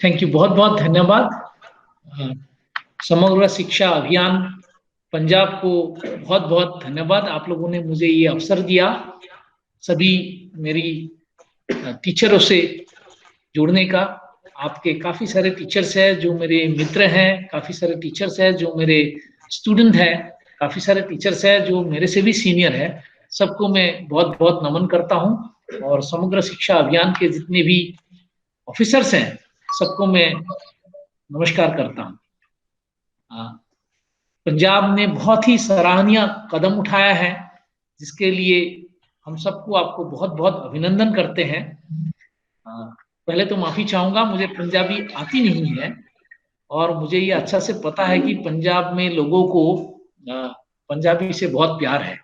Thank you, बहुत बहुत धन्यवाद। अ, समग्र शिक्षा अभियान पंजाब को बहुत बहुत धन्यवाद। आप लोगों ने मुझे ये अवसर दिया, सभी मेरी टीचरों से जुड़ने का। आपके काफी सारे टीचर्स हैं जो मेरे मित्र हैं, काफी सारे टीचर्स हैं जो मेरे स्टूडेंट हैं, काफी सारे टीचर्स हैं जो मेरे से भी सीनियर हैं। सबको मैं बहुत बहुत नमन करता हूँ और समग्र शिक्षा अभियान के जितने भी ऑफिसर्स हैं सबको मैं नमस्कार करता हूँ। पंजाब ने बहुत ही सराहनीय कदम उठाया है, जिसके लिए हम सबको आपको बहुत बहुत अभिनंदन करते हैं। पहले तो माफी चाहूंगा, मुझे पंजाबी आती नहीं है और मुझे ये अच्छा से पता है कि पंजाब में लोगों को पंजाबी से बहुत प्यार है।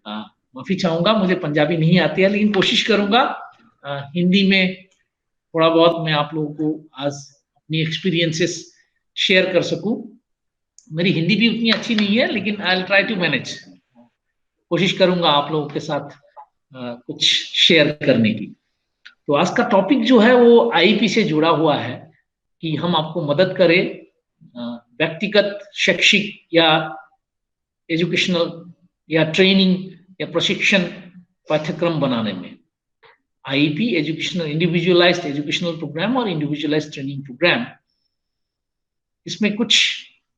माफी चाहूंगा, मुझे पंजाबी नहीं आती है, लेकिन कोशिश करूंगा हिंदी में थोड़ा बहुत मैं आप लोगों को आज अपनी एक्सपीरियंसेस शेयर कर सकूं। मेरी हिंदी भी उतनी अच्छी नहीं है, लेकिन I will try to manage. कोशिश करूंगा आप लोगों के साथ कुछ शेयर करने की। तो आज का टॉपिक जो है वो आईपी से जुड़ा हुआ है कि हम आपको मदद करें व्यक्तिगत शैक्षिक या एजुकेशनल या ट्रेनिंग या प्रशिक्षण पाठ्यक्रम बनाने में। IP educational individualised educational programme और इंडिविजुअलाइज्ड ट्रेनिंग प्रोग्राम, इसमें कुछ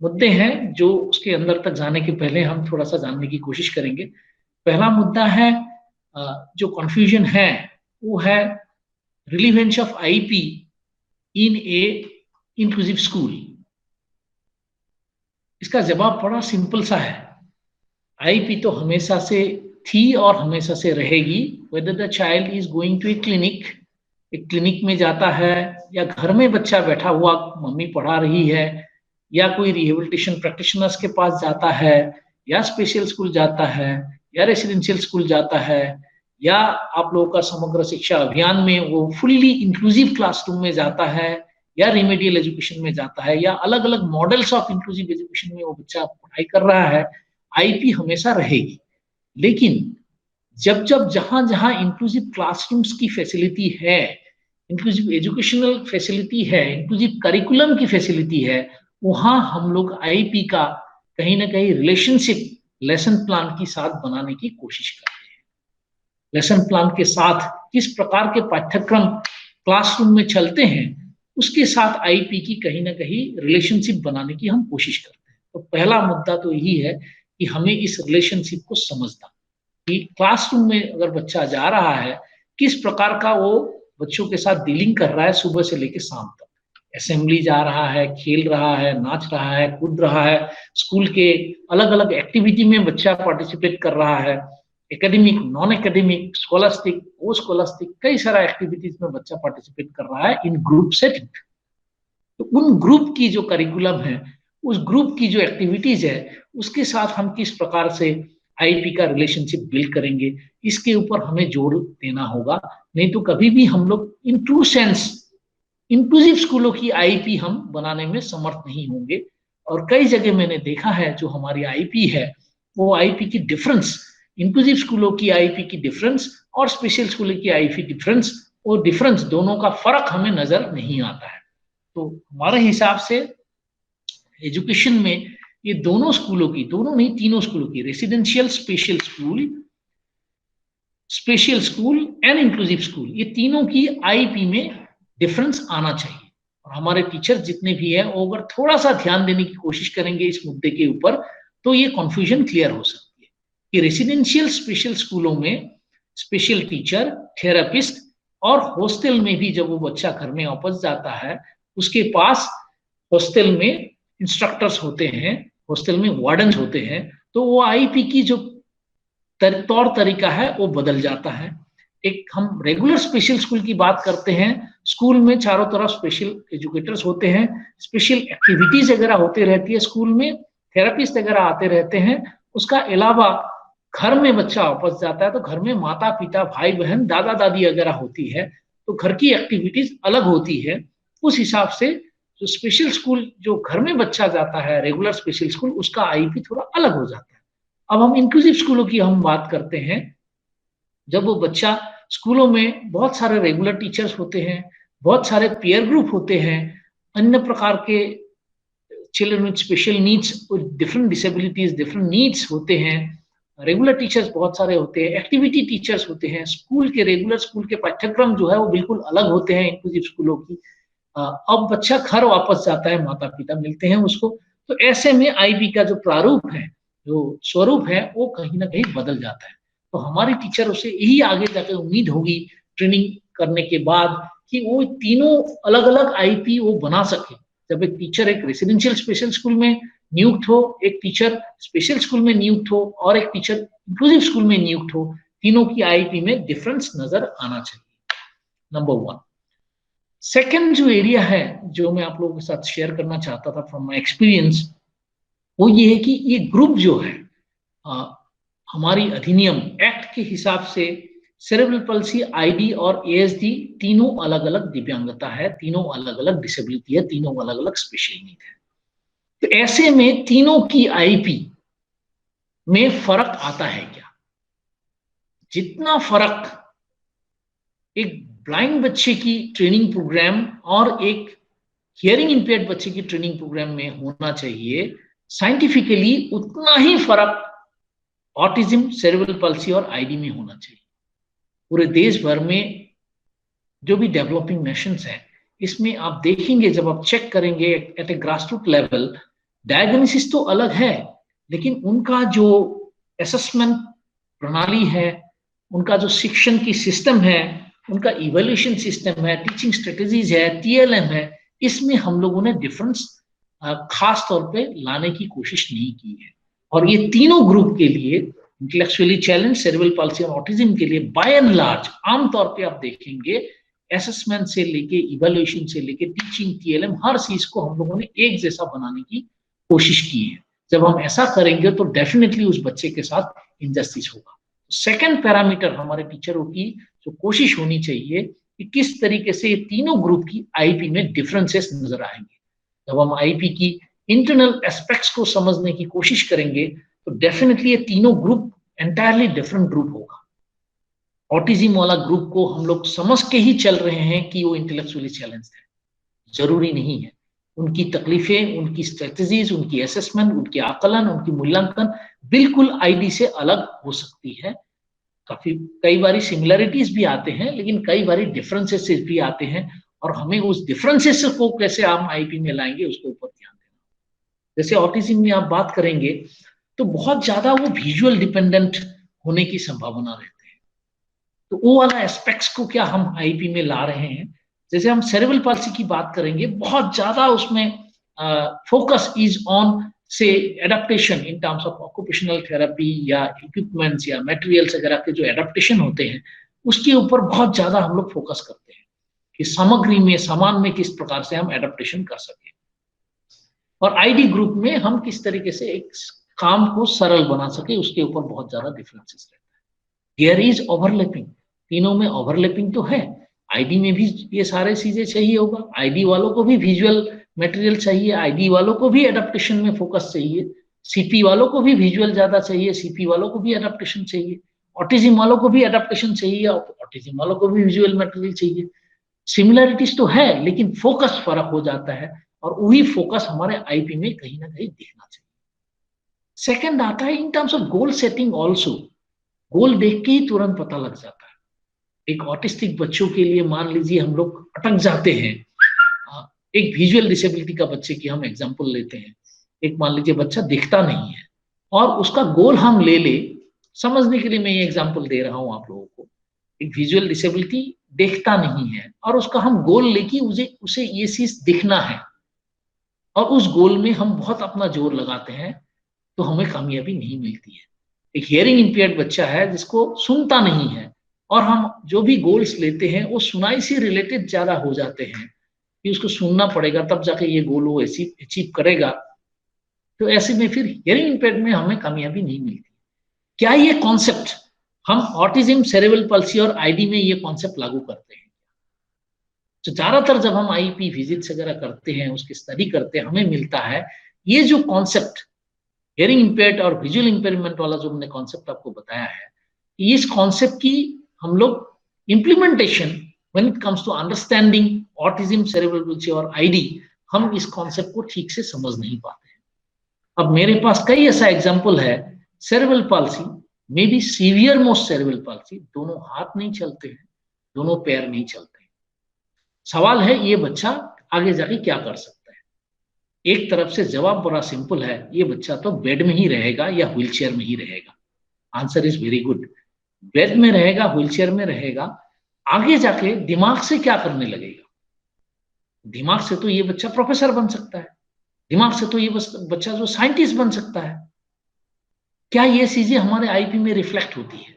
मुद्दे हैं जो उसके अंदर तक जाने के पहले हम थोड़ा सा जानने की कोशिश करेंगे। पहला मुद्दा है जो कंफ्यूजन है वो है relevance of IP in A inclusive school. इसका जवाब बड़ा सिंपल सा है। आईपी तो हमेशा से थी और हमेशा से रहेगी। Whether the child is going to a clinic, एक क्लिनिक में जाता है, या घर में बच्चा बैठा हुआ मम्मी पढ़ा रही है, या कोई रिहेबिलिटेशन प्रैक्टिशनर्स के पास जाता है, या स्पेशल स्कूल जाता है, या रेसिडेंशियल स्कूल जाता है, या आप लोगों का समग्र शिक्षा अभियान में वो फुल्ली इंक्लूसिव क्लासरूम में जाता है, या रिमेडियल एजुकेशन में जाता है, या अलग अलग मॉडल्स ऑफ इंक्लूसिव एजुकेशन में वो बच्चा पढ़ाई कर रहा है, आईपी हमेशा रहेगी। लेकिन जब जब जहां जहां इंक्लूसिव क्लासरूम्स की फैसिलिटी है, इंक्लूसिव एजुकेशनल फैसिलिटी है, इंक्लूसिव करिकुलम की फैसिलिटी है, वहां हम लोग आईपी का कहीं ना कहीं रिलेशनशिप लेसन प्लान के साथ बनाने की कोशिश करते हैं। लेसन प्लान के साथ किस प्रकार के पाठ्यक्रम क्लासरूम में चलते हैं, उसके साथ आईपी की कहीं ना कहीं रिलेशनशिप बनाने की हम कोशिश करते हैं। तो पहला मुद्दा तो यही है कि हमें इस रिलेशनशिप को समझना कि क्लासरूम में अगर बच्चा जा रहा है, किस प्रकार का वो बच्चों के साथ डीलिंग कर रहा है सुबह से लेकर शाम तक। असेंबली जा रहा है, खेल रहा है, नाच रहा है, कूद रहा है, स्कूल के अलग अलग एक्टिविटी में बच्चा पार्टिसिपेट कर रहा है, एकेडमिक, नॉन एकेडमिक, स्कॉलस्टिक, वो स्कॉलस्टिक, कई सारा एक्टिविटीज में बच्चा पार्टिसिपेट कर रहा है इन ग्रुप सेटिंग। तो उन ग्रुप की जो करिकुलम है, उस ग्रुप की जो एक्टिविटीज है, उसके साथ हम किस प्रकार से आईपी का रिलेशनशिप बिल्ड करेंगे, इसके ऊपर हमें जोर देना होगा। नहीं तो कभी भी हम लोग इन ट्रू सेंस इंक्लूसिव स्कूलों की आईपी हम बनाने में समर्थ नहीं होंगे। और कई जगह मैंने देखा है जो हमारी आईपी है, वो आईपी की डिफरेंस, इंक्लूसिव स्कूलों की आईपी की डिफरेंस और स्पेशल स्कूलों की आईपी डिफरेंस, वो डिफरेंस दोनों का फर्क हमें नजर नहीं आता है। तो हमारे हिसाब से एजुकेशन में ये दोनों स्कूलों की, दोनों नहीं तीनों स्कूलों की, residential, special school and inclusive school, ये तीनों की आईपी में डिफरेंस आना चाहिए। और हमारे टीचर जितने भी हैं वो अगर थोड़ा सा ध्यान देने की कोशिश करेंगे इस मुद्दे के ऊपर, तो ये कंफ्यूजन क्लियर हो सकती है कि रेसिडेंशियल स्पेशल स्कूलों में स्पेशल टीचर, थेरेपिस्ट और हॉस्टल में भी जब वो बच्चा घर में वापस जाता है, उसके पास हॉस्टल में इंस्ट्रक्टर्स होते हैं, हॉस्टल में वार्डन्स होते हैं, तो वो आईपी की जो तौर तरीका है वो बदल जाता है। एक हम रेगुलर स्पेशल स्कूल की बात करते हैं, स्कूल में चारों तरफ स्पेशल एजुकेटर्स होते हैं, स्पेशल एक्टिविटीज वगैरह होती रहती है स्कूल में, थेरेपिस्ट वगैरह आते रहते हैं। उसका अलावा घर में बच्चा वापस जाता है तो घर में माता पिता, भाई बहन, दादा दादी वगैरह होती है, तो घर की एक्टिविटीज अलग होती है। उस हिसाब से जो स्पेशल स्कूल जो घर में बच्चा जाता है, रेगुलर स्पेशल स्कूल, उसका आईपी थोड़ा अलग हो जाता है। अब हम इंक्लूसिव स्कूलों की हम बात करते हैं, जब वो बच्चा स्कूलों में बहुत सारे रेगुलर टीचर्स होते हैं, बहुत सारे पीयर ग्रुप होते हैं, अन्य प्रकार के children with special needs, different disabilities, different needs होते हैं, रेगुलर टीचर्स बहुत सारे होते हैं, एक्टिविटी टीचर्स होते हैं, स्कूल के रेगुलर स्कूल के पाठ्यक्रम जो है वो बिल्कुल अलग होते हैं इंक्लूसिव स्कूलों की। अब बच्चा घर वापस जाता है, माता पिता मिलते हैं उसको, तो ऐसे में आईपी का जो प्रारूप है, जो स्वरूप है, वो कहीं ना कहीं बदल जाता है। तो हमारी टीचर उसे यही आगे जाकर उम्मीद होगी ट्रेनिंग करने के बाद कि वो तीनों अलग अलग आईपी वो बना सके। जब एक टीचर एक रेसिडेंशियल स्पेशल स्कूल में नियुक्त हो, एक टीचर स्पेशल स्कूल में नियुक्त हो और एक टीचर इंक्लूसिव स्कूल में नियुक्त हो, तीनों की आईपी में डिफरेंस नजर आना चाहिए। नंबर 1। सेकेंड जो एरिया है जो मैं आप लोगों के साथ शेयर करना चाहता था फ्रॉम माई एक्सपीरियंस, वो ये है कि ये ग्रुप जो है, हमारी अधिनियम एक्ट के हिसाब से सेरेब्रल पल्सी, आईडी और एएसडी तीनों अलग अलग दिव्यांगता है, तीनों अलग अलग डिसेबिलिटी है, तीनों अलग अलग स्पेशल नीड है। तो ऐसे में तीनों की आईपी में फर्क आता है क्या? जितना फर्क एक ब्लाइंड बच्चे की ट्रेनिंग प्रोग्राम और एक हियरिंग इंपेयर्ड बच्चे की ट्रेनिंग प्रोग्राम में होना चाहिए, साइंटिफिकली उतना ही फर्क ऑटिज्म, सेरेब्रल पल्सी और आईडी में होना चाहिए। पूरे देश भर में जो भी डेवलपिंग नेशंस हैं, इसमें आप देखेंगे जब आप चेक करेंगे एट ए ग्रासरूट लेवल, डायग्नोसिस तो अलग है, लेकिन उनका जो असेसमेंट प्रणाली है, उनका जो शिक्षण की सिस्टम है, उनका इवैल्यूएशन सिस्टम है, टीचिंग स्ट्रेटेजीज है, टीएलएम है, इसमें हम लोगों ने डिफरेंस खास तौर पे लाने की कोशिश नहीं की है। और ये तीनों ग्रुप के लिए, इंटेलेक्चुअली चैलेंज, सेरेब्रल पल्सी और ऑटिज्म के लिए बाय एंड लार्ज आमतौर पे आप देखेंगे असेसमेंट से लेके इवैल्यूएशन से लेके टीचिंग, टीएलएम, हर चीज को हम लोगों ने एक जैसा बनाने की कोशिश की है। जब हम ऐसा करेंगे तो डेफिनेटली उस बच्चे के साथ इंजस्टिस होगा। सेकेंड पैरामीटर हमारे टीचरों की जो कोशिश होनी चाहिए कि किस तरीके से ये तीनों ग्रुप की आईपी में डिफरेंसेस नजर आएंगे। जब हम आईपी की इंटरनल एस्पेक्ट्स को समझने की कोशिश करेंगे तो डेफिनेटली ये तीनों ग्रुप एंटायरली डिफरेंट ग्रुप होगा। ऑटिज्म वाला ग्रुप को हम लोग समझ के ही चल रहे हैं कि वो इंटेलेक्चुअली चैलेंज है, जरूरी नहीं है। उनकी तकलीफें, उनकी स्ट्रेटजीज, उनकी असेसमेंट, उनके आकलन, उनकी मूल्यांकन बिल्कुल आईडी से अलग हो सकती है। कई बारी सिमिलरिटीज भी आते हैं, लेकिन कई बारी डिफरेंसेस भी आते हैं, और हमें उस डिफरेंसेस को कैसे हम आईपी में लाएंगे उसके ऊपर ध्यान देना। जैसे ऑटिज्म में आप बात करेंगे तो बहुत ज्यादा वो विजुअल डिपेंडेंट होने की संभावना रहती है। तो वो वाला एस्पेक्ट्स को क्या हम आईपी में ला रहे हैं? जैसे हम सेरेब्रल पल्सी की बात करेंगे, बहुत ज्यादा उसमें फोकस इज ऑन से adaptation in terms of occupational therapy या इक्विपमेंट्स या मटेरियल्स वगैरह के जो एडेप्टेशन होते हैं, उसके ऊपर बहुत ज्यादा हम लोग फोकस करते हैं कि सामग्री में, सामान में किस प्रकार से हम एडेप्टेशन कर सके। और आईडी ग्रुप में हम किस तरीके से एक काम को सरल बना सके, उसके ऊपर बहुत ज्यादा डिफरेंसेस रहता है। हियर इज ओवरलैपिंग, तीनों में ओवरलैपिंग तो है। आईडी में भी ये सारे चीजें चाहिए होगा, आईडी वालों को भी विजुअल मटेरियल चाहिए, आईडी वालों को भी एडेप्टेशन में फोकस चाहिए, सीपी वालों को भी विजुअल ज्यादा चाहिए, सीपी वालों को भी एडेप्टेशन चाहिए, ऑटिज्म वालों को भी एडेप्टेशन चाहिए, ऑटिज्म वालों को भी विजुअल मटेरियल चाहिए। सिमिलरिटीज तो है, लेकिन फोकस फर्क हो जाता है, और वही फोकस हमारे आईपी में कहीं ना कहीं दिखना चाहिए। सेकंड आता है in terms of goal setting also. Goal देख के ही तुरंत पता लग जाता है। एक ऑटिस्टिक बच्चों के लिए मान लीजिए हम लोग अटक जाते हैं, एक विजुअल डिसेबिलिटी का बच्चे की हम एग्जांपल लेते हैं, एक मान लीजिए बच्चा दिखता नहीं है और उसका गोल हम ले, समझने के लिए मैं ये एग्जांपल दे रहा हूं आप लोगों को। एक विजुअल डिसेबिलिटी देखता नहीं है और उसका हम गोल लेके उसे ये चीज दिखना है, और उस गोल में हम बहुत अपना जोर लगाते हैं, तो हमें कामयाबी नहीं मिलती है। एक हियरिंग इंपेयर्ड बच्चा है जिसको सुनता नहीं है, और हम जो भी गोल्स लेते हैं वो सुनाई से रिलेटेड ज्यादा हो जाते हैं कि उसको सुनना पड़ेगा तब जाके ये गोल वो अचीव करेगा। तो ऐसे में फिर हियरिंग इंपेयर्ड में हमें कामयाबी नहीं मिलती। क्या ये कॉन्सेप्ट हम ऑटिज्म, सेरेब्रल पल्सी और आईडी में ये कॉन्सेप्ट लागू करते हैं? तो ज्यादातर जब हम आईपी विजिट्स वगैरह करते हैं, उसकी स्टडी करते हैं, हमें मिलता है ये जो कॉन्सेप्ट हियरिंग इंपेयर्ड और विजुअल इंपेयरमेंट वाला जो हमने कॉन्सेप्ट आपको बताया है, इस कॉन्सेप्ट की हम लोग implementation when it comes to understanding autism, cerebral palsy और आईडी, हम इस कॉन्सेप्ट को ठीक से समझ नहीं पाते हैं। अब मेरे पास कई ऐसा एग्जाम्पल है, cerebral palsy may be severe most cerebral palsy, दोनों हाथ नहीं चलते हैं, दोनों पैर नहीं चलते हैं। सवाल है ये बच्चा आगे जाके क्या कर सकता है? एक तरफ से जवाब बड़ा सिंपल है, ये बच्चा तो बेड में ही रहेगा या व्हीलचेयर में ही रहेगा। Answer is very good, bed में रहेगा, व्हीलचेयर में रहेगा। आगे जाके दिमाग से क्या करने लगेगा? दिमाग से तो ये बच्चा प्रोफेसर बन सकता है, दिमाग से तो ये बच्चा जो साइंटिस्ट बन सकता है। क्या ये चीजें हमारे आईपी में रिफ्लेक्ट होती है?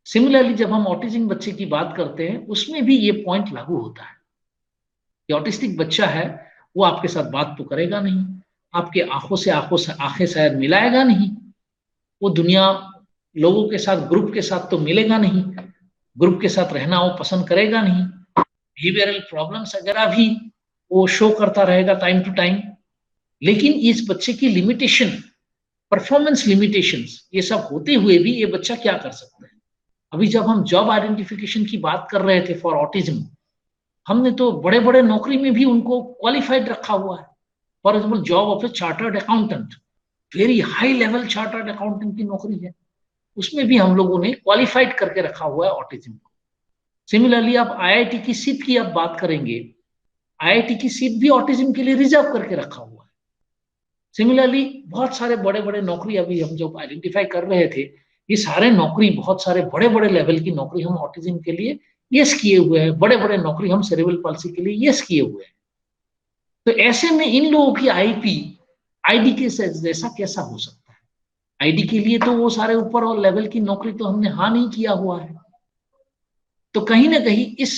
सिमिलरली जब हम ऑटिज्म बच्चे की बात करते हैं, उसमें भी ये पॉइंट लागू होता है कि ऑटिस्टिक बच्चा है, वो आपके साथ बात तो करेगा नहीं, आपके आंखों से आंखें शायद मिलाएगा नहीं, वो दुनिया लोगों के साथ, ग्रुप के साथ तो मिलेगा नहीं, ग्रुप के साथ रहना वो पसंद करेगा नहीं, बिहेवियरल प्रॉब्लम्स वगैरह भी वो शो करता रहेगा टाइम टू टाइम। लेकिन इस बच्चे की लिमिटेशन, परफॉर्मेंस लिमिटेशंस, ये सब होते हुए भी ये बच्चा क्या कर सकता है? अभी जब हम जॉब आइडेंटिफिकेशन की बात कर रहे थे फॉर ऑटिज्म, हमने तो बड़े बड़े नौकरी में भी उनको क्वालिफाइड रखा हुआ है। For example job of A chartered accountant, very high level chartered accountant की नौकरी है, उसमें भी हम लोगों ने क्वालिफाइड करके रखा हुआ है ऑटिज्म को। सिमिलरली आप आईआईटी की सीट की आप बात करेंगे, आईआईटी की सीट भी ऑटिज्म के लिए रिजर्व करके रखा हुआ है। सिमिलरली बहुत सारे बड़े बड़े नौकरी अभी हम जो आइडेंटिफाई कर रहे थे, ये सारे नौकरी, बहुत सारे बड़े बड़े लेवल की नौकरी हम ऑटिज्म के लिए यस किए हुए हैं, बड़े बड़े नौकरी हम सेरेब्रल पाल्सी के लिए यस किए हुए हैं। तो ऐसे में इन लोगों की आईपी आईडी के जैसा कैसा हो सकता है? आईडी के लिए तो वो सारे ऊपर और लेवल की नौकरी तो हमने हाँ नहीं किया हुआ है। तो कहीं ना कहीं इस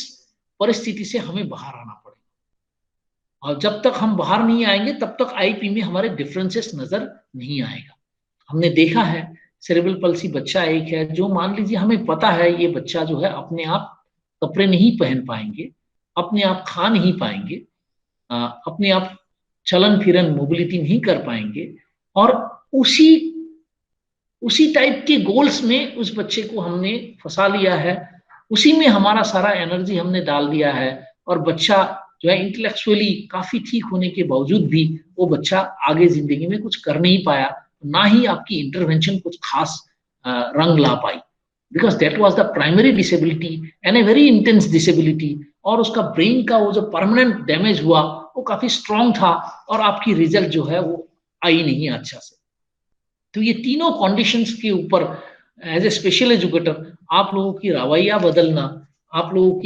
परिस्थिति से हमें बाहर आना पड़ेगा, और जब तक हम बाहर नहीं आएंगे तब तक आईपी में हमारे डिफरेंसेस नजर नहीं आएगा। हमने देखा है सेरेब्रल पाल्सी बच्चा एक है जो, मान लीजिए हमें पता है ये बच्चा जो है अपने आप कपड़े नहीं पहन पाएंगे, अपने आप खा नहीं पाएंगे, अपने आप चलन फिरन मोबिलिटी नहीं कर पाएंगे, और उसी उसी टाइप के गोल्स में उस बच्चे को हमने फंसा लिया है, उसी में हमारा सारा एनर्जी हमने डाल दिया है, और बच्चा जो है इंटेलेक्चुअली काफी ठीक होने के बावजूद भी वो बच्चा आगे जिंदगी में कुछ कर नहीं पाया, ना ही आपकी इंटरवेंशन कुछ खास रंग ला पाई, because that was the primary disability and a very intense disability, और उसका ब्रेन का वो जो परमानेंट डैमेज हुआ वो काफी स्ट्रांग था, और आपकी रिजल्ट जो है वो आई नहीं अच्छा से। तो ये तीनों कंडीशंस के ऊपर एज ए स्पेशल एजुकेटर आप लोगों की रवैया बदलना, आप लोगों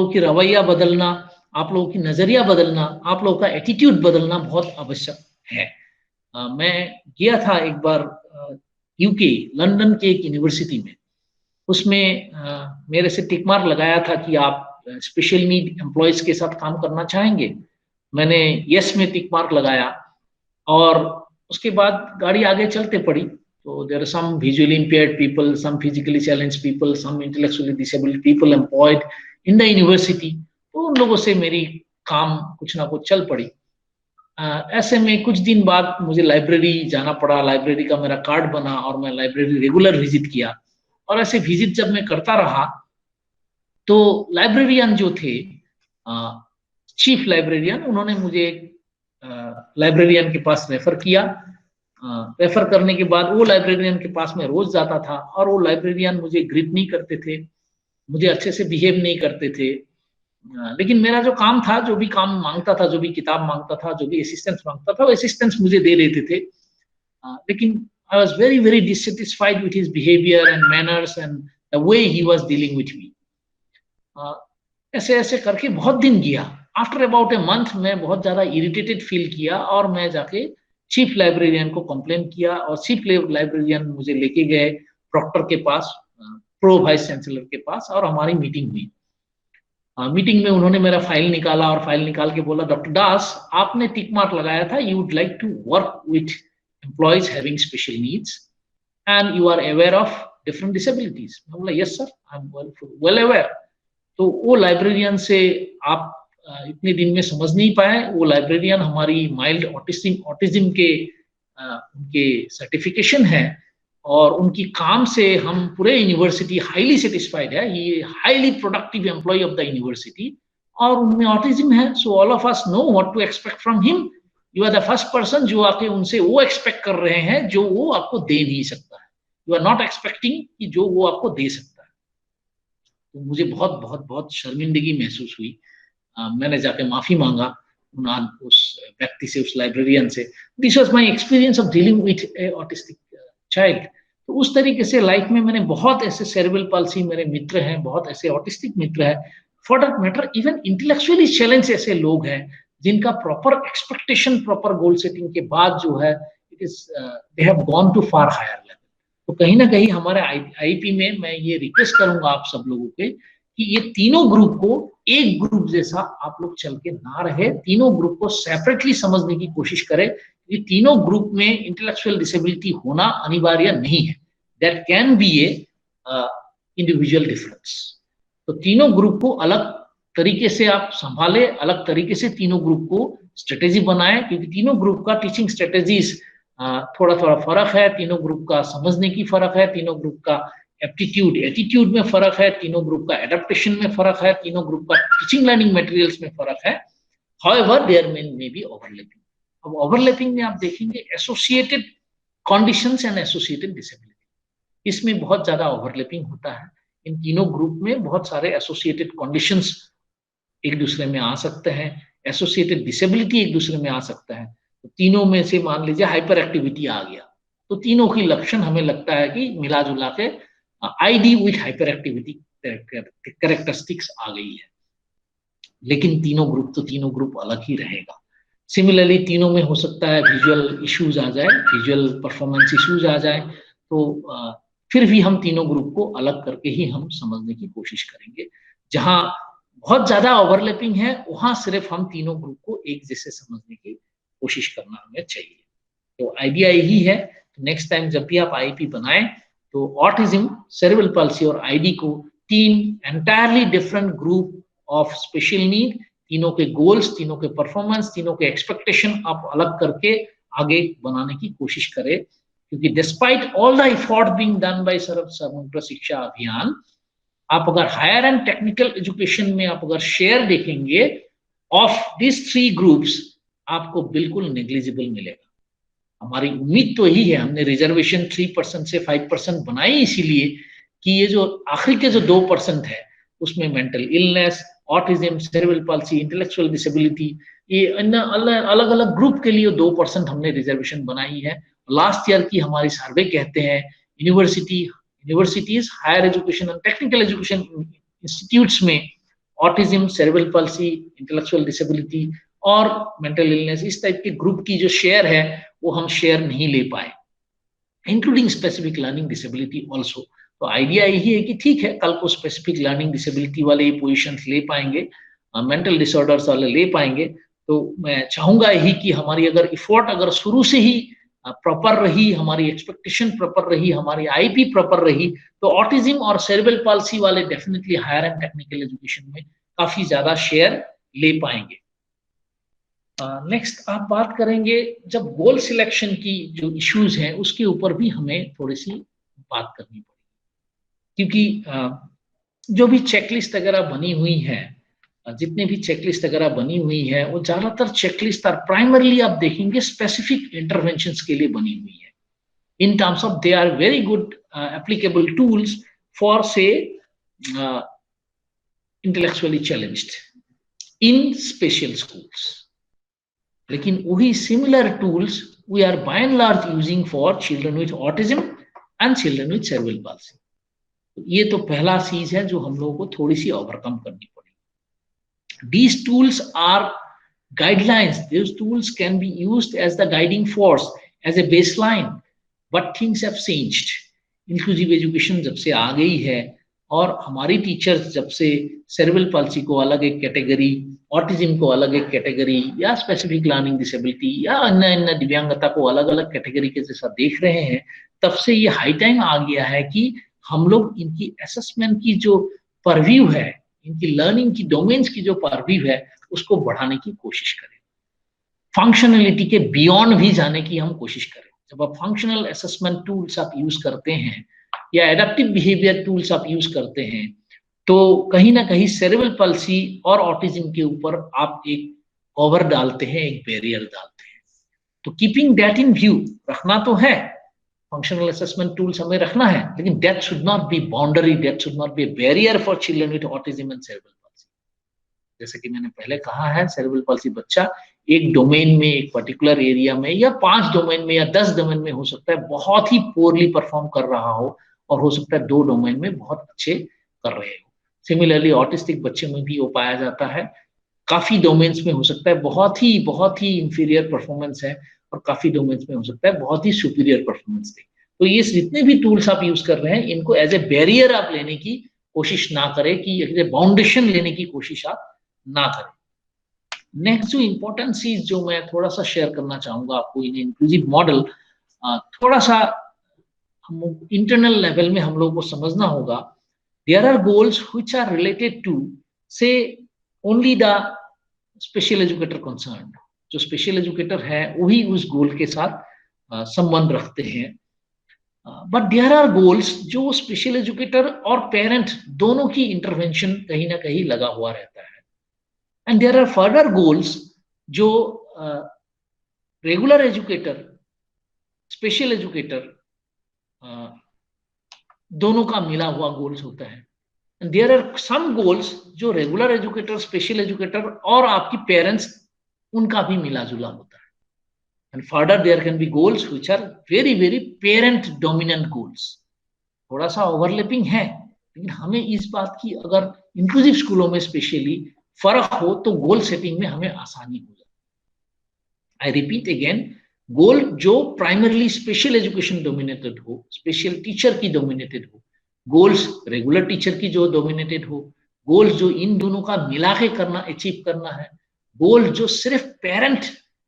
की रवैया बदलना, आप लोगों की नजरिया बदलना, आप लोगों का एटीट्यूड बदलना बहुत आवश्यक है। मैं गया था एक बार यूके, लंदन के एक यूनिवर्सिटी में, उसमें मेरे से टिक मार्क लगाया था कि आप स्पेशल नीड एम्प्लॉयज के साथ काम करना चाहेंगे। मैंने यस में टिक मार्क लगाया, और उसके बाद गाड़ी आगे चलते पड़ी। तो there are some visually impaired people, some physically challenged people, some intellectually disabled people employed in the university. तो उन लोगों से मेरी काम कुछ ना कुछ चल पड़ी। ऐसे में कुछ दिन बाद मुझे लाइब्रेरी जाना पड़ा, लाइब्रेरी का मेरा कार्ड बना और मैं लाइब्रेरी रेगुलर विजिट किया। और ऐसे विजिट जब मैं करता रहा तो लाइब्रेरियन जो थे, चीफ लाइब्रेरियन, उन्होंने मुझे लाइब्रेरियन के पास रेफर किया। रेफर करने के बाद वो लाइब्रेरियन के पास मैं रोज जाता था, और वो लाइब्रेरियन मुझे ग्रीट नहीं करते थे, मुझे अच्छे से बिहेव नहीं करते थे। लेकिन मेरा जो काम था, जो भी काम मांगता था, जो भी किताब मांगता था, जो भी असिस्टेंस मांगता था, वो असिस्टेंस मुझे दे देते थे। लेकिन I was very very dissatisfied with his behavior and manners and the way he was dealing with me. ऐसे ऐसे करके बहुत दिन गया। आफ्टर अबाउट ए मंथ मैं बहुत ज्यादा इरिटेटेड फील किया, और मैं जाके चीफ लाइब्रेरियन को कंप्लेन किया, और चीफ लाइब्रेरियन मुझे लेके गए प्रॉक्टर के पास, प्रो वाइस चांसलर के पास, और हमारी मीटिंग हुई। मीटिंग में उन्होंने मेरा फाइल निकाला, और फाइल निकाल के बोला, डॉक्टर दास आपने टिक मार्क लगाया था, you would like to work with employees having special needs and you are aware of different disabilities. मैं बोला yes sir, I'm well aware. तो वो लाइब्रेरियन से आप इतने दिन में समझ नहीं पाए, वो लाइब्रेरियन हमारी माइल्ड ऑटिज्म के उनके सर्टिफिकेशन है, और उनकी काम से हम पूरे यूनिवर्सिटी हाईली सेटिस्फाइड है, ये highly productive employ of the university, और उनमें ऑटिज्म है। So all of us know what to expect from him. You are the first person जो आके उनसे वो एक्सपेक्ट कर रहे हैं जो वो आपको दे नहीं सकता है। यू आर नॉट एक्सपेक्टिंग कि जो वो आपको दे सकता है। तो मुझे बहुत बहुत बहुत शर्मिंदगी महसूस हुई। मैंने जाके माफी मांगा उस व्यक्ति से, उस लाइब्रेरियन से। This was my experience of dealing with A autistic child. तो उस तरीके से लाइफ में मैंने बहुत ऐसे सेरेब्रल पाल्सी मेरे मित्र हैं, बहुत ऐसे ऑटिस्टिक मित्र हैं, for that matter even intellectually challenge ऐसे लोग हैं जिनका proper expectation, proper goal setting के बाद जो है it is they have gone to far higher level. तो कहीं ना कहीं हमारे आईपी में मैं ये रिक्वेस्ट करूंगा आप सब लोगों के कि ये तीनों ग्रुप को एक ग्रुप जैसा आप लोग चल के ना रहे, तीनों ग्रुप को सेपरेटली समझने की कोशिश करें। ये तीनों ग्रुप में इंटेलेक्चुअल डिसेबिलिटी होना अनिवार्य नहीं है, that can be A individual difference. तो तीनों ग्रुप को अलग तरीके से आप संभाले, अलग तरीके से तीनों ग्रुप को स्ट्रेटेजी बनाए, क्योंकि तीनों ग्रुप का टीचिंग स्ट्रेटेजीज थोड़ा थोड़ा फर्क है, तीनों ग्रुप का समझने की फर्क है, तीनों ग्रुप का एप्टीट्यूड एटीट्यूड में फर्क है, तीनों ग्रुप का एडेप्टेशन में फर्क है, तीनों ग्रुप का टीचिंग लर्निंग मटेरियल्स में फर्क है। However there may be overlapping. अब ओवरलैपिंग में आप देखेंगे associated conditions and associated disability, इसमें बहुत ज्यादा ओवरलैपिंग होता है। इन तीनों ग्रुप में बहुत सारे एसोसिएटेड कंडीशंस एक दूसरे में आ सकते हैं, एसोसिएटेड डिसेबिलिटी एक दूसरे में आ सकता है। तो तीनों में से मान लीजिए हाइपर एक्टिविटी आ गया, तो तीनों की लक्षण हमें लगता है कि मिला जुला के ID with hyperactivity characteristics आ गई है। लेकिन तीनों ग्रुप तो तीनों ग्रुप अलग ही रहेगा। सिमिलरली तीनों में हो सकता है विजुअल इश्यूज आ जाए, विजुअल परफॉर्मेंस इश्यूज आ जाए, तो फिर भी हम तीनों ग्रुप को अलग करके ही हम समझने की कोशिश करेंगे। जहां बहुत ज्यादा ओवरलैपिंग है वहां सिर्फ हम तीनों ग्रुप को एक जैसे समझने की कोशिश करना हमें चाहिए। तो आइडिया यही है। नेक्स्ट टाइम जब भी आप आईपी बनाएं तो ऑटिज्म, सेरेब्रल पाल्सी और आईडी को तीन entirely different group of special need, तीनों के गोल्स, तीनों के परफॉर्मेंस, तीनों के एक्सपेक्टेशन आप अलग करके आगे बनाने की कोशिश करें। क्योंकि despite all the effort being done by Sarva Samagra Shiksha अभियान, आप अगर हायर एंड टेक्निकल एजुकेशन में आप अगर शेयर देखेंगे ऑफ दिस 3 ग्रुप्स, आपको बिल्कुल नेग्लिजिबल मिलेगा। हमारी उम्मीद तो यही है, हमने रिजर्वेशन 3% से 5% बनाई इसीलिए कि ये जो आखिरी के जो 2% है उसमें mental illness, autism, cerebral palsy, intellectual disability, ये अलग अलग ग्रुप के लिए 2% हमने रिजर्वेशन बनाई है। लास्ट ईयर की हमारी सर्वे कहते हैं universities, higher education and technical education institutes में autism, cerebral palsy, intellectual disability और मेंटल इलनेस, इस टाइप के ग्रुप की जो शेयर है वो हम शेयर नहीं ले पाए, including specific learning disability also. तो आइडिया यही है कि ठीक है, कल को स्पेसिफिक लर्निंग डिसेबिलिटी वाले ये पोजिशंस ले पाएंगे, मेंटल डिसऑर्डर्स वाले ले पाएंगे। तो मैं चाहूंगा यही कि हमारी अगर इफोर्ट अगर शुरू से ही प्रॉपर रही, हमारी एक्सपेक्टेशन प्रॉपर रही, हमारी आईपी प्रॉपर रही, तो ऑटिज्म और सेरेब्रल पाल्सी वाले definitely higher and technical education में काफी ज्यादा शेयर ले पाएंगे। नेक्स्ट आप बात करेंगे जब गोल सिलेक्शन की जो इश्यूज हैं उसके ऊपर भी हमें थोड़ी सी बात करनी पड़ेगी, क्योंकि जो भी चेकलिस्ट वगैरह बनी हुई है, जितने भी चेकलिस्ट वगैरह बनी हुई है वो ज्यादातर चेकलिस्ट प्राइमरली आप देखेंगे स्पेसिफिक इंटरवेंशंस के लिए बनी हुई है। In terms of they are very good applicable tools for say intellectually challenged in special schools, लेकिन वही similar tools we are by and large using for children with autism and children with cerebral palsy. ये तो पहला चीज है जो हम लोगों को थोड़ी सी ओवरकम करनी पड़ेगी। These tools are guidelines. These tools can be used as the guiding force, as a baseline. But things have changed. Inclusive education जब से आ गई है और हमारी टीचर्स जब से सेरेब्रल पाल्सी को अलग एक कैटेगरी, ऑटिज्म को अलग एक कैटेगरी, या स्पेसिफिक लर्निंग डिसेबिलिटी या अन्य दिव्यांगता को अलग अलग कैटेगरी के जैसा देख रहे हैं, तब से ये हाई टाइम आ गया है कि हम लोग इनकी असेसमेंट की जो परव्यू है, इनकी लर्निंग की डोमेन्स की जो परव्यू है उसको बढ़ाने की कोशिश करें, फंक्शनलिटी के बियॉन्ड भी जाने की हम कोशिश करें। जब आप फंक्शनल असेसमेंट टूल्स आप यूज करते हैं या एडेप्टिव बिहेवियर टूल्स आप यूज करते हैं, तो कहीं ना कहीं सेरेब्रल पल्सी और ऑटिज्म के ऊपर आप एक कवर डालते हैं, एक बैरियर डालते हैं। तो कीपिंग दैट इन व्यू, रखना तो है, फंक्शनल असेसमेंट टूल्स हमें रखना है, लेकिन that should not be boundary, that should not be barrier for children with autism and cerebral palsy. जैसे कि मैंने पहले कहा है, सेरेब्रल पल्सी बच्चा एक डोमेन में, एक पर्टिकुलर एरिया में, या 5 डोमेन में या 10 डोमेन में हो सकता है बहुत ही पोरली परफॉर्म कर रहा हो, और हो सकता है 2 डोमेन में बहुत अच्छे कर रहे हो। सिमिलरली ऑटिस्टिक बच्चे में भी वो पाया जाता है, काफी डोमेन्स में हो सकता है बहुत ही इंफीरियर परफॉर्मेंस है, और काफी डोमेन्स में हो सकता है बहुत ही सुपीरियर परफॉर्मेंस है। तो ये जितने भी टूल्स आप यूज कर रहे हैं, इनको एज ए बैरियर आप लेने की कोशिश ना करें, कि एज ए बाउंडेशन लेने की कोशिश आप ना करें। नेक्स्ट जो इंपॉर्टेंट चीज जो मैं थोड़ा सा शेयर करना चाहूंगा आपको इन इंक्लूसिव मॉडल, थोड़ा सा हम इंटरनल लेवल में हम लोगों को समझना होगा। There are goals which are related to say only the special educator concern. जो स्पेशल एजुकेटर है वही उस गोल के साथ संबंध रखते हैं, बट देयर आर गोल्स जो स्पेशल एजुकेटर और पेरेंट दोनों की इंटरवेंशन कहीं ना कहीं लगा हुआ रहता है। And there are further goals जो रेगुलर एजुकेटर, स्पेशल एजुकेटर दोनों का मिला हुआ गोल्स होता है। And there are some goals जो रेगुलर एजुकेटर, स्पेशल एजुकेटर और आपकी पेरेंट्स, उनका भी मिला जुला होता है। And further there can be goals which are very very parent dominant goals. थोड़ा सा ओवरलैपिंग है, लेकिन हमें इस बात की, अगर इंक्लूसिव स्कूलों में स्पेशली फर्क हो तो गोल सेटिंग में हमें आसानी हो जाए। आई रिपीट अगेन, गोल जो प्राइमरली स्पेशल एजुकेशन डोमिनेटेड हो, स्पेशल टीचर की डोमिनेटेड हो, गोल्स रेगुलर टीचर की जो डोमिनेटेड हो, गोल्स जो इन दोनों का मिला के करना, अचीव करना है, गोल्स जो सिर्फ पेरेंट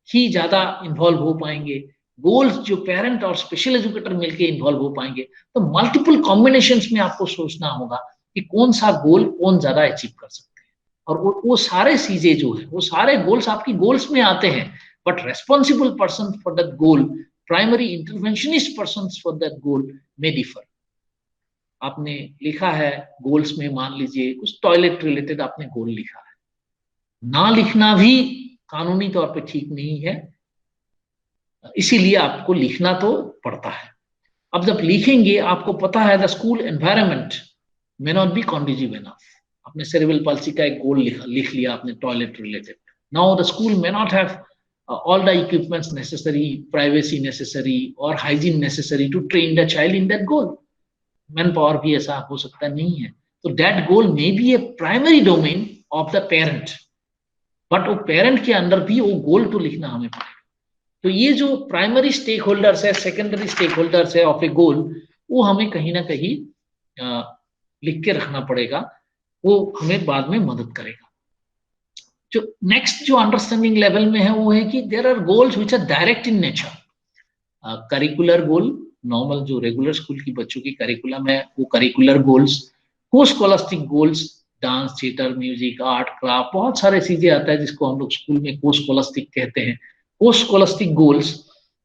ही ज्यादा इन्वॉल्व हो पाएंगे, गोल्स जो पेरेंट और स्पेशल एजुकेटर मिलकर इन्वॉल्व हो पाएंगे। तो मल्टीपल कॉम्बिनेशंस में आपको सोचना होगा कि कौन सा गोल कौन ज्यादा अचीव कर सकते हैं, और वो सारे चीजें जो है, वो सारे गोल्स आपकी गोल्स में आते हैं, but responsible person for that goal, primary interventionist persons for that goal may differ. आपने लिखा है गोल्स में, मान लीजिए कुछ टॉयलेट रिलेटेड आपने गोल लिखा है, ना लिखना भी कानूनी तौर पे ठीक नहीं है, इसीलिए आपको लिखना तो पड़ता है। अब जब लिखेंगे, आपको पता है the school environment may not be conducive enough. आपने सेरेब्रल पाल्सी का एक गोल लिख लिया आपने toilet related. Now the school may not have all the equipments necessary, privacy necessary or hygiene necessary to train the child in that goal. Manpower भी ऐसा हो सकता नहीं है, तो that goal may be a primary domain of the parent, but वो parent के अंदर भी वो गोल तो लिखना हमें पड़ेगा। तो ये जो प्राइमरी स्टेक होल्डर्स है, सेकेंडरी स्टेक होल्डर्स है ऑफ ए गोल, वो हमें कहीं ना कहीं लिख के रखना पड़ेगा, वो हमें बाद में मदद करेगा। जो नेक्स्ट जो अंडरस्टैंडिंग लेवल में है वो है कि there are goals which are direct in nature. Curricular goal, normal जो रेगुलर स्कूल की बच्चों की करिकुलम है वो करिकुलर गोल्स, को scholastic goals, dance, theatre, music, art, craft, बहुत सारे चीजें आता है जिसको हम लोग स्कूल में को स्कॉलस्टिक कहते हैं, को स्कॉलस्टिक गोल्स,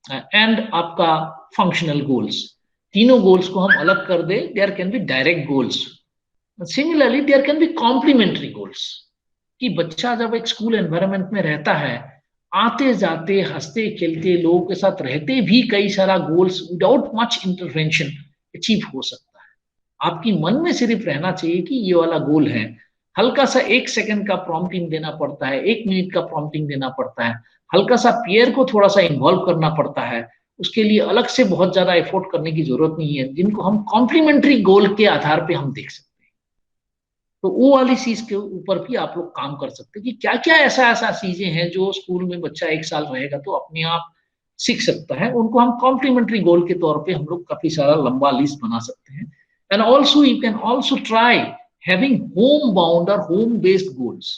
एंड आपका फंक्शनल गोल्स। तीनों गोल्स को हम अलग कर दे, there can be direct goals. Similarly there can be complementary goals, कि बच्चा जब एक स्कूल एनवायरनमेंट में रहता है, आते जाते हंसते खेलते लोगों के साथ रहते भी कई सारा goals without much intervention achieve हो सकता है। आपकी मन में सिर्फ रहना चाहिए कि ये वाला गोल है, हल्का सा 1 सेकंड का प्रॉम्प्टिंग देना पड़ता है, 1 मिनट का प्रॉम्प्टिंग देना पड़ता है, हल्का सा पेयर को थोड़ा सा इन्वॉल्व करना पड़ता है, उसके लिए अलग से बहुत ज्यादा एफोर्ट करने की जरूरत नहीं है, जिनको हम कॉम्प्लीमेंट्री गोल के आधार पर हम देख सकते हैं। तो वो वाली चीज के ऊपर भी आप लोग काम कर सकते हैं कि क्या क्या ऐसा चीजें हैं जो स्कूल में बच्चा 1 साल रहेगा तो अपने आप सीख सकता है, उनको हम कॉम्प्लीमेंट्री गोल के तौर पे हम लोग काफी सारा लंबा लिस्ट बना सकते हैं। And also you can also try having home bound और home based goals.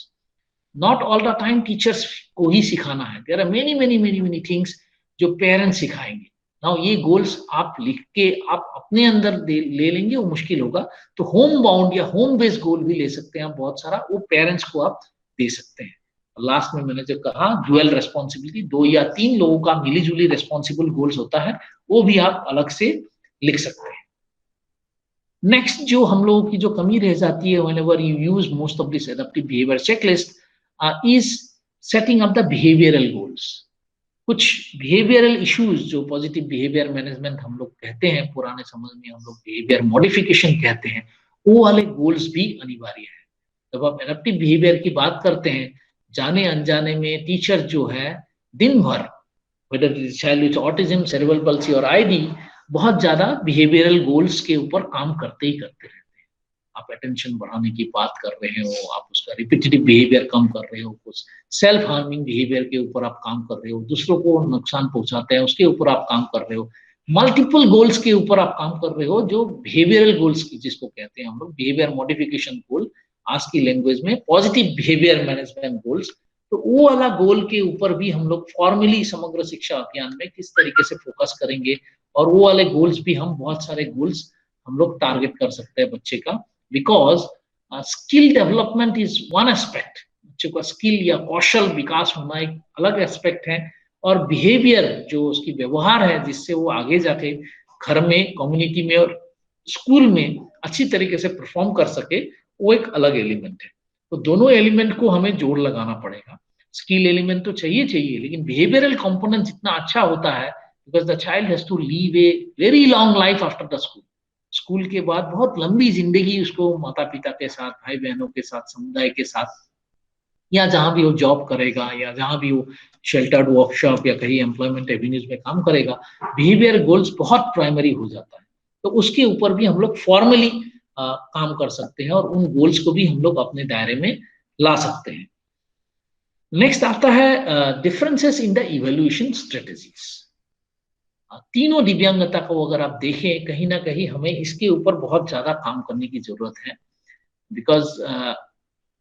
Not all the time teachers को ही सिखाना है, there are many many many many things जो पेरेंट्स सिखाएंगे। नाउ ये गोल्स आप लिख के आप अपने अंदर ले लेंगे, वो मुश्किल होगा, तो होम बाउंड या होम बेस्ड गोल भी ले सकते हैं आप बहुत सारा, वो पेरेंट्स को आप दे सकते हैं। लास्ट में मैंने जो कहा ड्यूअल रेस्पॉन्सिबिलिटी, 2 या 3 लोगों का मिली-जुली रेस्पॉन्सिबल गोल्स होता है, वो भी आप अलग से लिख सकते हैं। नेक्स्ट जो हम लोगों की जो कमी रह जाती है whenever you use most of this adaptive behavior checklist is setting up the behavioral goals. कुछ बिहेवियरल इश्यूज जो पॉजिटिव बिहेवियर मैनेजमेंट हम लोग कहते हैं, पुराने समझ में हम लोग बिहेवियर मॉडिफिकेशन कहते हैं, वो वाले गोल्स भी अनिवार्य है। जब आप एडेप्टिव बिहेवियर की बात करते हैं, जाने अनजाने में टीचर जो है दिन भर whether it is child with autism, cerebral palsy और आईडी, बहुत ज्यादा बिहेवियरल गोल्स के ऊपर काम करते ही करते रहते हैं। आप अटेंशन बढ़ाने की बात कर रहे हो, आप उसका रिपीटेटिव बिहेवियर कम कर रहे हो, कुछ सेल्फ हार्मिंग बिहेवियर के ऊपर आप काम कर रहे हो, दूसरों को नुकसान पहुंचाते हैं उसके ऊपर आप काम कर रहे हो, मल्टीपल गोल्स के ऊपर आप काम कर रहे हो, जो बिहेवियरल गोल्स जिसको कहते हैं हम लोग बिहेवियर मॉडिफिकेशन गोल, आज की लैंग्वेज में पॉजिटिव बिहेवियर मैनेजमेंट गोल्स। तो वो वाला गोल के ऊपर भी हम लोग फॉर्मली समग्र शिक्षा अभियान में किस तरीके से फोकस करेंगे, और वो वाले गोल्स भी हम बहुत सारे गोल्स हम लोग टारगेट कर सकते हैं बच्चे का, because skill development is one aspect. बच्चे का स्किल या कौशल विकास होना एक अलग एस्पेक्ट है, और बिहेवियर जो उसकी व्यवहार है जिससे वो आगे जाके घर में, कम्युनिटी में और स्कूल में अच्छी तरीके से परफॉर्म कर सके, वो एक अलग एलिमेंट है। तो दोनों एलिमेंट को हमें जोड़ लगाना पड़ेगा। स्किल एलिमेंट तो चाहिए, लेकिन बिहेवियरल कंपोनेंट जितना अच्छा होता है, because the child has to live a very long life after the school. School के बाद बहुत लंबी जिंदगी उसको माता पिता के साथ, भाई बहनों के साथ, समुदाय के साथ, या जहां भी वो जॉब करेगा या जहां भी वो शेल्टर्ड वर्कशॉप या कहीं एम्प्लॉयमेंट एवेन्यूज में काम करेगा, बिहेवियर गोल्स बहुत प्राइमरी हो जाता है। तो उसके ऊपर भी हम लोग फॉर्मली काम कर सकते हैं और उन गोल्स को भी हम लोग अपने दायरे में ला सकते हैं। नेक्स्ट आता है differences in the evaluation strategies. तीनों दिव्यांगता को अगर आप देखें, कहीं ना कहीं हमें इसके ऊपर बहुत ज्यादा काम करने की जरूरत है, बिकॉज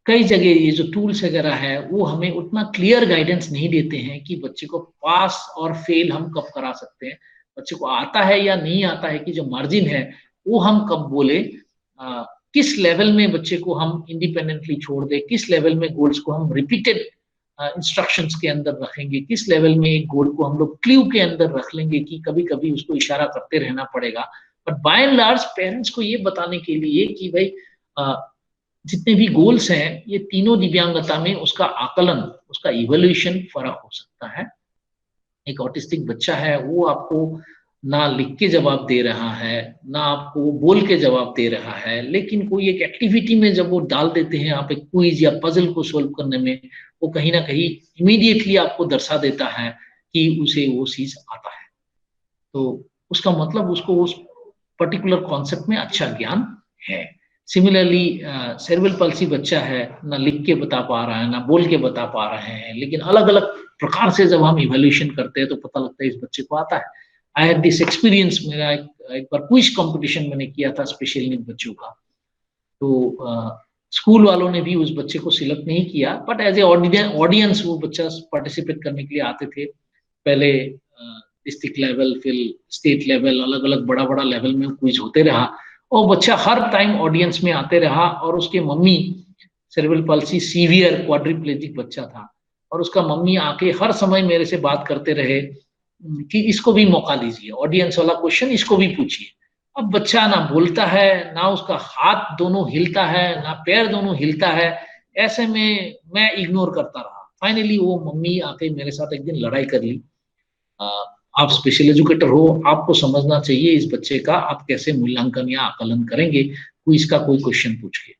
कई जगह ये जो टूल्स वगैरह है वो हमें उतना क्लियर गाइडेंस नहीं देते हैं कि बच्चे को पास और फेल हम कब करा सकते हैं, बच्चे को आता है या नहीं आता है कि जो मार्जिन है वो हम कब बोले, किस लेवल में बच्चे को हम इंडिपेंडेंटली छोड़ दे, किस लेवल में गोल्स को हम रिपीटेड इंस्ट्रक्शंस के अंदर रखेंगे, किस लेवल में एक गोल को हम लोग क्ल्यू के अंदर रख लेंगे कि कभी कभी उसको इशारा करते रहना पड़ेगा। But by and large parents को ये बताने के लिए कि भाई जितने भी गोल्स हैं ये तीनों दिव्यांगता में उसका आकलन, उसका इवैल्यूएशन फर्क हो सकता है। एक ऑटिस्टिक बच्चा है वो आपको ना लिख के जवाब दे रहा है, ना आपको बोल के जवाब दे रहा है, लेकिन कोई एक एक्टिविटी में जब वो डाल देते हैं आप एक क्विज या पजल को सोल्व करने में, वो कहीं ना कहीं इमीडिएटली आपको दर्शा देता है कि उसे वो चीज आता है। तो उसका मतलब उसको उस पर्टिकुलर कॉन्सेप्ट में अच्छा ज्ञान है। सिमिलरली सेरेब्रल पल्सी बच्चा है, ना लिख के बता पा रहा है ना बोल के बता पा रहे हैं, लेकिन अलग अलग प्रकार से जब हम इवैल्यूएशन करते हैं तो पता लगता है इस बच्चे को आता है। आई हैड दिस एक्सपीरियंस, मेरा एक बार क्विज कंपटीशन मैंने किया था स्पेशल नीड बच्चों का, तो स्कूल वालों ने भी उस बच्चे को सिलेक्ट नहीं किया, बट एज ए ऑडियंस वो बच्चा पार्टिसिपेट करने के लिए आते थे। पहले डिस्ट्रिक्ट लेवल, फिर स्टेट लेवल, अलग अलग बड़ा बड़ा लेवल में क्विज होते रहा, और बच्चा हर टाइम ऑडियंस में आते रहा। और उसके mummy cerebral palsy severe quadriplegic बच्चा था, और उसका मम्मी आके हर समय मेरे से बात करते रहे कि इसको भी मौका दीजिए, ऑडियंस वाला क्वेश्चन इसको भी पूछिए। अब बच्चा ना बोलता है, ना उसका हाथ दोनों हिलता है, ना पैर दोनों हिलता है, ऐसे में मैं इग्नोर करता रहा। फाइनली वो मम्मी आके मेरे साथ एक दिन लड़ाई कर ली। आप स्पेशल एजुकेटर हो, आपको समझना चाहिए इस बच्चे का आप कैसे मूल्यांकन या आकलन करेंगे, क्विज का कोई क्वेश्चन पूछ के।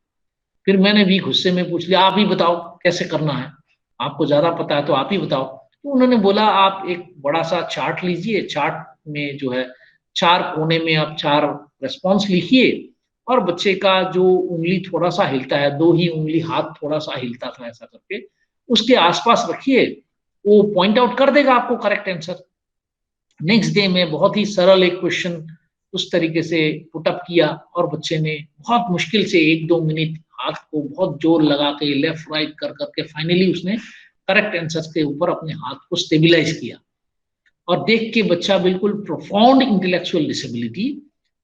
फिर मैंने भी गुस्से में पूछ लिया, आप ही बताओ कैसे करना है, आपको ज्यादा पता है तो आप ही बताओ। तो उन्होंने बोला आप एक बड़ा सा चार्ट लीजिए, चार्ट में जो है 4 कोने में आप 4 रेस्पॉन्स लिखिए, और बच्चे का जो उंगली थोड़ा सा हिलता है, 2 ही उंगली हाथ थोड़ा सा हिलता था ऐसा करके, उसके आसपास रखिए, वो पॉइंट आउट कर देगा आपको करेक्ट आंसर। नेक्स्ट डे में बहुत ही सरल एक क्वेश्चन उस तरीके से पुटअप किया, और बच्चे ने बहुत मुश्किल से 1-2 मिनट हाथ को बहुत जोर लगा के लेफ्ट राइट कर करके फाइनली उसने करेक्ट आंसर के ऊपर अपने हाथ को स्टेबिलाईज किया। और देख के बच्चा बिल्कुल profound intellectual disability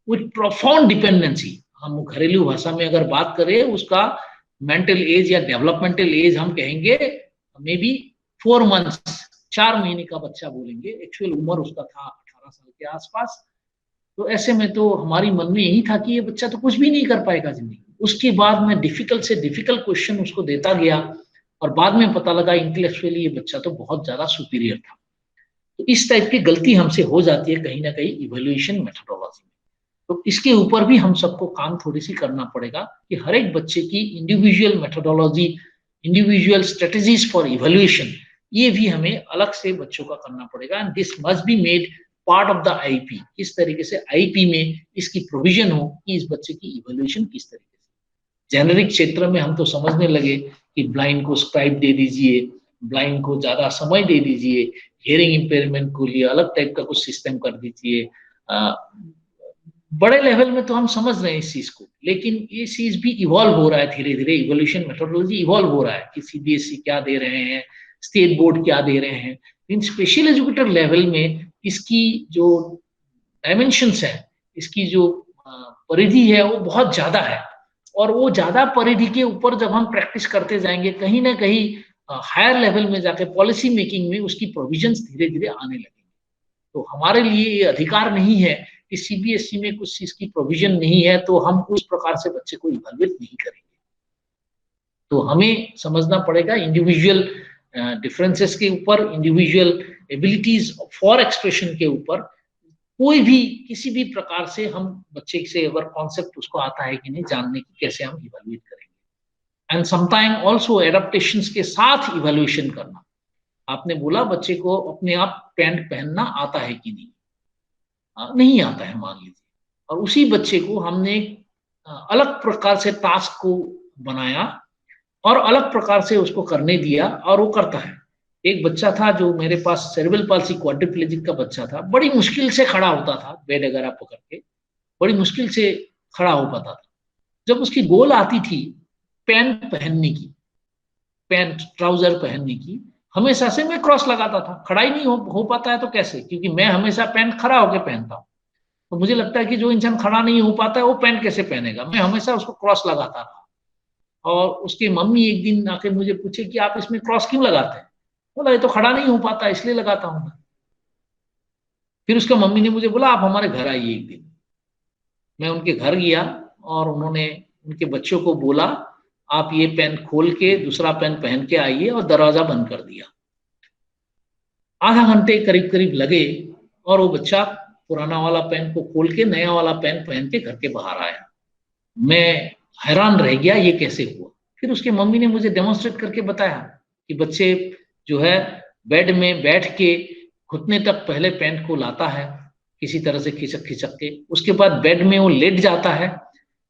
with profound dependency, हम घरेलू भाषा में अगर बात करें उसका मेंटल एज या डेवलपमेंटल एज हम कहेंगे मे बी 4 months, 4 महीने का बच्चा बोलेंगे, एक्चुअल उम्र उसका था 18 साल के आसपास। तो ऐसे में तो हमारी मन में यही था कि ये बच्चा तो कुछ भी नहीं कर पाएगा जिंदगी में। उसके बाद मैं डिफिकल्ट से डिफिकल्ट क्वेश्चन उसको देता गया और बाद में पता लगा इंटेलेक्चुअली ये बच्चा तो बहुत ज्यादा सुपीरियर था। तो इस टाइप की गलती हमसे हो जाती है कहीं ना कहीं इवैल्यूएशन मेथोडोलॉजी में। तो इसके ऊपर भी हम सबको काम थोड़ी सी करना पड़ेगा कि हर एक बच्चे की individual methodology, individual strategies for evaluation, ये भी हमें अलग से बच्चों का करना पड़ेगा। And this must be made part of the IP. इस तरीके से आईपी में इसकी प्रोविजन हो कि इस बच्चे की इवैल्यूएशन किस तरीके से। जेनेरिक क्षेत्र में हम तो समझने लगे कि ब्लाइंड को स्क्राइब दे दीजिए, ब्लाइंड को ज्यादा समय दे दीजिए, हियरिंग इंपेयरमेंट को लिए अलग टाइप का कुछ सिस्टम कर दीजिए। बड़े लेवल में तो हम समझ रहे हैं इस चीज को, लेकिन ये चीज भी इवॉल्व हो रहा है धीरे धीरे। इवोल्यूशन मेथोडोलॉजी इवॉल्व हो रहा है कि सीबीएसई क्या दे रहे हैं, स्टेट बोर्ड क्या दे रहे हैं। इन स्पेशल एजुकेटर लेवल में इसकी जो डायमेंशंस है, इसकी जो परिधि है वो बहुत ज्यादा है। और वो ज्यादा परिधि के ऊपर जब हम प्रैक्टिस करते जाएंगे कहीं ना कहीं हायर लेवल में जाके पॉलिसी मेकिंग में उसकी प्रोविजंस धीरे धीरे आने लगेंगे। तो हमारे लिए ये अधिकार नहीं है कि सीबीएसई में कुछ चीज की प्रोविजन नहीं है तो हम उस प्रकार से बच्चे को इवैल्यूएट नहीं करेंगे। तो हमें समझना पड़ेगा इंडिविजुअल डिफरेंसेस के ऊपर, इंडिविजुअल एबिलिटीज फॉर एक्सप्रेशन के ऊपर। कोई भी किसी भी प्रकार से हम बच्चे से अगर कॉन्सेप्ट उसको आता है कि नहीं, जानने की कैसे हम इवैल्यूएट करेंगे। एंड समटाइम ऑल्सो एडेप्टेशंस के साथ इवैल्यूएशन करना। आपने बोला बच्चे को अपने आप पैंट पहनना आता है कि नहीं, नहीं आता है मान लीजिए, और उसी बच्चे को हमने अलग प्रकार से टास्क को बनाया और अलग प्रकार से उसको करने दिया और वो करता है। एक बच्चा था जो मेरे पास सेरेब्रल पाल्सी क्वाड्रिप्लेजिक का बच्चा था, बड़ी मुश्किल से खड़ा होता था, बेड वगैरह पकड़ के बड़ी मुश्किल से खड़ा हो पाता था। जब उसकी गोल आती थी पैंट पहनने की, पैंट ट्राउजर पहनने की, हमेशा से मैं क्रॉस लगाता था। खड़ा ही नहीं हो पाता है तो कैसे, क्योंकि मैं हमेशा पैंट खड़ा होकर पहनता हूँ। तो मुझे लगता है कि जो इंसान खड़ा नहीं हो पाता है वो पैंट कैसे पहनेगा। मैं हमेशा उसको क्रॉस लगाता था। और उसकी मम्मी एक दिन आके मुझे पूछे कि आप इसमें क्रॉस क्यों लगाते हैं। बोला ये तो खड़ा नहीं हो पाता इसलिए लगाता हूं मैं। फिर उसका मम्मी ने मुझे बोला आप हमारे घर आइए एक दिन। मैं उनके घर गया और उन्होंने उनके बच्चों को बोला आप ये पेन खोल के दूसरा पेन पहन के आइए, और दरवाजा बंद कर दिया। आधा घंटे करीब करीब लगे और वो बच्चा पुराना वाला पेन को खोल के नया वाला पेन पहन के घर के बाहर आया। मैं हैरान रह गया ये कैसे हुआ। फिर उसके मम्मी ने मुझे डेमोन्स्ट्रेट करके बताया कि बच्चे जो है बेड में बैठ के घुटने तक पहले पेन को लाता है किसी तरह से खिसक खिसक के, उसके बाद बेड में वो लेट जाता है,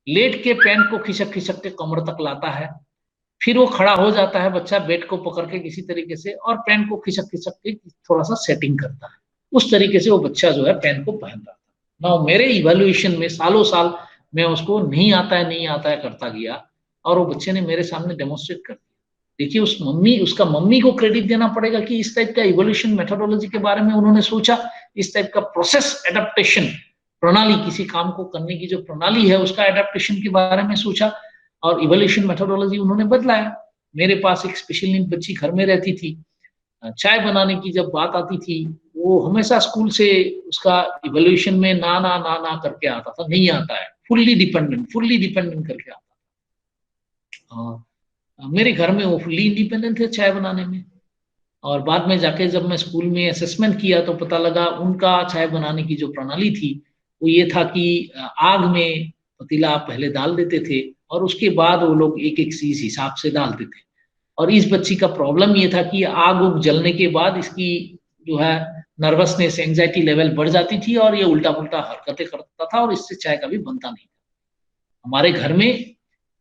लेट के पेन को खिसक खिसक के कमर तक लाता है, फिर वो खड़ा हो जाता है बच्चा बेड को पकड़ के किसी तरीके से और पेन को खिसक खिसक के थोड़ा सा सेटिंग करता है। उस तरीके से वो बच्चा जो है पेन को पहनता था। ना मेरे इवैल्यूएशन में सालों साल मैं उसको नहीं आता है करता गया और वो बच्चे ने मेरे सामने डेमोन्स्ट्रेट कर दिया। देखिए उसका मम्मी को क्रेडिट देना पड़ेगा कि इस टाइप का इवोल्यूशन मेथोडोलॉजी के बारे में उन्होंने सोचा, इस टाइप का प्रोसेस एडेप्टेशन प्रणाली, किसी काम को करने की जो प्रणाली है उसका एडेप्टेशन के बारे में सोचा और इवोल्यूशन मेथोडोलॉजी उन्होंने बदलाया। मेरे पास एक स्पेशल नीड बच्ची घर में रहती थी, चाय बनाने की जब बात आती थी वो हमेशा स्कूल से उसका इवोल्यूशन में ना ना ना ना करके आता था, नहीं आता है, फुल्ली डिपेंडेंट करके आता था। मेरे घर में वो फुल्ली इंडिपेंडेंट थे चाय बनाने में। और बाद में जाके जब मैं स्कूल में असेसमेंट किया तो पता लगा उनका चाय बनाने की जो प्रणाली थी वो ये था कि आग में पतीला पहले डाल देते थे और उसके बाद वो लोग एक एक चीज हिसाब से डालते थे। और इस बच्ची का प्रॉब्लम ये था कि आग उग जलने के बाद इसकी जो है नर्वसनेस, एंजाइटी लेवल बढ़ जाती थी और ये उल्टा पुल्टा हरकतें करता था और इससे चाय कभी बनता नहीं। हमारे घर में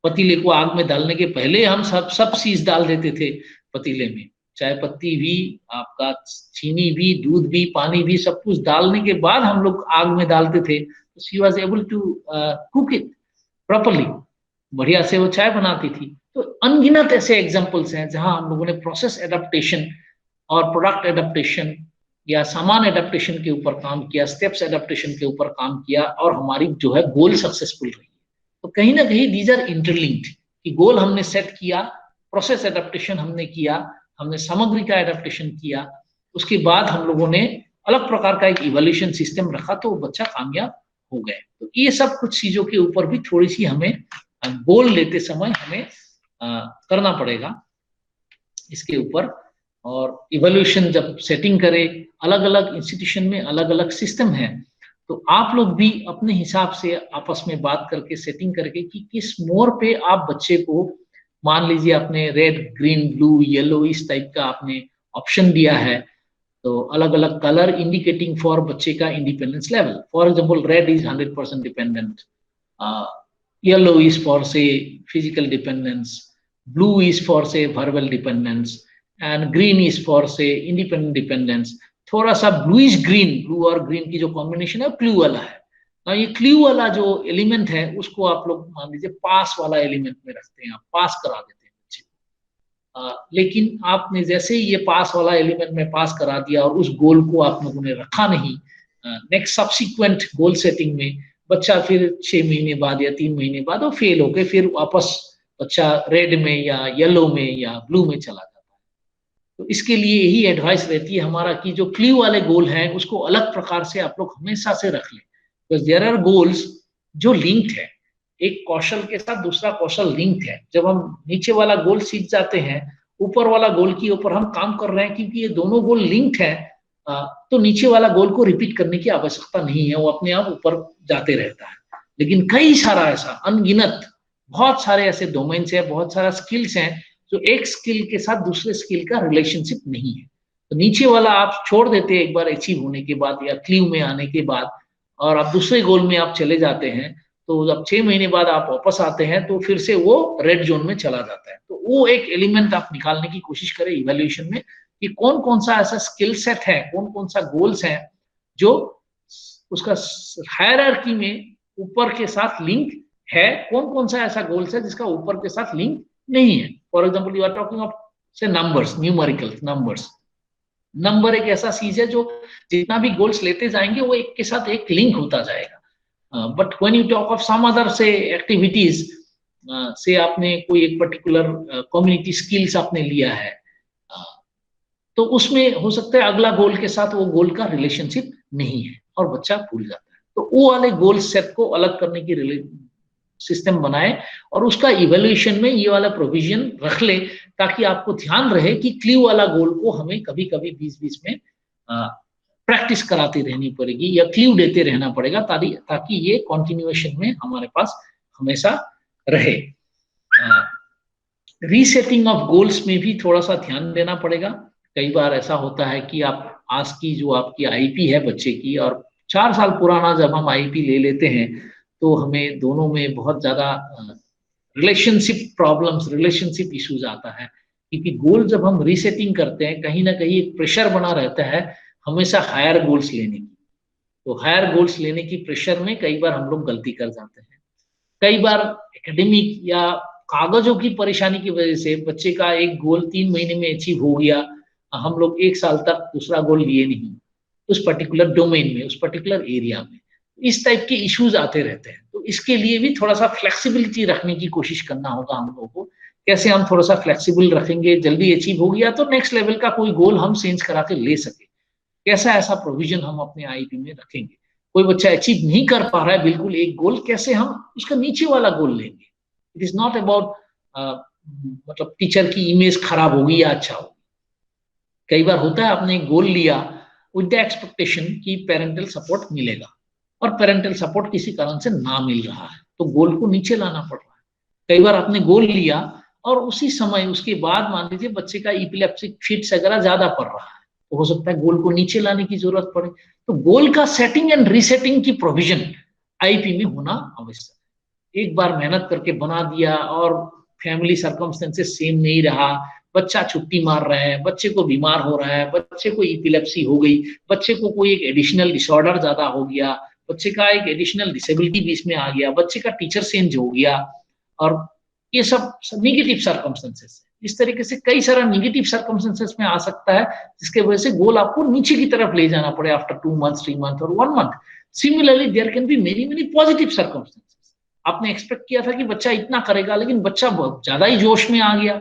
पतीले को आग में डालने के पहले हम सब चीज डाल देते थे पतीले में, चाय पत्ती भी, आपका चीनी भी, दूध भी, पानी भी, सब कुछ डालने के बाद हम लोग आग में डालते थे। तो she was able to cook it properly, बढ़िया से वो चाय बनाती थी। तो अनगिनत ऐसे एग्जाम्पल्स हैं जहां हम लोगों ने प्रोसेस एडेप्टेशन और प्रोडक्ट एडेप्टेशन या सामान एडेप्टेशन के ऊपर काम किया, स्टेप्स एडेप्टेशन के ऊपर काम किया और हमारी जो है गोल सक्सेसफुल रही। तो कहीं ना कहीं दीज आर इंटरलिंक्ड कि गोल हमने सेट किया, प्रोसेस एडेप्टेशन हमने किया हमने सामग्री का एडेप्टेशन किया, उसके बाद हम लोगों ने अलग प्रकार का एक इवैल्यूएशन सिस्टम रखा, तो वो बच्चा कामयाब हो गए। तो ये सब कुछ चीजों के ऊपर भी थोड़ी सी हमें गोल लेते समय हमें करना पड़ेगा इसके ऊपर। और इवैल्यूएशन जब सेटिंग करें, अलग अलग इंस्टीट्यूशन में अलग अलग सिस्टम है, तो आप लोग भी अपने हिसाब से आपस में बात करके सेटिंग करके कि किस मोड़ पे आप बच्चे को, मान लीजिए आपने रेड, ग्रीन, ब्लू, येलो इस टाइप का आपने ऑप्शन दिया है, तो अलग अलग कलर इंडिकेटिंग फॉर बच्चे का independence level. For example red is 100% dependent, yellow is for say physical dependence, blue is for say verbal dependence, and green is for say independent dependence। थोड़ा सा bluish green, ब्लू और green की जो combination है clue वाला है। और ये क्लू वाला जो एलिमेंट है उसको आप लोग मान लीजिए पास वाला एलिमेंट में रखते हैं, आप पास करा देते हैं बच्चे को। लेकिन आपने जैसे ही ये पास वाला एलिमेंट में पास करा दिया और उस गोल को आप लोगों ने रखा नहीं, नेक्स्ट सब्सिक्वेंट गोल सेटिंग में बच्चा फिर 6 महीने बाद या 3 महीने बाद वो फेल होके फिर वापस बच्चा रेड में या येलो में या ब्लू में चला जाता है। तो इसके लिए यही एडवाइस रहती है हमारा कि जो क्लू वाले गोल हैं उसको अलग प्रकार से आप लोग हमेशा से रख लें, बिकॉज देयर आर गोल्स जो लिंक्ड है, एक कौशल के साथ दूसरा कौशल लिंक्ड है। जब हम नीचे वाला गोल सीख जाते हैं, ऊपर वाला गोल के ऊपर हम काम कर रहे हैं, क्योंकि ये दोनों गोल लिंक्ड है, तो नीचे वाला गोल को रिपीट करने की आवश्यकता नहीं है, वो अपने आप ऊपर जाते रहता है। लेकिन कई सारा ऐसा अनगिनत बहुत सारे ऐसे डोमेन्स है, बहुत सारा स्किल्स हैं जो एक स्किल के साथ दूसरे स्किल का रिलेशनशिप नहीं है। तो नीचे वाला आप छोड़ देते हैं एक बार अचीव होने के बाद या क्ल्यू में आने के बाद, और आप दूसरे गोल में आप चले जाते हैं, तो जब 6 महीने बाद आप वापस आते हैं तो फिर से वो रेड जोन में चला जाता है। तो वो एक एलिमेंट आप निकालने की कोशिश करें इवैल्यूएशन में कि कौन कौन सा ऐसा स्किल सेट है, कौन कौन सा गोल्स है जो उसका हायरार्की में ऊपर के साथ लिंक है, कौन कौन सा ऐसा गोल्स है जिसका ऊपर के साथ लिंक नहीं है। For example you are talking of say numbers, numerical numbers. Number एक ऐसा चीज है जो जितना भी गोल्स लेते जाएंगे वो एक के साथ एक लिंक होता जाएगा। But when you talk of some other say activities, say आपने कोई एक पर्टिकुलर कम्युनिटी स्किल्स आपने लिया है, तो उसमें हो सकता है अगला गोल के साथ वो गोल का रिलेशनशिप नहीं है और बच्चा भूल जाता है। तो वो वाले गोल सेट को अलग करने की सिस्टम बनाए और उसका इवैल्यूएशन में ये वाला प्रोविजन रख ले, ताकि आपको ध्यान रहे कि क्ल्यू वाला गोल को हमें कभी कभी बीच बीच में प्रैक्टिस कराती रहनी पड़ेगी या क्ल्यू देते रहना पड़ेगा, ताकि ये कॉन्टिन्यूएशन में हमारे पास हमेशा रहे। रीसेटिंग ऑफ गोल्स में भी थोड़ा सा ध्यान देना पड़ेगा। कई बार ऐसा होता है कि आप आज की जो आपकी आईपी है बच्चे की, और 4 साल पुराना जब हम आईपी ले लेते हैं तो हमें दोनों में बहुत ज्यादा रिलेशनशिप प्रॉब्लम्स, रिलेशनशिप इश्यूज आता है, क्योंकि गोल जब हम रीसेटिंग करते हैं कहीं ना कहीं एक प्रेशर बना रहता है हमेशा हायर गोल्स लेने की। तो हायर गोल्स लेने की प्रेशर में कई बार हम लोग गलती कर जाते हैं। कई बार एकेडमिक या कागजों की परेशानी की वजह से बच्चे का एक गोल 3 महीने में अचीव हो गया, हम लोग 1 साल तक दूसरा गोल लिए नहीं उस पर्टिकुलर डोमेन में, उस पर्टिकुलर एरिया में। इस टाइप के इश्यूज आते रहते हैं। तो इसके लिए भी थोड़ा सा फ्लेक्सिबिलिटी रखने की कोशिश करना होगा हम लोगों को। कैसे हम थोड़ा सा फ्लेक्सिबल रखेंगे, जल्दी अचीव हो गया तो नेक्स्ट लेवल का कोई गोल हम चेंज करा के ले सके, कैसा ऐसा प्रोविजन हम अपने आईपी में रखेंगे। कोई बच्चा अचीव नहीं कर पा रहा है बिल्कुल एक गोल, कैसे हम उसका नीचे वाला गोल लेंगे। इट इज नॉट अबाउट मतलब टीचर की इमेज खराब होगी या अच्छा होगी। कई बार होता है आपने एक गोल लिया विद द एक्सपेक्टेशन कि पेरेंटल सपोर्ट मिलेगा और पेरेंटल सपोर्ट किसी कारण से ना मिल रहा है, तो गोल को नीचे लाना पड़ रहा है। कई बार आपने गोल लिया और उसी समय उसके बाद मान लीजिए बच्चे का इपिलेप्टिक फिट्स वगैरह ज्यादा पड़ रहा है, तो हो सकता है गोल को नीचे लाने की जरूरत पड़े। तो गोल का सेटिंग एंड रीसेटिंग की प्रोविजन आईपी में होना आवश्यक है। एक बार मेहनत करके बना दिया और फैमिली सर्कमस्टेंसेस सेम नहीं रहा, बच्चा छुट्टी मार रहा है, बच्चे को बीमार हो रहा है, बच्चे को इपिलेप्सी हो गई, बच्चे को कोई एक एडिशनल डिसऑर्डर ज्यादा हो गया, बच्चे का एक एडिशनल डिसेबिलिटी बीच में आ गया, बच्चे का टीचर चेंज हो गया, और ये सब निगेटिव सर्कमस्टेंसेस। इस तरीके से कई सारा निगेटिव सर्कमस्टेंसेस में आ सकता है, जिसके वजह से गोल आपको नीचे की तरफ ले जाना पड़े आफ्टर 2 months, 3 months और 1 month। Similarly there can be many positive circumstances. आपने एक्सपेक्ट किया था कि बच्चा इतना करेगा, लेकिन बच्चा बहुत ज्यादा ही जोश में आ गया,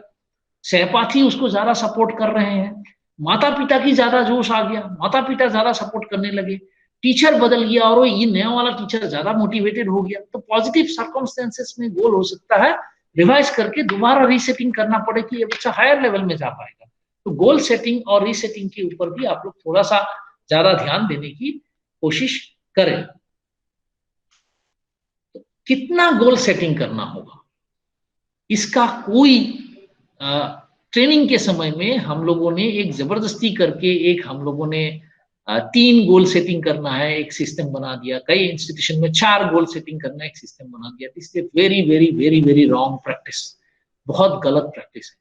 सहपाठी उसको ज्यादा सपोर्ट कर रहे हैं, माता पिता की ज्यादा जोश आ गया, माता पिता ज्यादा सपोर्ट करने लगे, टीचर बदल गया और ये नया वाला टीचर ज्यादा मोटिवेटेड हो गया, तो पॉजिटिव सर्कमस्टेंसेस में गोल हो सकता है रिवाइज करके दोबारा रीसेटिंग करना पड़े कि ये बच्चा हायर लेवल में जा पाएगा। तो गोल सेटिंग और रीसेटिंग के ऊपर भी आप लोग थोड़ा सा ज्यादा ध्यान देने की कोशिश करें। तो कितना गोल सेटिंग करना होगा, इसका कोई ट्रेनिंग के समय में हम लोगों ने एक जबरदस्ती करके एक हम लोगों ने 3 गोल सेटिंग करना है एक सिस्टम बना दिया, कई इंस्टीट्यूशन में 4 गोल सेटिंग करना एक सिस्टम बना दिया। This is very very very very wrong practice, बहुत गलत प्रैक्टिस है।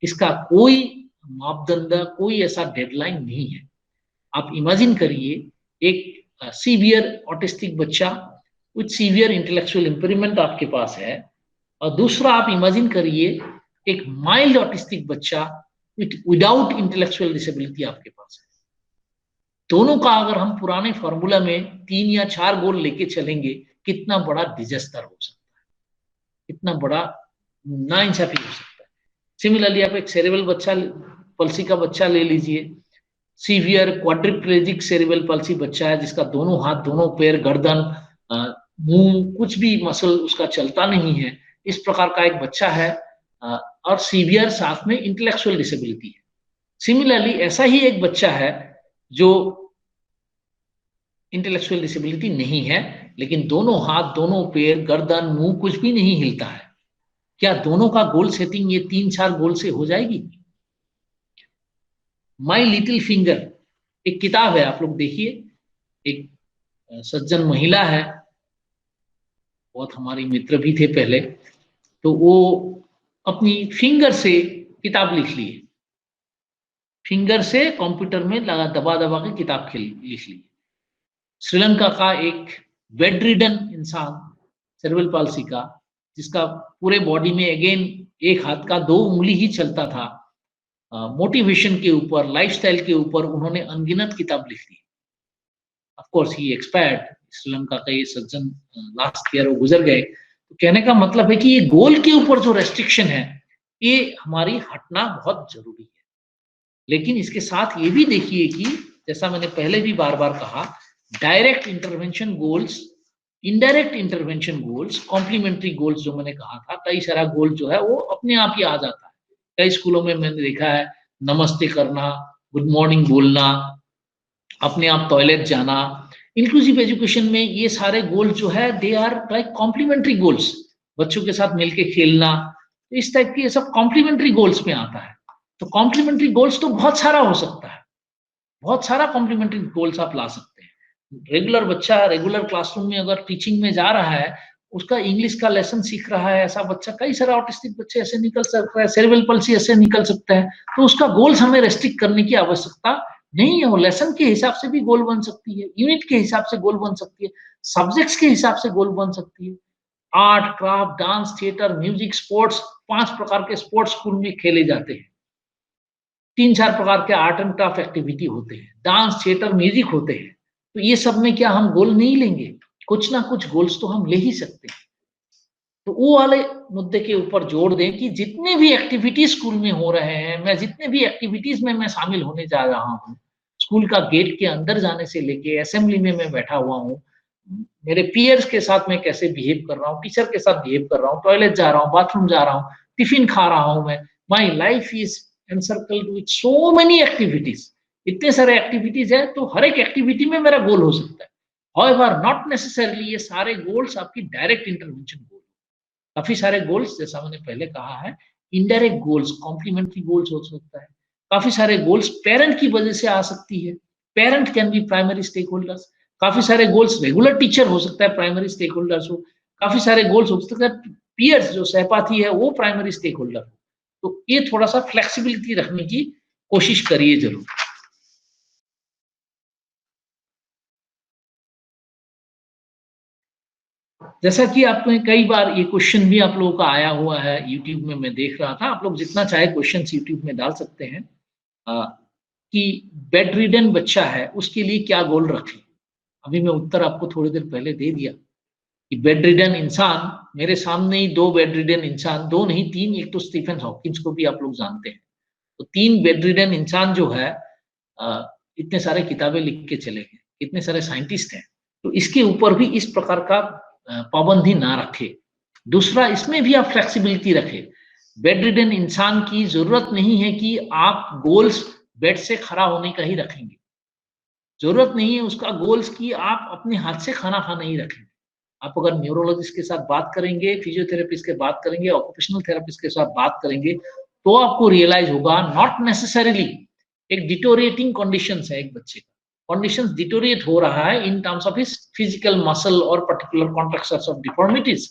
इसका कोई मापदंड, कोई ऐसा डेडलाइन नहीं है। आप इमेजिन करिए एक सीवियर ऑटिस्टिक बच्चा विथ सीवियर इंटेलेक्चुअल इंपेयरमेंट आपके पास है, और दूसरा आप इमेजिन करिए एक माइल्ड ऑटिस्टिक बच्चा विदाउट इंटेलेक्चुअल डिसेबिलिटी आपके पास है। दोनों का अगर हम पुराने फॉर्मूला में 3 या 4 गोल लेके चलेंगे, कितना बड़ा डिजास्टर हो सकता है, कितना बड़ा नाइंसाफी हो सकता है। सिमिलरली आप एक सेरेब्रल बच्चा पल्सी का बच्चा ले लीजिए, सीवियर क्वाड्रिप्लेजिक सेरेब्रल पल्सी बच्चा है जिसका दोनों हाथ, दोनों पैर, गर्दन, मुंह, कुछ भी मसल उसका चलता नहीं है, इस प्रकार का एक बच्चा है, और सीवियर साथ में इंटेलेक्चुअल डिसेबिलिटी है। सिमिलरली ऐसा ही एक बच्चा है जो इंटेलेक्चुअल डिसेबिलिटी नहीं है लेकिन दोनों हाथ, दोनों पैर, गर्दन, मुंह कुछ भी नहीं हिलता है। क्या दोनों का गोल सेटिंग ये 3-4 गोल से हो जाएगी? माई लिटिल फिंगर एक किताब है, आप लोग देखिए, एक सज्जन महिला है, बहुत हमारी मित्र भी थे पहले, तो वो अपनी फिंगर से किताब लिख लिए, फिंगर से कंप्यूटर में लगा दबा दबा के किताब लिख ली। श्रीलंका का एक बेड रिडन इंसान सेरेब्रल पाल्सी का, जिसका पूरे बॉडी में अगेन एक हाथ का 2 उंगली ही चलता था, मोटिवेशन के ऊपर, लाइफस्टाइल के ऊपर उन्होंने अनगिनत किताब लिख दी। ऑफ कोर्स ही एक्सपायर्ड, श्रीलंका का ये सज्जन लास्ट ईयर वो गुजर गए। तो कहने का मतलब है कि ये गोल के ऊपर जो रेस्ट्रिक्शन है ये हमारी हटना बहुत जरूरी है। लेकिन इसके साथ ये भी देखिए कि जैसा मैंने पहले भी बार बार कहा, direct intervention goals, indirect intervention goals, complementary goals जो मैंने कहा था, कई सारा गोल जो है वो अपने आप ही आ जाता है। कई स्कूलों में मैंने देखा है नमस्ते करना, गुड मॉर्निंग बोलना, अपने आप टॉयलेट जाना। इंक्लूसिव एजुकेशन में ये सारे गोल जो है they are like complementary goals, बच्चों के साथ मिलके खेलना, इस टाइप की ये सब कॉम्प्लीमेंट्री गोल्स में आता है। तो कॉम्प्लीमेंट्री गोल्स तो बहुत सारा हो सकता है, बहुत सारा कॉम्प्लीमेंट्री गोल्स आप ला सकते हैं। रेगुलर बच्चा रेगुलर क्लासरूम में अगर टीचिंग में जा रहा है, उसका इंग्लिश का लेसन सीख रहा है, ऐसा बच्चा, कई सारे ऑटिस्टिक बच्चे ऐसे निकल सकता है, सेरेब्रल पल्सी ऐसे निकल सकता है, तो उसका गोल्स हमें रेस्ट्रिक्ट करने की आवश्यकता नहीं है। वो लेसन के हिसाब से भी गोल बन सकती है, यूनिट के हिसाब से गोल बन सकती है, सब्जेक्ट्स के हिसाब से गोल बन सकती है। Art, craft, dance, theatre, music, sports, 5 प्रकार के स्पोर्ट्स स्कूल में खेले जाते हैं, 3-4 प्रकार के आर्ट एंड क्राफ्ट एक्टिविटी होते हैं, डांस, थिएटर, म्यूजिक होते हैं। तो ये सब में क्या हम गोल नहीं लेंगे? कुछ ना कुछ गोल्स तो हम ले ही सकते हैं। तो वो वाले मुद्दे के ऊपर जोर दें कि जितने भी एक्टिविटीज स्कूल में हो रहे हैं, मैं जितने भी एक्टिविटीज में मैं शामिल होने जा रहा हूँ, स्कूल का गेट के अंदर जाने से लेके असेंबली में मैं बैठा हुआ हूँ, मेरे पीयर्स के साथ मैं कैसे बिहेव कर रहा हूँ, टीचर के साथ बिहेव कर रहा हूँ, टॉयलेट जा रहा हूँ, बाथरूम जा रहा हूँ, टिफिन खा रहा हूँ, मैं, my life is encircled with so many activities. इतने सारे एक्टिविटीज है, तो हर एक एक्टिविटी में मेरा गोल हो सकता है। However, not necessarily ये सारे गोल्स आपकी डायरेक्ट इंटरवेंशन गोल। काफी सारे गोल्स, जैसा मैंने पहले कहा है, इनडायरेक्ट गोल्स, कॉम्प्लीमेंट्री गोल्स हो सकता है। काफी सारे गोल्स पेरेंट की वजह से आ सकती है, parent can be primary stakeholders. काफी सारे गोल्स रेगुलर टीचर हो सकता है, प्राइमरी स्टेक होल्डर्स हो। काफी सारे गोल्स हो सकता है पीयर्स, जो सहपाठी है, वो प्राइमरी स्टेक होल्डर हो। तो ये थोड़ा सा फ्लेक्सिबिलिटी रखने की कोशिश करिए जरूर। जैसा कि आपने कई बार ये क्वेश्चन भी आप लोगों का आया हुआ है यूट्यूब में, मैं देख रहा था, आप लोग जितना चाहे क्वेश्चंस यूट्यूब में डाल सकते हैं, कि बेड रिडन बच्चा है उसके लिए क्या गोल रखें। अभी मैं उत्तर आपको थोड़ी देर पहले दे दिया। कि बेड रिडन इंसान, मेरे सामने ही 2 बेड रिडन इंसान, 2 नहीं 3, एक तो स्टीफन हॉकिंस को भी आप लोग जानते हैं, तो 3 बेड रिडन इंसान जो है इतने सारे किताबें लिख के चले गए, इतने सारे साइंटिस्ट हैं, तो इसके ऊपर भी इस प्रकार का पाबंदी ना रखे। दूसरा, इसमें भी आप फ्लेक्सिबिलिटी रखें। बेड रिडन इंसान की जरूरत नहीं है कि आप गोल्स बेड से खड़ा होने का ही रखेंगे, जरूरत नहीं है उसका गोल्स की आप अपने हाथ से खाना खाना ही रखेंगे। आप अगर न्यूरोलॉजिस्ट के साथ बात करेंगे, फिजियोथेरेपिस्ट के बात करेंगे, ऑक्यूपेशनल थेरेपिस्ट के साथ बात करेंगे, तो आपको रियलाइज होगा नॉट नेसेसरीली एक डिटोरिएटिंग कंडीशन है एक बच्चे का, कंडीशन डिटोरिएट हो रहा है in terms of his physical muscle और पर्टिकुलर कॉन्ट्रैक्शंस ऑफ डिफॉर्मिटीज,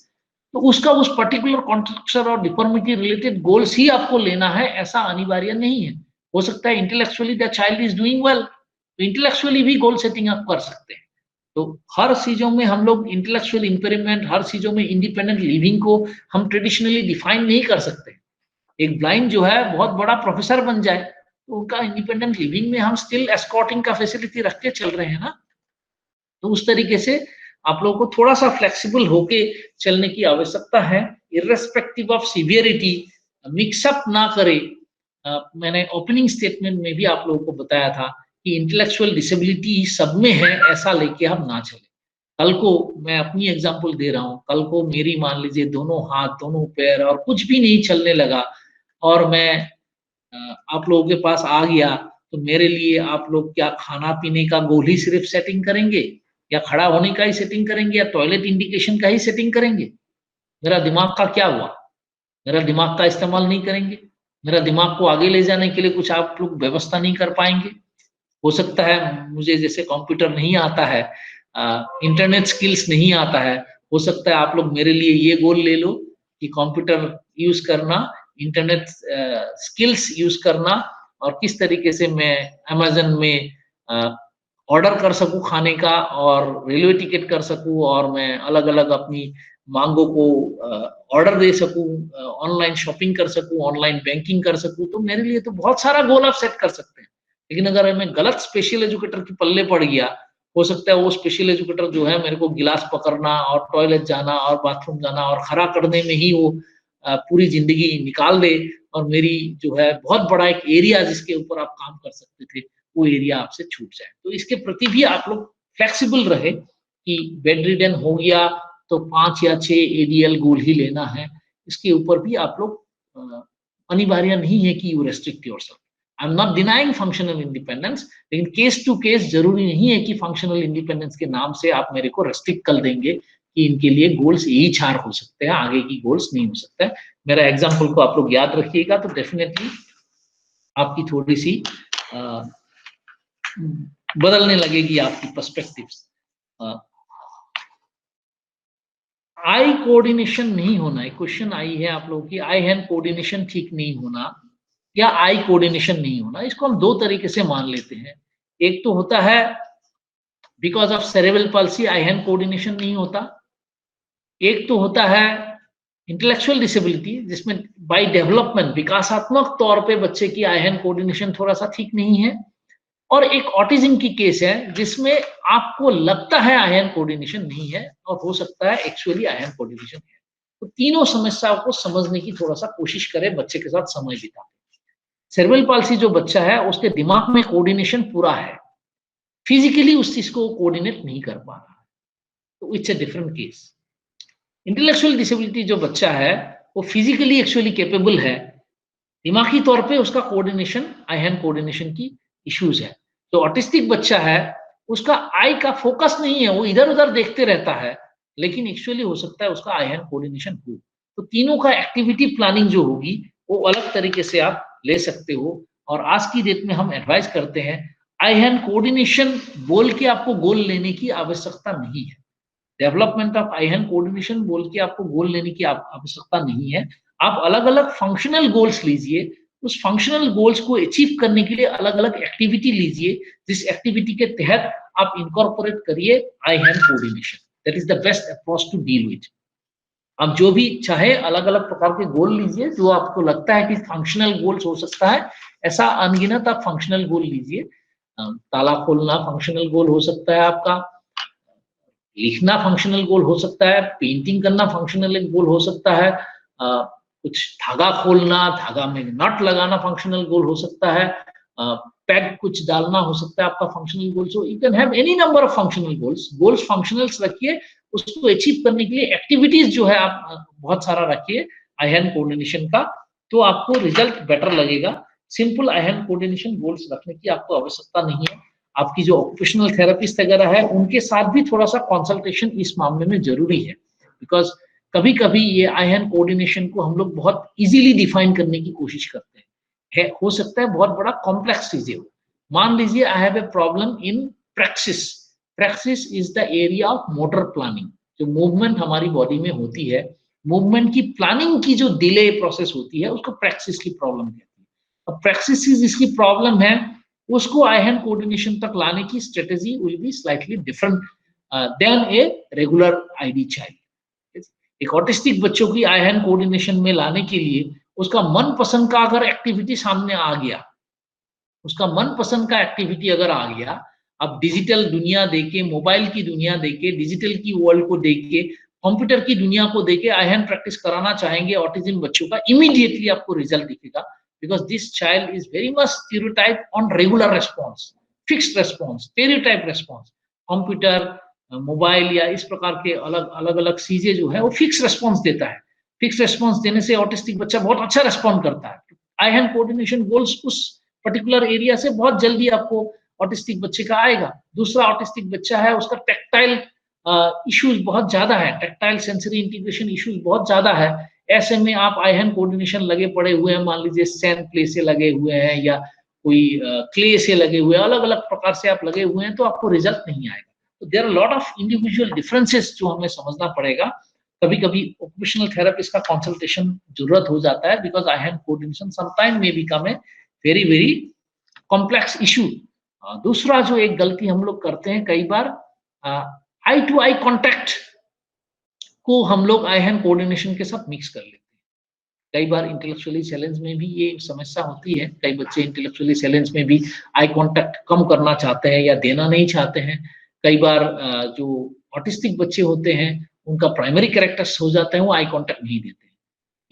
तो उसका उस पर्टिकुलर कॉन्ट्रैक्शन और डिफॉर्मिटी रिलेटेड गोल्स ही आपको लेना है, ऐसा अनिवार्य नहीं है। हो सकता है intellectually the child is doing well, तो इंटेलेक्चुअली भी गोल सेटिंग आप कर सकते हैं। तो हर चीजों में हम लोग इंटेलेक्चुअल इंपेयरमेंट, हर चीजों में इंडिपेंडेंट लिविंग को हम ट्रेडिशनली डिफाइन नहीं कर सकते। एक ब्लाइंड जो है बहुत बड़ा प्रोफेसर बन जाए तो उनका इंडिपेंडेंट लिविंग में हम स्टिल एस्कॉर्टिंग का फैसिलिटी रख के चल रहे हैं ना, तो उस तरीके से आप लोगों को थोड़ा सा फ्लेक्सिबल होके चलने की आवश्यकता है, इर्रेस्पेक्टिव ऑफ सीवियरिटी, मिक्सअप ना करें। मैंने ओपनिंग स्टेटमेंट में भी आप लोगों को बताया था कि इंटेलेक्चुअल डिसेबिलिटी सब में है, ऐसा लेके हम ना चले। कल को मैं अपनी एग्जांपल दे रहा हूँ, कल को मेरी मान लीजिए दोनों हाथ, दोनों पैर और कुछ भी नहीं चलने लगा और मैं आप लोगों के पास आ गया, तो मेरे लिए आप लोग क्या खाना पीने का गोल ही सिर्फ सेटिंग करेंगे, या खड़ा होने का ही सेटिंग करेंगे, या टॉयलेट इंडिकेशन का ही सेटिंग करेंगे? मेरा दिमाग का क्या हुआ? मेरा दिमाग का इस्तेमाल नहीं करेंगे? मेरा दिमाग को आगे ले जाने के लिए कुछ आप लोग व्यवस्था नहीं कर पाएंगे? हो सकता है मुझे जैसे कंप्यूटर नहीं आता है, इंटरनेट स्किल्स नहीं आता है, हो सकता है आप लोग मेरे लिए ये गोल ले लो कि कंप्यूटर यूज करना, इंटरनेट स्किल्स यूज करना, और किस तरीके से मैं अमेज़न में ऑर्डर कर सकूं खाने का, और रेलवे टिकट कर सकूं, और मैं अलग-अलग अपनी मांगों को ऑर्डर दे सकूं, ऑनलाइन शॉपिंग कर सकूं, ऑनलाइन बैंकिंग कर सकूं, तो मेरे लिए तो बहुत सारा गोल आप सेट कर सकते हैं। लेकिन अगर मैं गलत स्पेशल एजुकेटर के पल्ले पड़ गया, हो सकता है वो स्पेशल एजुकेटर जो है मेरे को गिलास पकड़ना और टॉयलेट जाना और बाथरूम जाना और खड़ा करने में ही वो पूरी जिंदगी निकाल दे, और मेरी जो है बहुत बड़ा एक एरिया जिसके ऊपर आप काम कर सकते थे, वो एरिया आपसे छूट जाए। तो इसके प्रति भी आप लोग फ्लेक्सिबल रहे कि बेड रिडन हो गया तो 5 या 6 एडीएल गोल ही लेना है, इसके ऊपर भी आप लोग अनिवार्य नहीं है कि you restrict yourself. I am not denying functional independence, लेकिन केस टू केस जरूरी नहीं है कि फंक्शनल इंडिपेंडेंस के नाम से आप मेरे को रेस्ट्रिक्ट कर देंगे कि इनके लिए गोल्स यही 4 हो सकते हैं, आगे की गोल्स नहीं हो सकता है। मेरा एग्जाम्पल को आप लोग याद रखिएगा तो डेफिनेटली आपकी थोड़ी सी बदलने लगेगी आपकी पर्सपेक्टिव्स। आई कोऑर्डिनेशन नहीं होना, एक क्वेश्चन आई है आप लोगों की, आई हैंड कोऑर्डिनेशन ठीक नहीं होना या आई कोऑर्डिनेशन नहीं होना, इसको हम 2 तरीके से मान लेते हैं। एक तो होता है because of cerebral palsy I hand coordination नहीं होता, एक तो होता है इंटेलेक्चुअल डिसेबिलिटी जिसमें बाय डेवलपमेंट विकासात्मक तौर पे बच्चे की आई हैंड कोऑर्डिनेशन थोड़ा सा ठीक नहीं है, और एक ऑटिज्म की केस है जिसमें आपको लगता है आई हैंड कोऑर्डिनेशन नहीं है और हो सकता है एक्चुअली आई हैंड कोऑर्डिनेशन है। तो तीनों समस्याओं को समझने की थोड़ा सा कोशिश करें, बच्चे के साथ समय बिताएं। सेरेब्रल पाल्सी जो बच्चा है उसके दिमाग में कोऑर्डिनेशन पूरा है, फिजिकली उस चीज को कोऑर्डिनेट नहीं कर पा रहा है, तो it's a different case. Intellectual disability जो बच्चा है वो फिजिकली एक्चुअली कैपेबल है, दिमागी तौर पे उसका कोऑर्डिनेशन, आई हैंड कोऑर्डिनेशन की इश्यूज है। जो ऑटिस्टिक बच्चा है उसका आई का फोकस नहीं है, वो इधर उधर देखते रहता है, लेकिन एक्चुअली हो सकता है उसका आई हैंड कोऑर्डिनेशन हो। तो तीनों का एक्टिविटी प्लानिंग जो होगी वो अलग तरीके से आप ले सकते हो, और आज की डेट में हम एडवाइस करते हैं आई हैंड कोऑर्डिनेशन बोल के आपको गोल लेने की आवश्यकता नहीं है। Development of I hand coordination बोल के आपको गोल लेने की आवश्यकता नहीं है। आप अलग अलग फंक्शनल गोल्स लीजिए, उस फंक्शनल गोल्स को अचीव करने के लिए अलग अलग एक्टिविटी लीजिए, जिस एक्टिविटी के तहत आप इनकॉर्पोरेट करिए eye hand coordination, that is the best approach to deal with. आप जो भी चाहे अलग अलग प्रकार के गोल लीजिए, जो आपको लगता है कि फंक्शनल गोल्स हो सकता है, ऐसा अनगिनत आप फंक्शनल गोल लीजिए। ताला खोलना फंक्शनल गोल हो सकता है आपका, लिखना फंक्शनल गोल हो सकता है, पेंटिंग करना फंक्शनल गोल हो सकता है, कुछ धागा खोलना, धागा में नट लगाना फंक्शनल गोल हो सकता है, पैग कुछ डालना हो सकता है आपका functional goal. So you can have any number of functional goals. Goals functionals रखिए, उसको अचीव करने के लिए एक्टिविटीज जो है आप बहुत सारा रखिए आई हैंड कोऑर्डिनेशन का, तो आपको रिजल्ट बेटर लगेगा। Simple I hand coordination goals रखने की आपको आवश्यकता नहीं है। आपकी जो ऑक्यूपेशनल थेरेपिस्ट वगैरह है उनके साथ भी थोड़ा सा कंसल्टेशन इस मामले में जरूरी है, बिकॉज कभी कभी ये आई हैंड कोऑर्डिनेशन को हम लोग बहुत इजीली डिफाइन करने की कोशिश करते हैं, हो सकता है बहुत बड़ा कॉम्प्लेक्स चीजें हो। मान लीजिए I have a problem in praxis. Praxis is the area of motor planning. जो मूवमेंट हमारी बॉडी में होती है, मूवमेंट की प्लानिंग की जो डिले प्रोसेस होती है, उसको प्रैक्सिस की प्रॉब्लम कहती है। अब प्रैक्सिस जिसकी प्रॉब्लम है, उसको आई हैंड कोऑर्डिनेशन तक लाने की strategy will be slightly different than a regular ID child. एक ऑटिस्टिक बच्चों की आई हैंड कोऑर्डिनेशन में लाने के लिए उसका मनपसंद का अगर एक्टिविटी सामने आ गया, उसका मनपसंद का एक्टिविटी अगर आ गया, अब डिजिटल दुनिया देके, मोबाइल की दुनिया देके, डिजिटल की वर्ल्ड को देके, कंप्यूटर की दुनिया को देके आई हैंड प्रैक्टिस कराना चाहेंगे ऑटिज्म बच्चों का, इमीडिएटली आपको रिजल्ट दिखेगा, because this child is very much stereotype on regular response, fixed response, stereotype response. Computer, mobile या इस प्रकार के अलग अलग अलग चीजें जो है वो फिक्स रेस्पॉन्स देता है। फिक्स रेस्पॉन्स देने से ऑटिस्टिक बच्चा बहुत अच्छा रेस्पॉन्ड करता है। आई हैंड कोऑर्डिनेशन गोल्स उस पर्टिकुलर एरिया से बहुत जल्दी आपको ऑटिस्टिक बच्चे का आएगा। दूसरा ऑटिस्टिक बच्चा है, उसका टेक्टाइल इश्यूज बहुत ज्यादा है, टेक्टाइल सेंसरी इंटीग्रेशन इश्यूज बहुत ज्यादा है। ऐसे में आप आई हैंड कोऑर्डिनेशन लगे पड़े हुए हैं, मान लीजिए सैंड क्ले से लगे हुए हैं या कोई क्ले से लगे हुए हैं, अलग अलग प्रकार से आप लगे हुए हैं, तो आपको रिजल्ट नहीं आएगा। तो there are lot of individual differences जो हमें समझना पड़ेगा। कभी कभी ऑक्यूपेशनल थेरेपिस्ट का कंसल्टेशन जरूरत हो जाता है, because I hand coordination sometime may become a very very complex issue. दूसरा जो एक गलती हम लोग करते हैं कई बार, आई टू आई कॉन्टैक्ट को हम लोग आई हैंड कोऑर्डिनेशन के साथ मिक्स कर लेते हैं। कई बार इंटेलेक्चुअली चैलेंज में भी ये समस्या होती है, कई बच्चे इंटेलेक्चुअली चैलेंज में भी आई कांटेक्ट कम करना चाहते हैं या देना नहीं चाहते हैं। कई बार जो ऑटिस्टिक बच्चे होते हैं उनका प्राइमरी कैरेक्टर्स हो जाते हैं, वो आई कांटेक्ट नहीं देते हैं।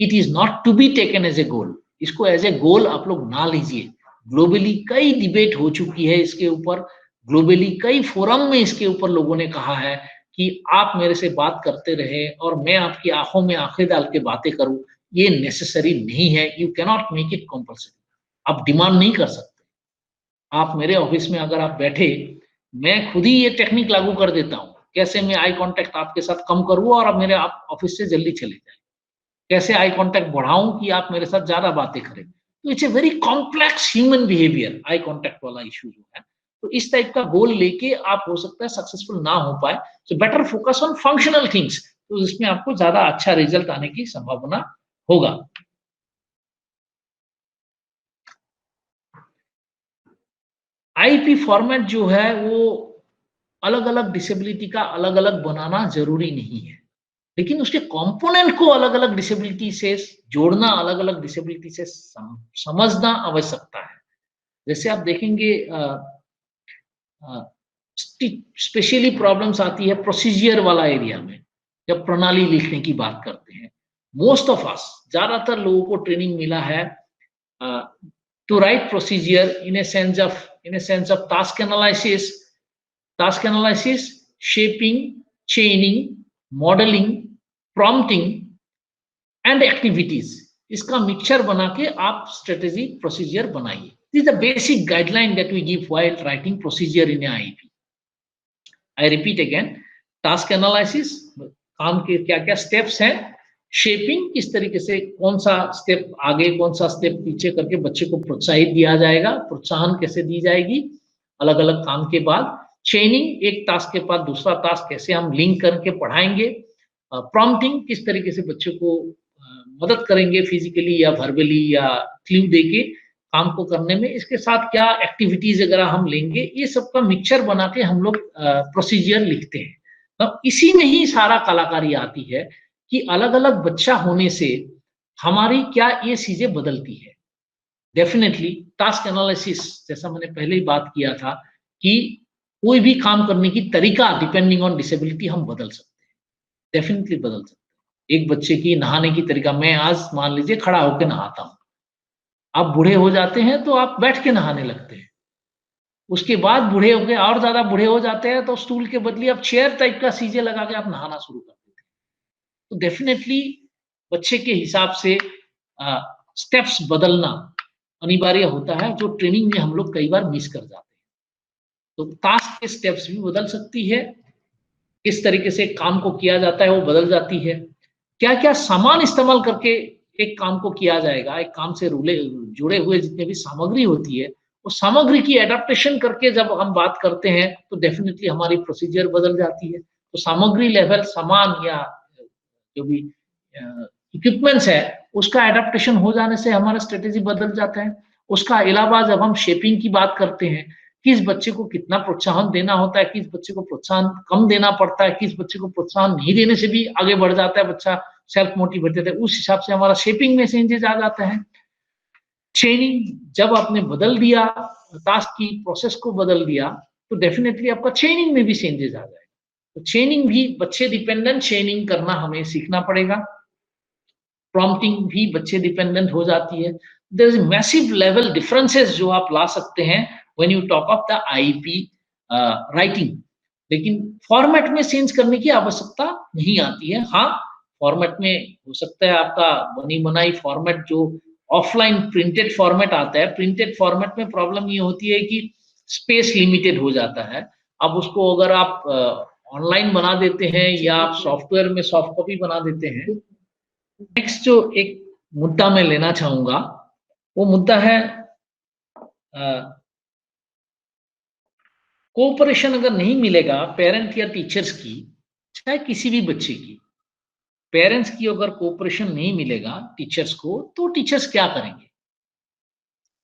It is not to be taken as a goal. इसको एज ए गोल आप लोग ना लीजिए। ग्लोबली कई डिबेट हो चुकी है इसके ऊपर, ग्लोबली कई फोरम में इसके ऊपर लोगों ने कहा है कि आप मेरे से बात करते रहे और मैं आपकी आंखों में आंखें डाल के बातें करूं, ये नेसेसरी नहीं है। You cannot make it compulsory. आप डिमांड नहीं कर सकते। आप मेरे ऑफिस में अगर आप बैठे, मैं खुद ही ये टेक्निक लागू कर देता हूँ, कैसे मैं आई कांटेक्ट आपके साथ कम करूँ और आप मेरे ऑफिस से जल्दी चले जाए, कैसे आई कांटेक्ट बढ़ाऊं कि आप मेरे साथ ज्यादा बातें करें। तो it's a very complex human behaviour, eye contact वाला इशू जो है। तो इस टाइप का गोल लेके आप हो सकता है सक्सेसफुल ना हो पाए। So better focus on functional things, तो इसमें आपको ज्यादा अच्छा रिजल्ट आने की संभावना होगा। आईपी फॉर्मेट जो है वो अलग अलग डिसेबिलिटी का अलग अलग बनाना जरूरी नहीं है, लेकिन उसके कंपोनेंट को अलग अलग डिसेबिलिटी से जोड़ना, अलग अलग डिसेबिलिटी से समझना आवश्यकता है। जैसे आप देखेंगे स्पेशली प्रॉब्लम्स आती है प्रोसीजर वाला एरिया में, जब प्रणाली लिखने की बात करते हैं। मोस्ट ऑफ अस, ज्यादातर लोगों को ट्रेनिंग मिला है to write procedure in a sense of task analysis, shaping, chaining, modelling, prompting and activities. इसका मिक्सचर बना के आप स्ट्रेटेजी प्रोसीजर बनाइए। This is the basic guideline that we give while writing procedure in IP. I repeat again, task analysis, काम के क्या क्या steps हैं, शेपिंग, किस तरीके से कौन सा स्टेप आगे कौन सा स्टेप पीछे करके बच्चे को प्रोत्साहित दिया जाएगा, प्रोत्साहन कैसे दी जाएगी अलग अलग काम के बाद, चेनिंग, एक टास्क के बाद दूसरा टास्क कैसे हम लिंक करके पढ़ाएंगे, प्रॉम्प्टिंग, किस तरीके से बच्चों को मदद करेंगे फिजिकली या वर्बली या क्लू देके काम को करने में, इसके साथ क्या एक्टिविटीज अगर हम लेंगे, ये सब का मिक्सचर बना के हम लोग प्रोसीजर लिखते हैं। तो इसी में ही सारा कलाकारी आती है कि अलग अलग बच्चा होने से हमारी क्या ये चीजें बदलती है। डेफिनेटली टास्क एनालिसिस, जैसा मैंने पहले ही बात किया था कि कोई भी काम करने की तरीका डिपेंडिंग ऑन डिसेबिलिटी हम बदल सकते हैं, डेफिनेटली बदल सकते हैं। एक बच्चे की नहाने की तरीका, मैं आज मान लीजिए खड़ा होकर नहाता हूँ, आप बूढ़े हो जाते हैं तो आप बैठ के नहाने लगते हैं, उसके बाद बूढ़े हो गए और ज्यादा बूढ़े हो जाते हैं तो स्टूल के बदले आप चेयर टाइप का सीजे लगा के आप नहाना शुरू कर देते हैं। तो डेफिनेटली बच्चे के हिसाब से स्टेप्स बदलना अनिवार्य होता है, जो ट्रेनिंग में हम लोग कई बार मिस कर जाते हैं। तो टास्क के स्टेप्स भी बदल सकती है, किस तरीके से काम को किया जाता है वो बदल जाती है, क्या क्या सामान इस्तेमाल करके एक काम को किया जाएगा, एक काम से जुड़े हुए जितने भी सामग्री होती है, वो सामग्री की एडेप्टेशन करके जब हम बात करते हैं तो डेफिनेटली हमारी प्रोसीजर बदल जाती है। तो सामग्री लेवल, सामान या जो भी इक्विपमेंट्स है, उसका एडेप्टेशन हो जाने से हमारा स्ट्रेटेजी बदल जाता है। उसका अलावा जब हम शेपिंग की बात करते हैं, किस बच्चे को कितना प्रोत्साहन देना होता है, किस बच्चे को प्रोत्साहन कम देना पड़ता है, किस बच्चे को प्रोत्साहन नहीं देने से भी आगे बढ़ जाता है बच्चा, सेल्फ मोटिवेटेड है, उस हिसाब से हमारा शेपिंग में चेंजेस आ जाता है। ट्रेनिंग जब आपने बदल दिया, टास्क की प्रोसेस को बदल दिया, तो डेफिनेटली आपका ट्रेनिंग में भी चेंजेस आ जाएगा। तो ट्रेनिंग भी बच्चे डिपेंडेंट ट्रेनिंग करना हमें सीखना पड़ेगा। प्रॉम्प्टिंग भी बच्चे डिपेंडेंट हो जाती है। There is massive level differences जो आप ला सकते हैं when you talk of the IP writing, लेकिन फॉर्मेट में चेंज करने की आवश्यकता नहीं आती है। हाँ, फॉर्मेट में हो सकता है आपका बनी बनाई फॉर्मेट जो ऑफलाइन प्रिंटेड फॉर्मेट आता है, प्रिंटेड फॉर्मेट में प्रॉब्लम ये होती है कि स्पेस लिमिटेड हो जाता है। अब उसको अगर आप ऑनलाइन बना देते हैं या आप सॉफ्टवेयर में सॉफ्ट कॉपी बना देते हैं। नेक्स्ट जो एक मुद्दा मैं लेना चाहूंगा, वो मुद्दा है कोऑपरेशन अगर नहीं मिलेगा पेरेंट या टीचर्स की, चाहे किसी भी बच्चे की, पेरेंट्स की अगर कोऑपरेशन नहीं मिलेगा टीचर्स को, तो टीचर्स क्या करेंगे?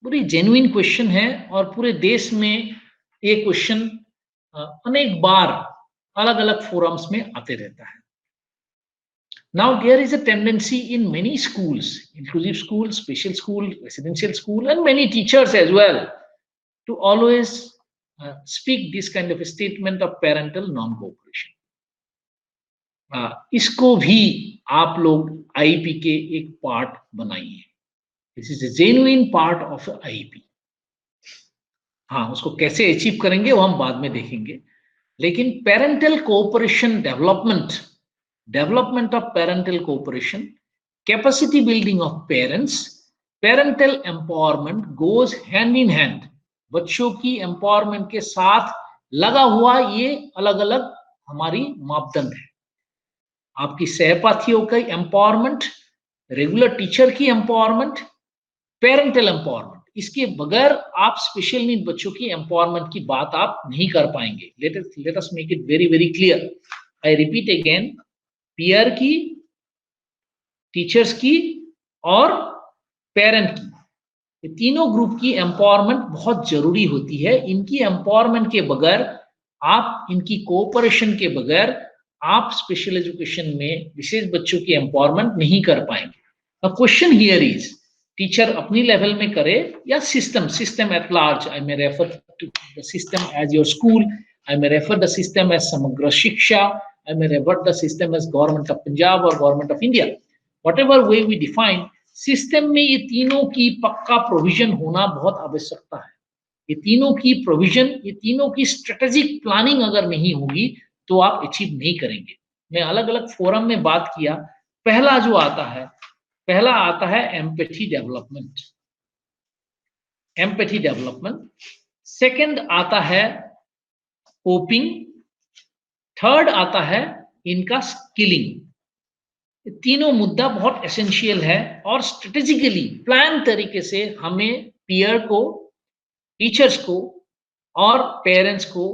पूरी जेन्युइन क्वेश्चन है और पूरे देश में ये क्वेश्चन अनेक बार अलग अलग फोरम्स में आते रहता है। Now there is a tendency in many schools, inclusive school, special school, residential school, and many teachers as well, to always speak this kind of a statement of parental non-cooperation. इसको भी आप लोग IP के एक part बनाइए। This is a genuine part of IP. हाँ, उसको कैसे अचीव करेंगे वो हम बाद में देखेंगे, लेकिन parental cooperation development of parental cooperation, capacity building of parents, parental empowerment goes hand in hand। बच्चों की एम्पावरमेंट के साथ लगा हुआ ये अलग अलग हमारी मापदंड है। आपकी सहपाठियों का एम्पावरमेंट, रेगुलर टीचर की एम्पावरमेंट, पेरेंटल एम्पावरमेंट, इसके बगैर आप स्पेशल नीड बच्चों की एम्पावरमेंट की बात आप नहीं कर पाएंगे। Let us make it very very clear. I repeat again, peer की, टीचर्स की और पेरेंट की, ये तीनों ग्रुप की एम्पावरमेंट बहुत जरूरी होती है। इनकी एम्पावरमेंट के बगैर, आप इनकी कोऑपरेशन के बगैर आप स्पेशल एजुकेशन में विशेष बच्चों की एम्पावरमेंट नहीं कर पाएंगे। क्वेश्चन हियर इज, टीचर अपनी लेवल में करे या system at large. I may refer to the system as your school, I may refer the system as Samagra Shiksha, I may revert the system as government of Punjab or government of India, whatever way we define। System में ये तीनों की पक्का provision होना बहुत आवश्यकता है। ये तीनों की प्रोविजन, ये तीनों की स्ट्रेटेजिक प्लानिंग अगर नहीं होगी तो आप अचीव नहीं करेंगे। मैं अलग अलग फोरम में बात किया, पहला जो आता है, पहला आता है empathy development, empathy development. Second आता है कोपिंग, थर्ड आता है इनका स्किलिंग। तीनों मुद्दा बहुत एसेंशियल है और स्ट्रेटेजिकली प्लान तरीके से हमें पीयर को, टीचर्स को और पेरेंट्स को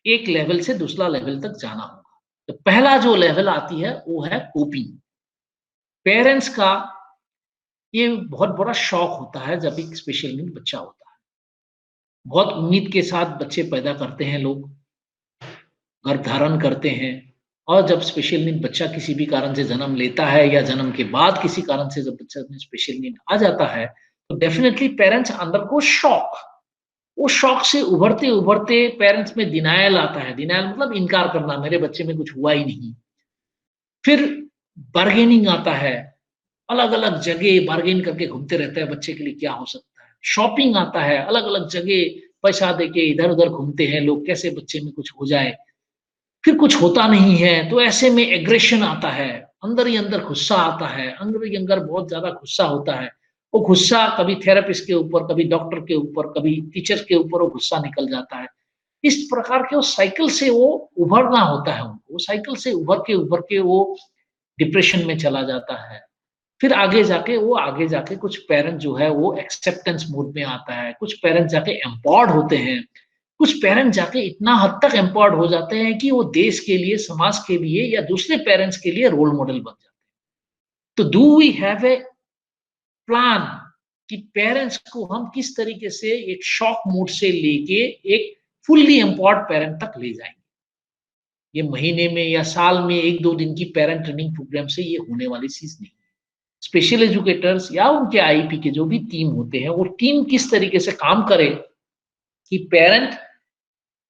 एक लेवल से दूसरा लेवल तक जाना होगा। तो पहला जो लेवल आती है वो है कोपिंग। पेरेंट्स का ये बहुत बड़ा शौक होता है जब एक स्पेशल नीड बच्चा होता है। बहुत उम्मीद के साथ बच्चे पैदा करते हैं लोग, गर्भ धारण करते हैं, और जब स्पेशल नीड बच्चा किसी भी कारण से जन्म लेता है या जन्म के बाद किसी कारण से जब बच्चा में स्पेशल नीड आ जाता है, तो डेफिनेटली पेरेंट्स अंदर को शॉक, वो शौक से उभरते उभरते पेरेंट्स में डिनायल आता है। डिनायल मतलब इनकार करना, मेरे बच्चे में कुछ हुआ ही नहीं। फिर बार्गेनिंग आता है, अलग अलग जगह बार्गेन करके घूमते रहते हैं बच्चे के लिए क्या हो सकता है। शॉपिंग आता है, अलग अलग जगह पैसा देके इधर उधर घूमते हैं लोग, कैसे बच्चे में कुछ हो जाए। फिर कुछ होता नहीं है तो ऐसे में एग्रेशन आता है, अंदर ही अंदर गुस्सा आता है, अंदर ही अंदर बहुत ज्यादा गुस्सा होता है। वो गुस्सा कभी थेरेपिस्ट के ऊपर, कभी डॉक्टर के ऊपर, कभी टीचर के ऊपर वो गुस्सा निकल जाता है। इस प्रकार के वो साइकिल से वो उभरना होता है उनको, वो साइकिल से उभर के वो डिप्रेशन में चला जाता है। फिर आगे जाके कुछ पेरेंट जो है वो एक्सेप्टेंस मोड में आता है, कुछ पेरेंट जाके एम्पावर्ड होते हैं, कुछ पेरेंट जाके इतना हद तक एम्पावर्ड हो जाते हैं कि वो देश के लिए, समाज के लिए या दूसरे पेरेंट्स के लिए रोल मॉडल बन जाते हैं। तो do we have a plan कि पेरेंट्स को हम किस तरीके से एक शॉक मोड से लेके एक फुल्ली एम्पावर्ड पेरेंट तक ले जाएंगे। ये महीने में या साल में एक दो दिन की पेरेंट ट्रेनिंग प्रोग्राम से ये होने वाली चीज नहीं। स्पेशल एजुकेटर्स या उनके आईपी के जो भी टीम होते हैं, वो टीम किस तरीके से काम करे कि पेरेंट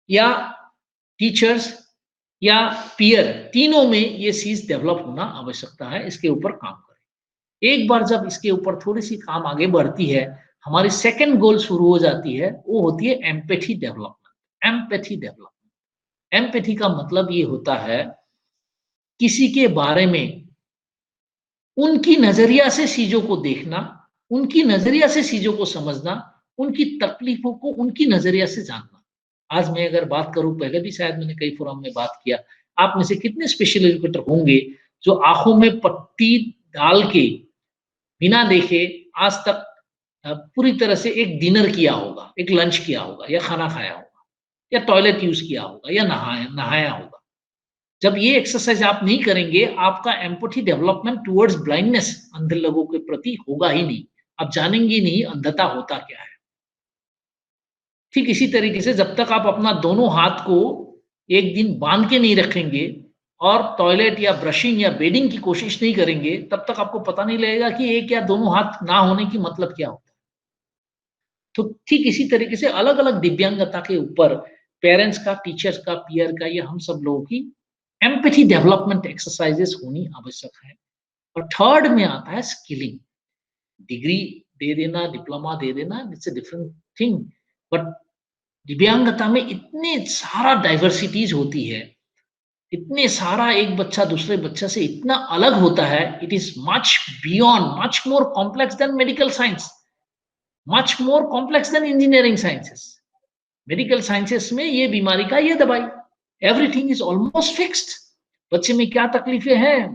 या टीचर्स या पीयर तीनों में ये चीज डेवलप होना आवश्यकता है, इसके ऊपर काम करें। एक बार जब इसके ऊपर थोड़ी सी काम आगे बढ़ती है, हमारी सेकंड गोल शुरू हो जाती है, वो होती है empathy development. Empathy development, empathy का मतलब ये होता है किसी के बारे में उनकी नजरिया से चीजों को देखना, उनकी नजरिया से चीजों को समझना, उनकी तकलीफों को उनकी नजरिया से जानना। आज मैं अगर बात करूं, पहले भी शायद मैंने कई फोरम में बात किया, आप में से कितने स्पेशल एजुकेटर होंगे जो आंखों में पट्टी डाल के बिना देखे आज तक पूरी तरह से एक डिनर किया होगा, एक लंच किया होगा, या खाना खाया होगा, या टॉयलेट यूज किया होगा, या नहाया होगा। जब ये एक्सरसाइज आप नहीं करेंगे, आपका एम्पैथी डेवलपमेंट टुवर्ड्स ब्लाइंडनेस, अंधे लोगों के प्रति होगा ही नहीं। आप जानेंगे नहीं अंधता होता क्या है। ठीक इसी तरीके से जब तक आप अपना दोनों हाथ को एक दिन बांध के नहीं रखेंगे और टॉयलेट या ब्रशिंग या बेडिंग की कोशिश नहीं करेंगे, तब तक आपको पता नहीं लगेगा कि एक या दोनों हाथ ना होने की मतलब क्या होता है। तो ठीक इसी तरीके से अलग अलग दिव्यांगता के ऊपर पेरेंट्स का, टीचर्स का, पीयर का, या हम सब लोगों की एम्पैथी डेवलपमेंट एक्सरसाइजेस होनी आवश्यक है। और थर्ड में आता है स्किलिंग। डिग्री दे देना, डिप्लोमा दे देना, it's a different thing, but दिव्यांगता में इतने सारा डाइवर्सिटीज होती है, इतने सारा, एक बच्चा दूसरे बच्चा से इतना अलग होता है। It is much beyond, much more complex than medical science, much more complex than engineering sciences. Medical sciences में ये बीमारी का ये दवाई, एवरीथिंग इज ऑलमोस्ट फिक्स्ड। बच्चे में क्या तकलीफें हैं,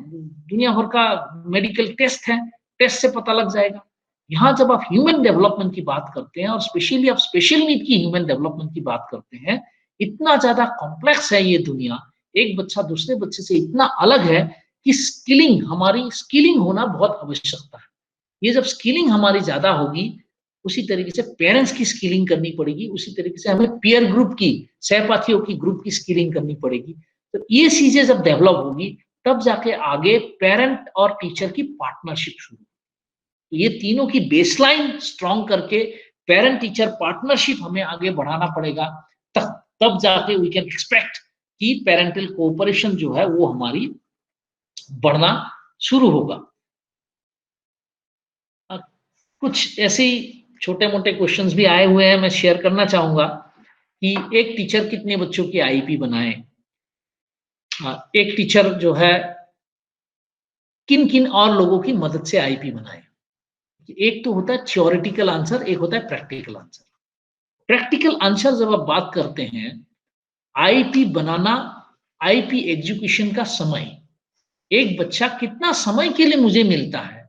दुनिया भर का मेडिकल टेस्ट है, टेस्ट से पता लग जाएगा। यहाँ जब आप ह्यूमन डेवलपमेंट की बात करते हैं, और स्पेशली आप स्पेशल नीड की ह्यूमन डेवलपमेंट की बात करते हैं, इतना ज्यादा कॉम्प्लेक्स है ये दुनिया, एक बच्चा दूसरे बच्चे से इतना अलग है कि स्किलिंग, हमारी स्किलिंग होना बहुत आवश्यकता है। ये जब स्किलिंग हमारी ज्यादा होगी, उसी तरीके से पेरेंट्स की स्किलिंग करनी पड़ेगी, उसी तरीके से हमें पीयर ग्रुप की, सहपाठियों की ग्रुप की स्किलिंग करनी पड़ेगी। तो ये चीजें जब डेवलप होगी, तब जाके आगे पेरेंट और टीचर की पार्टनरशिप शुरू। तो ये तीनों की बेसलाइन स्ट्रॉन्ग करके पेरेंट टीचर पार्टनरशिप हमें आगे बढ़ाना पड़ेगा। तब जाके वी कैन एक्सपेक्ट कि पेरेंटल कोऑपरेशन जो है वो हमारी बढ़ना शुरू होगा। कुछ ऐसे ही छोटे मोटे क्वेश्चंस भी आए हुए हैं, मैं शेयर करना चाहूंगा कि एक टीचर कितने बच्चों की आईपी बनाए। एक टीचर जो है किन किन और लोगों की मदद से आईपी बनाए। एक तो होता है थ्योरेटिकल आंसर, एक होता है प्रैक्टिकल आंसर। प्रैक्टिकल आंसर जब आप बात करते हैं, आईपी बनाना, आईपी एजुकेशन का समय, एक बच्चा कितना समय के लिए मुझे मिलता है,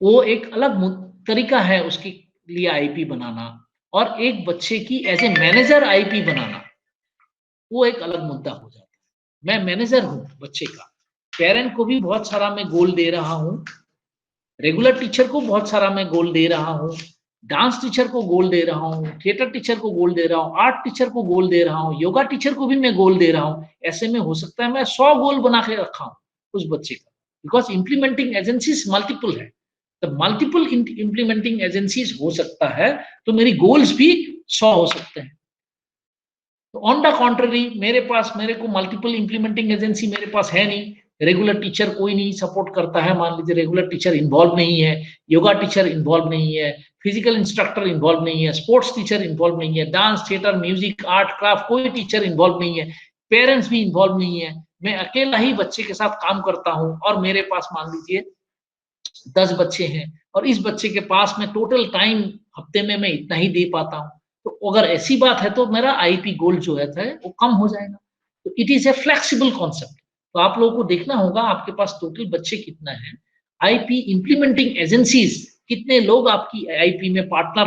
वो एक अलग तरीका है उसके लिए आईपी बनाना। और एक बच्चे की एज ए मैनेजर आईपी बनाना, वो एक अलग मुद्दा हो जाता है। मैं मैनेजर हूं बच्चे का, पेरेंट को भी बहुत सारा मैं गोल दे रहा हूं, रेगुलर टीचर को बहुत सारा मैं गोल दे रहा हूं, डांस टीचर को गोल दे रहा हूं, थिएटर टीचर को गोल दे रहा हूं, आर्ट टीचर को गोल दे रहा हूं, योगा टीचर को भी मैं गोल दे रहा हूं। ऐसे में हो सकता है मैं 100 गोल बना के रखा हूं उस बच्चे का, बिकॉज इंप्लीमेंटिंग एजेंसीज मल्टीपल है। तो मल्टीपल इंप्लीमेंटिंग एजेंसीज हो सकता है, तो मेरी गोल्स भी 100 हो सकते हैं। तो ऑन द कॉन्ट्ररी मेरे को मल्टीपल इंप्लीमेंटिंग एजेंसी मेरे पास है नहीं, रेगुलर टीचर कोई नहीं सपोर्ट करता है, मान लीजिए रेगुलर टीचर इन्वॉल्व नहीं है, योगा टीचर इन्वॉल्व नहीं है, फिजिकल इंस्ट्रक्टर इन्वॉल्व नहीं है, स्पोर्ट्स टीचर इन्वॉल्व नहीं है, dance theatre music art craft कोई टीचर इन्वॉल्व नहीं है, पेरेंट्स भी इन्वॉल्व नहीं है, मैं अकेला ही बच्चे के साथ काम करता हूँ और मेरे पास मान लीजिए 10 बच्चे हैं और इस बच्चे के पास में टोटल टाइम हफ्ते में मैं इतना ही दे पाता हूँ, तो अगर ऐसी बात है तो मेरा आईपी गोल जो है वो कम हो जाएगा। तो it is A flexible concept. तो आप लोगों को देखना होगा आपके पास टोटल बच्चे कितना है, आईपी इंप्लीमेंटिंग एजेंसीज कितने लोग आपकी आईपी में पार्टनर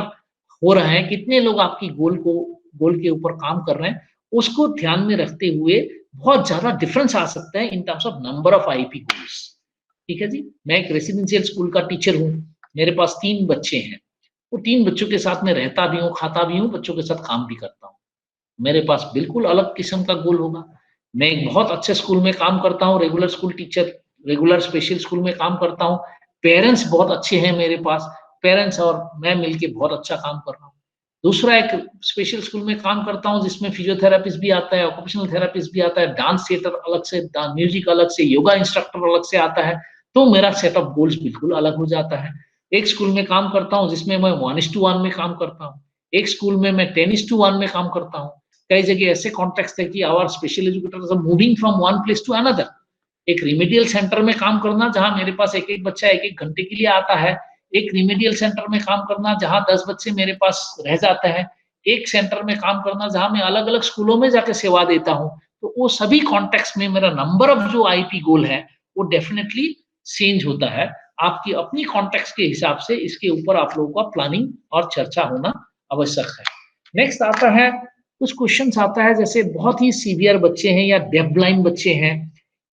हो रहे हैं, कितने लोग आपकी गोल के ऊपर काम कर रहे हैं, उसको ध्यान में रखते हुए बहुत ज्यादा डिफरेंस आ सकता है in terms of number of IP goals. ठीक है जी, मैं एक रेसिडेंशियल स्कूल का टीचर हूँ, मेरे पास 3 बच्चे हैं, तो 3 बच्चों के साथ मैं रहता भी हूँ, खाता भी हूँ, बच्चों के साथ काम भी करता हूँ। मेरे पास बिल्कुल अलग किस्म का गोल होगा। मैं एक बहुत अच्छे स्कूल में काम करता हूँ, regular school teacher, regular special school में काम करता हूँ, पेरेंट्स बहुत अच्छे हैं मेरे पास, पेरेंट्स और मैं मिलके बहुत अच्छा काम कर रहा हूँ। दूसरा एक स्पेशल स्कूल में काम करता हूँ जिसमें फिजियोथेरापिस्ट भी आता है, ऑक्यूपेशनल थेरापिस्ट भी आता है, डांस थिएटर अलग से, म्यूजिक अलग से, योगा इंस्ट्रक्टर अलग से आता है, तो मेरा सेट ऑफ गोल्स बिल्कुल अलग हो जाता है। एक स्कूल में काम करता हूँ जिसमें मैं 1:1 में काम करता हूँ, एक स्कूल में मैं 10:1 में काम करता हूँ। कई जगह ऐसे कॉन्टेक्स्ट है कि our special educators are moving from one place to another. एक रिमेडियल सेंटर में काम करना जहां मेरे पास एक एक बच्चा एक एक घंटे के लिए आता है, एक रिमेडियल सेंटर में काम करना जहां 10 बच्चे मेरे पास रह जाते हैं, एक सेंटर में काम करना जहां मैं अलग अलग स्कूलों में जाकर सेवा देता हूँ, तो वो सभी कॉन्टेक्स्ट में मेरा नंबर ऑफ जो आईपी गोल है वो डेफिनेटली चेंज होता है। आपकी अपनी कॉन्टेक्स्ट के हिसाब से इसके ऊपर आप लोगों का प्लानिंग और चर्चा होना आवश्यक है। नेक्स्ट आता है, कुछ क्वेश्चंस आता है जैसे बहुत ही सीवियर बच्चे हैं या डेफ ब्लाइंड बच्चे हैं,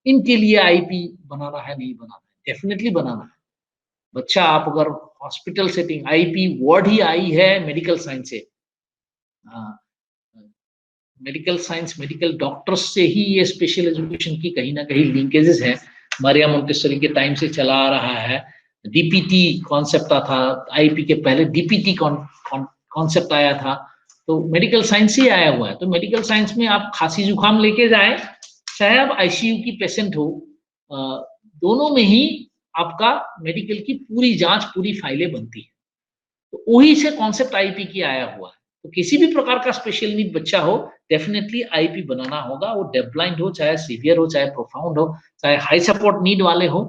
इनके लिए आईपी बनाना है नहीं बनाना है? डेफिनेटली बनाना है। बच्चा आप अगर हॉस्पिटल सेटिंग, आईपी वर्ड ही आई है मेडिकल साइंस से, मेडिकल साइंस मेडिकल डॉक्टर्स से ही ये स्पेशल एजुकेशन की कहीं ना कहीं लिंकेजेस है, मारिया मोंटेसरी के टाइम से चला आ रहा है। डीपीटी कॉन्सेप्ट था, आईपी के पहले डीपीटी कॉन्सेप्ट आया था, तो मेडिकल साइंस ही आया हुआ है। तो मेडिकल साइंस में आप खांसी जुकाम लेके जाए, चाहे आप आईसीयू की पेशेंट हो, दोनों में ही आपका मेडिकल की पूरी जांच, पूरी फाइलें बनती है, तो वही से कॉन्सेप्ट आईपी की आया हुआ है। तो किसी भी प्रकार का स्पेशल नीड बच्चा हो, डेफिनेटली आईपी बनाना होगा, वो डेफ ब्लाइंड हो, चाहे सीवियर हो, चाहे प्रोफाउंड हो, चाहे हाई सपोर्ट नीड वाले हो।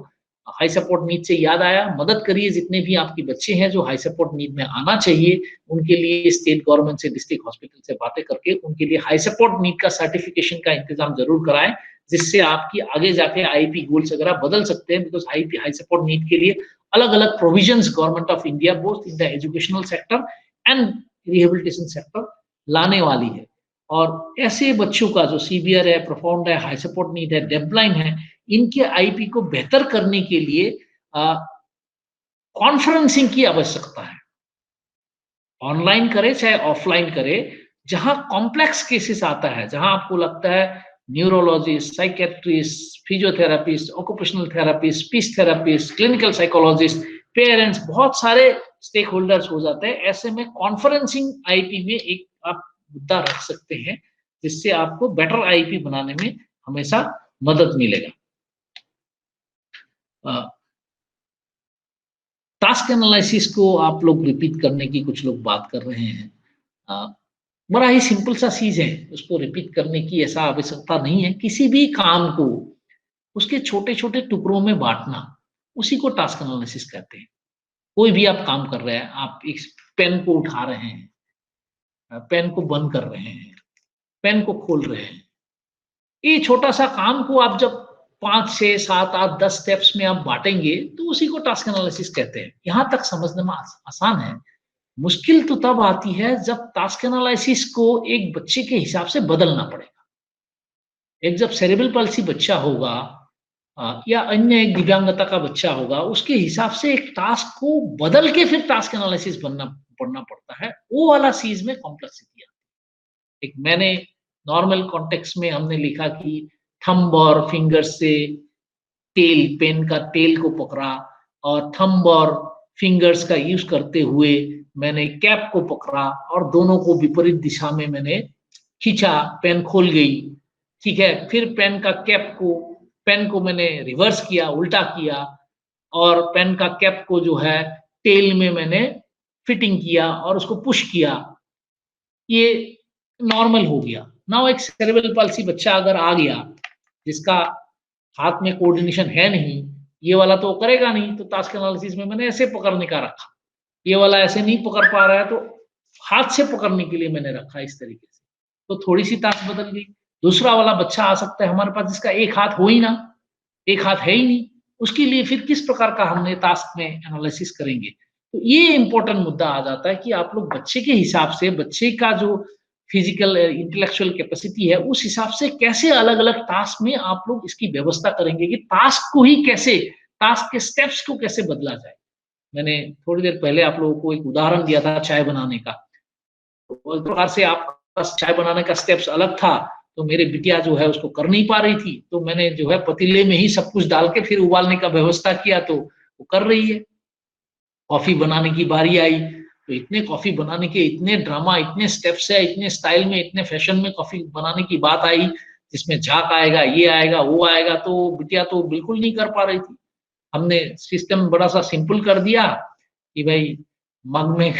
हाई सपोर्ट नीड से याद आया, मदद करिए जितने भी आपके बच्चे हैं जो हाई सपोर्ट नीड में आना चाहिए, उनके लिए स्टेट गवर्नमेंट से, डिस्ट्रिक्ट हॉस्पिटल से बातें करके उनके लिए हाई सपोर्ट नीड का सर्टिफिकेशन का इंतजाम जरूर कराएं, जिससे आपकी आगे जाके आईपी गोल्स वगैरह बदल सकते हैं। Because IP high support need के लिए अलग अलग provisions government of India both in the educational sector and rehabilitation sector लाने वाली है। और ऐसे बच्चों का जो सीवियर है, प्रोफाउंड है, हाई सपोर्ट नीड है, डेफ ब्लाइंड है, इनके आईपी को बेहतर करने के लिए कॉन्फ्रेंसिंग की आवश्यकता है। ऑनलाइन करे चाहे ऑफलाइन करे, जहां कॉम्प्लेक्स केसेस आता है, जहां आपको लगता है neurologist, psychiatrist, physiotherapist, occupational therapist, speech therapist, clinical psychologist, parents, बहुत सारे स्टेक होल्डर्स हो जाते हैं, ऐसे में कॉन्फ्रेंसिंग आईपी में एक आप मुद्दा रख सकते हैं, जिससे आपको बेटर आईपी बनाने में हमेशा मदद मिलेगा। टास्क एनालिसिस को आप लोग रिपीट करने की कुछ लोग बात कर रहे हैं, बड़ा ही सिंपल सा चीज है, उसको रिपीट करने की ऐसा आवश्यकता नहीं है। किसी भी काम को उसके छोटे छोटे टुकड़ों में बांटना, उसी को टास्क एनालिसिस कहते हैं। कोई भी आप काम कर रहे हैं, आप एक पेन को उठा रहे हैं, पेन को बंद कर रहे हैं, पेन को खोल रहे हैं, ये छोटा सा काम को आप जब 5, 6, 7, 8, 10 स्टेप्स में आप बांटेंगे तो उसी को टास्क एनालिसिस कहते हैं। यहां तक समझने में आसान है। मुश्किल तो तब आती है जब टास्क एनालिसिस को एक बच्चे के हिसाब से बदलना पड़ेगा। एक जब सेरेब्रल पाल्सी बच्चा होगा या अन्य एक दिव्यांगता का बच्चा होगा, उसके हिसाब से एक टास्क को बदल के फिर टास्क एनालिसिस पढ़ना पड़ता है, वो वाला चीज में कॉम्प्लेक्सिटी आती है। एक मैंने नॉर्मल कॉन्टेक्स्ट में हमने लिखा कि थंब और फिंगर से टेल, पेन का टेल को पकड़ा और थंब और फिंगर्स का यूज करते हुए मैंने कैप को पकड़ा और दोनों को विपरीत दिशा में मैंने खींचा, पेन खोल गई, ठीक है। फिर पेन को मैंने रिवर्स किया, उल्टा किया, और पेन का कैप को जो है टेल में मैंने फिटिंग किया और उसको पुश किया, ये नॉर्मल हो गया। नाउ एक सेरेब्रल पाल्सी बच्चा अगर आ गया जिसका हाथ में कोऑर्डिनेशन है नहीं, ये वाला तो करेगा नहीं, तो टास्क एनालिसिस में मैंने ऐसे पकड़ने का रखा, ये वाला ऐसे नहीं पकड़ पा रहा है तो हाथ से पकड़ने के लिए मैंने रखा इस तरीके से, तो थोड़ी सी टास्क बदल गई। दूसरा वाला बच्चा आ सकता है हमारे पास जिसका एक हाथ हो ही ना, एक हाथ है ही नहीं, उसके लिए फिर किस प्रकार का हमने टास्क में एनालिसिस करेंगे। तो ये इंपॉर्टेंट मुद्दा आ जाता है कि आप लोग बच्चे के हिसाब से, बच्चे का जो फिजिकल इंटेलेक्चुअल कैपेसिटी है उस हिसाब से कैसे अलग अलग टास्क में आप लोग इसकी व्यवस्था करेंगे कि टास्क को ही कैसे, टास्क के स्टेप्स को कैसे बदला जाए। मैंने थोड़ी देर पहले आप लोगों को एक उदाहरण दिया था चाय बनाने का, तो इस प्रकार से आपका चाय बनाने का स्टेप्स अलग था, तो मेरे बिटिया जो है उसको कर नहीं पा रही थी, तो मैंने जो है पतीले में ही सब कुछ डाल के फिर उबालने का व्यवस्था किया, तो वो कर रही है। कॉफी बनाने की बारी आई तो इतने कॉफी बनाने के इतने ड्रामा, इतने स्टेप्स है, इतने स्टाइल में, इतने फैशन में कॉफी बनाने की बात आई जिसमें झाग आएगा, ये आएगा, वो आएगा, तो बिटिया तो बिल्कुल नहीं कर पा रही थी। हमने सिस्टम बड़ा सा सिंपल कर दिया कि भाई मग में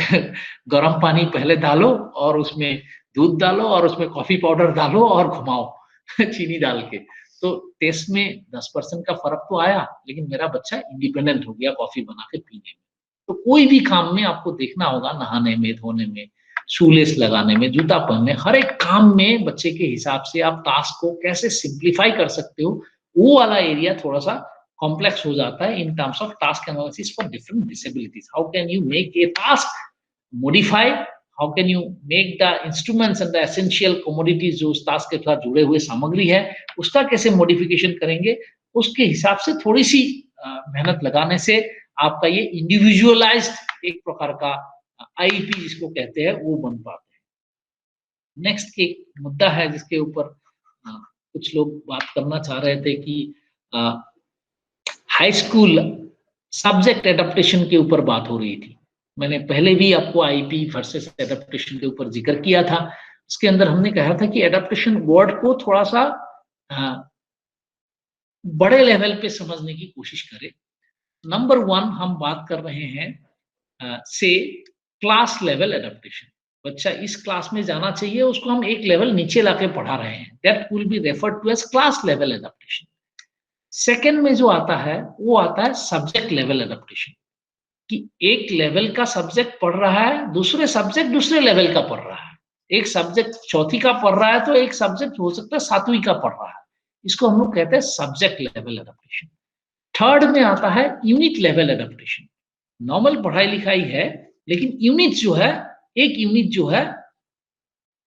गर्म पानी पहले डालो और उसमें दूध डालो और उसमें कॉफी पाउडर डालो और घुमाओ चीनी डाल के। तो टेस्ट में 10% का फर्क तो आया, लेकिन मेरा बच्चा इंडिपेंडेंट हो गया कॉफी बना के पीने में। तो कोई भी काम में आपको देखना होगा, नहाने में, धोने में, शूलेस लगाने में, जूता पहनने, हर एक काम में बच्चे के हिसाब से आप टास्क को कैसे सिंप्लीफाई कर सकते हो, वो वाला एरिया थोड़ा सा कॉम्प्लेक्स हो जाता है in terms of task analysis for different disabilities. How can you make a task modify? How can you make the instruments and the essential commodities जो उस टास्क के साथ जुड़े हुए सामग्री है उसका कैसे मॉडिफिकेशन करेंगे, उसके हिसाब से थोड़ी सी मेहनत लगाने से आपका ये इंडिविजुअलाइज्ड एक प्रकार का आईईपी जिसको कहते हैं वो बन पाता है। नेक्स्ट एक मुद्दा है जिसके ऊपर कुछ लोग बात करना चाह रहे थे कि हाई स्कूल सब्जेक्ट एडेप्टेशन के ऊपर बात हो रही थी। मैंने पहले भी आपको आईपी वर्सेस एडेप्टेशन के ऊपर जिक्र किया था। उसके अंदर हमने कहा था कि एडेप्टेशन वर्ड को थोड़ा सा बड़े लेवल पे समझने की कोशिश करें। नंबर 1 हम बात कर रहे हैं से क्लास लेवल एडेप्टेशन। बच्चा इस क्लास में जाना चाहिए, उसको हम एक लेवल नीचे लाके पढ़ा रहे हैं, that will be referred to as class level adaptation. Second में जो आता है वो आता है सब्जेक्ट लेवल एडेप्टेशन, कि एक लेवल का सब्जेक्ट पढ़ रहा है, दूसरे सब्जेक्ट दूसरे लेवल का पढ़ रहा है। एक सब्जेक्ट चौथी का पढ़ रहा है तो एक सब्जेक्ट हो सकता है 7वीं का पढ़ रहा है। इसको हम लोग कहते हैं सब्जेक्ट लेवल एडेप्टेशन। थर्ड में आता है यूनिट लेवल एडेप्टेशन। नॉर्मल पढ़ाई लिखाई है, लेकिन यूनिट जो है, एक यूनिट जो है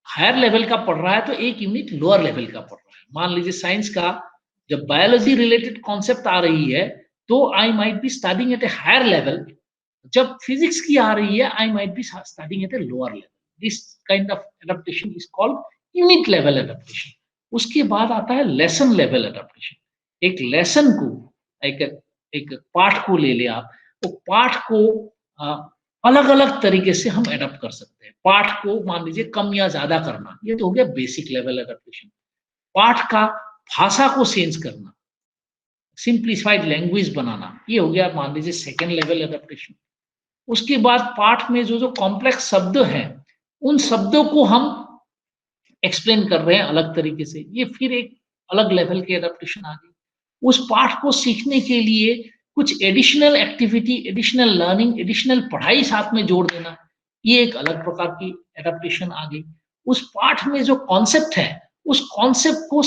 हायर लेवल का पढ़ रहा है तो एक यूनिट लोअर लेवल का पढ़ रहा है। मान लीजिए साइंस का जब बायोलॉजी रिलेटेड कॉन्सेप्ट आ रही है तो I might be studying at a higher level, जब फिजिक्स की आ रही है I might be studying at a lower level. This kind of adaptation is called unit level adaptation. उसके बाद आता है लेसन लेवल एडेप्टेशन। एक लेसन को, एक पाठ को ले ले आप, तो पाठ को अलग अलग तरीके से हम एडेप्ट कर सकते हैं। पाठ को मान लीजिए कम या ज्यादा करना, ये तो हो गया बेसिक लेवल एडेप्टेशन। पाठ का भाषा को चेंज करना, सिंप्लीफाइड लैंग्वेज बनाना, ये हो गया मान लीजिए सेकेंड लेवल एडेप्टेशन। उसके बाद पाठ में जो जो कॉम्प्लेक्स शब्द हैं उन शब्दों को हम एक्सप्लेन कर रहे हैं अलग तरीके से, ये फिर एक अलग लेवल के एडेप्टेशन आ गई। उस पाठ को सीखने के लिए कुछ additional activity, additional learning, additional पढ़ाई साथ में जोड़ देना, ये एक अलग प्रकार की एडेप्टेशन आ गई। उस पाठ में जो कॉन्सेप्ट है उस कॉन्सेप्ट को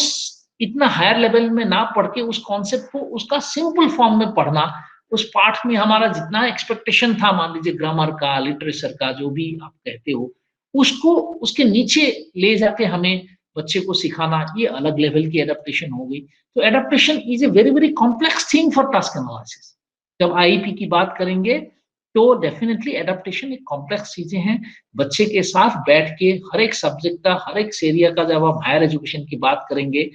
इतना हायर लेवल में ना पढ़ के उस कॉन्सेप्ट को उसका सिंपल फॉर्म में पढ़ना। उस पाठ में हमारा जितना एक्सपेक्टेशन था, मान लीजिए ग्रामर का, लिटरेचर का, जो भी आप कहते हो, उसको उसके नीचे ले जाके हमें बच्चे को सिखाना, ये अलग लेवल की एडेप्टेशन हो गई। तो adaptation is a very very complex thing for task analysis. जब आईईपी की बात करेंगे तो डेफिनेटली एडेप्टेशन एक कॉम्प्लेक्स चीजें हैं। बच्चे के साथ बैठ के हर एक सब्जेक्ट का, हर एक एरिया का, जब आप हायर एजुकेशन की बात करेंगे,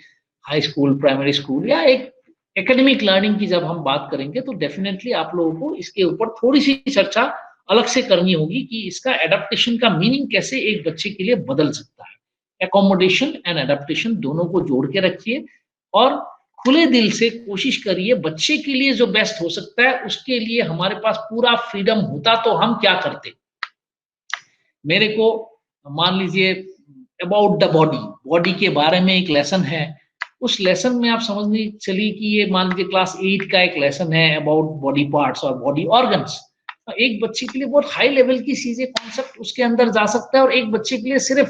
हाई स्कूल, प्राइमरी स्कूल या एक एकेडमिक लर्निंग की जब हम बात करेंगे, तो डेफिनेटली आप लोगों को इसके ऊपर थोड़ी सी चर्चा अलग से करनी होगी कि इसका एडेप्टेशन का मीनिंग कैसे एक बच्चे के लिए बदल सकता है। एकोमोडेशन एंड एडेप्टेशन दोनों को जोड़ के रखिए और खुले दिल से कोशिश करिए बच्चे के लिए जो बेस्ट हो सकता है उसके लिए हमारे पास पूरा फ्रीडम होता तो हम क्या करते। मेरे को मान लीजिए अबाउट द बॉडी, बॉडी के बारे में एक लेसन है, उस लेसन में आप समझने चलिए कि ये मान लीजिए क्लास 8 का एक लेसन है अबाउट बॉडी पार्ट्स और बॉडी ऑर्गन्स। एक बच्चे के लिए बहुत हाई लेवल की चीजें कॉन्सेप्ट उसके अंदर जा सकता है और एक बच्चे के लिए सिर्फ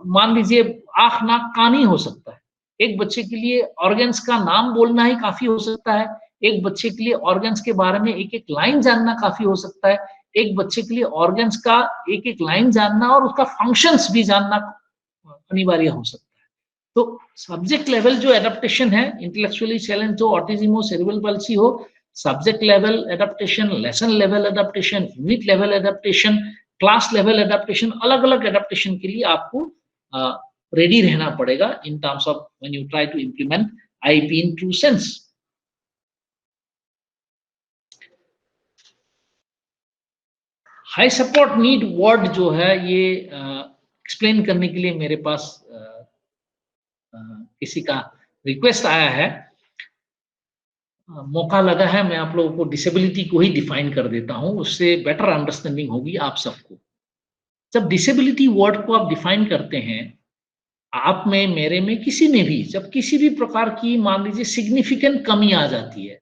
मान लीजिए आंख नाक कान ही हो सकता है। एक बच्चे के लिए ऑर्गन्स का नाम बोलना ही काफी हो सकता है। एक बच्चे के लिए ऑर्गन्स के बारे में एक एक लाइन जानना काफी हो सकता है। एक बच्चे के लिए ऑर्गन्स का एक एक लाइन जानना और उसका फंक्शंस भी जानना अनिवार्य हो सकता है। तो सब्जेक्ट लेवल जो एडेप्टेशन है, इंटेलेक्चुअली चैलेंज हो, ऑटिज्म हो, सेरेब्रल पाल्सी हो, subject level adaptation, lesson level adaptation, unit level adaptation, class level adaptation, अलग अलग एडेप्टेशन के लिए आपको रेडी रहना पड़ेगा in terms of when you try to implement IP in true sense. High support need word जो है ये एक्सप्लेन करने के लिए मेरे पास किसी का रिक्वेस्ट आया है। मौका लगा है मैं आप लोगों को डिसेबिलिटी को ही डिफाइन कर देता हूं, उससे बेटर अंडरस्टैंडिंग होगी आप सबको। जब डिसेबिलिटी वर्ड को आप डिफाइन करते हैं, आप में, मेरे में, किसी में भी जब किसी भी प्रकार की मान लीजिए सिग्निफिकेंट कमी आ जाती है,